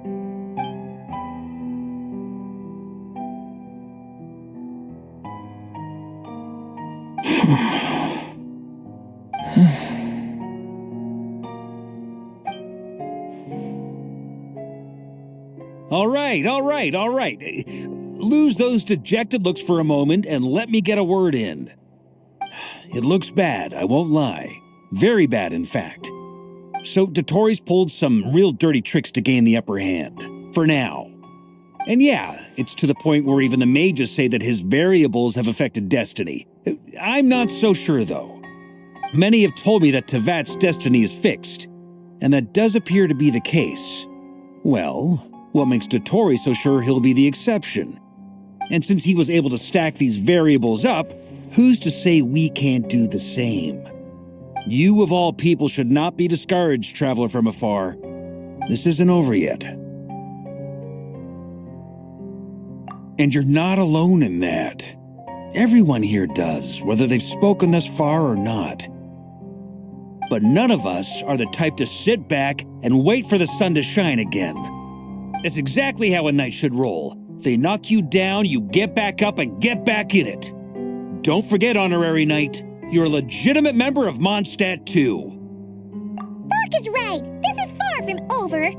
All right. Lose those dejected looks for a moment and let me get a word in. It looks bad, I won't lie. Very bad, in fact. So Dottore's pulled some real dirty tricks to gain the upper hand. For now. And yeah, it's to the point where even the mages say that his variables have affected destiny. I'm not so sure, though. Many have told me that Tevat's destiny is fixed, and that does appear to be the case. Well, what makes Dottore so sure he'll be the exception? And since he was able to stack these variables up, who's to say we can't do the same? You of all people should not be discouraged, traveler from afar. This isn't over yet. And you're not alone in that. Everyone here does, whether they've spoken thus far or not. But none of us are the type to sit back and wait for the sun to shine again. That's exactly how a knight should roll. If they knock you down, you get back up and get back in it. Don't forget, honorary knight, you're a legitimate member of Mondstadt too. Mark is right. This is far from over.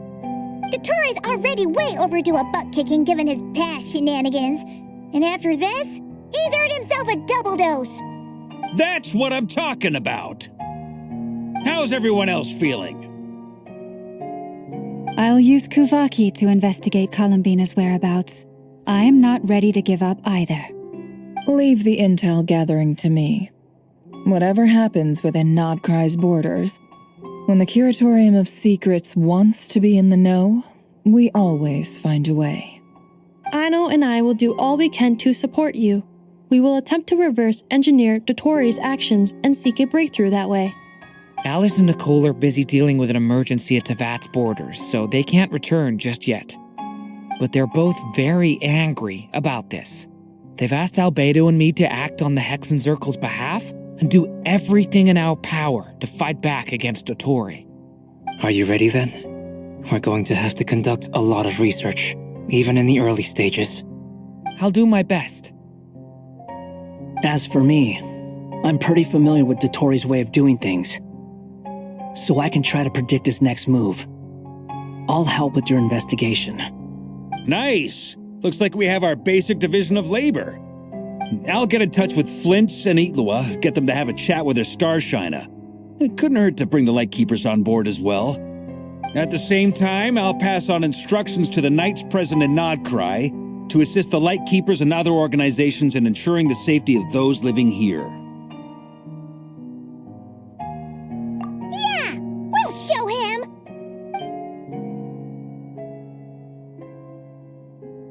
Dottore's already way overdue a butt-kicking given his past shenanigans. And after this, he's earned himself a double dose. That's what I'm talking about. How's everyone else feeling? I'll use Kuvaki to investigate Columbina's whereabouts. I am not ready to give up either. Leave the intel gathering to me. Whatever happens within Nodcry's borders, when the Curatorium of Secrets wants to be in the know, we always find a way. Aino and I will do all we can to support you. We will attempt to reverse engineer Dottore's actions and seek a breakthrough that way. Alice and Nicole are busy dealing with an emergency at Tevat's borders, so they can't return just yet. But they're both very angry about this. They've asked Albedo and me to act on the Hexen Circle's behalf and do everything in our power to fight back against Dottore. Are you ready then? We're going to have to conduct a lot of research, even in the early stages. I'll do my best. As for me, I'm pretty familiar with Dotori's way of doing things, so I can try to predict his next move. I'll help with your investigation. Nice! Looks like we have our basic division of labor. I'll get in touch with Flint's and Itlua, get them to have a chat with their Starshiner. It couldn't hurt to bring the Lightkeepers on board as well. At the same time, I'll pass on instructions to the Knights present in Nodcry to assist the Lightkeepers and other organizations in ensuring the safety of those living here. Yeah! We'll show him!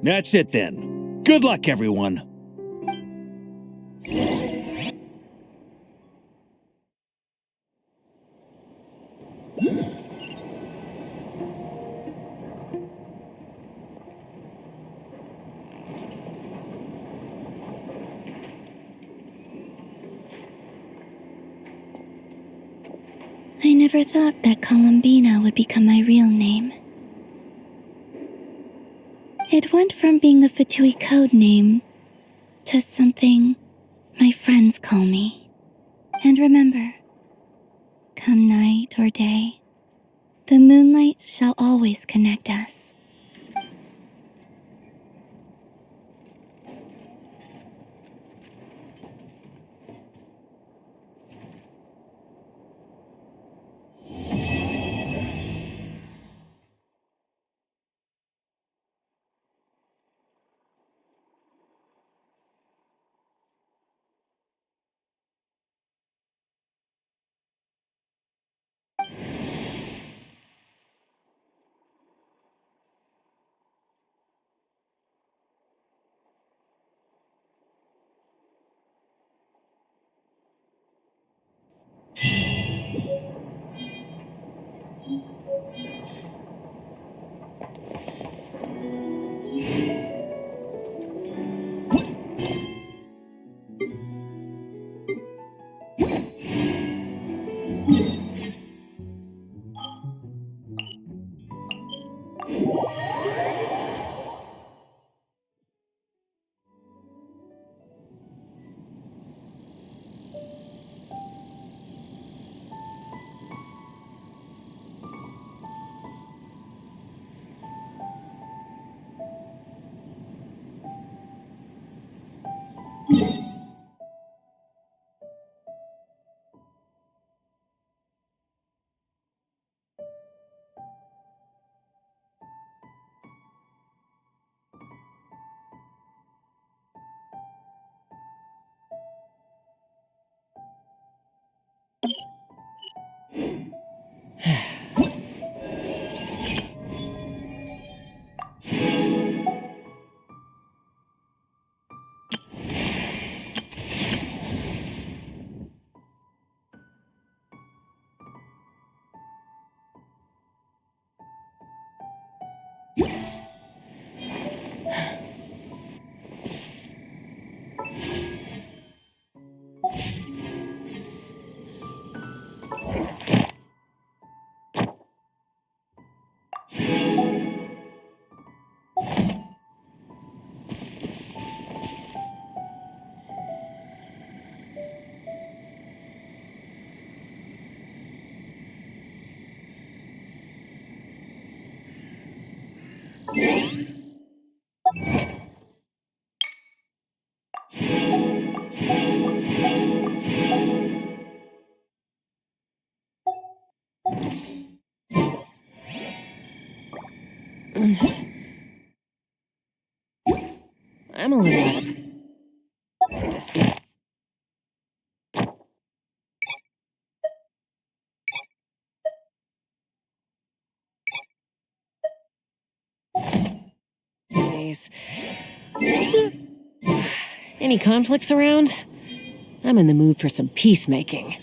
That's it then. Good luck, everyone. I never thought that Columbina would become my real name. It went from being a Fatui code name to something my friends call me. And remember, come night or day, the moonlight shall always connect us. I'm a little out of practice. Please. Any conflicts around? I'm in the mood for some peacemaking.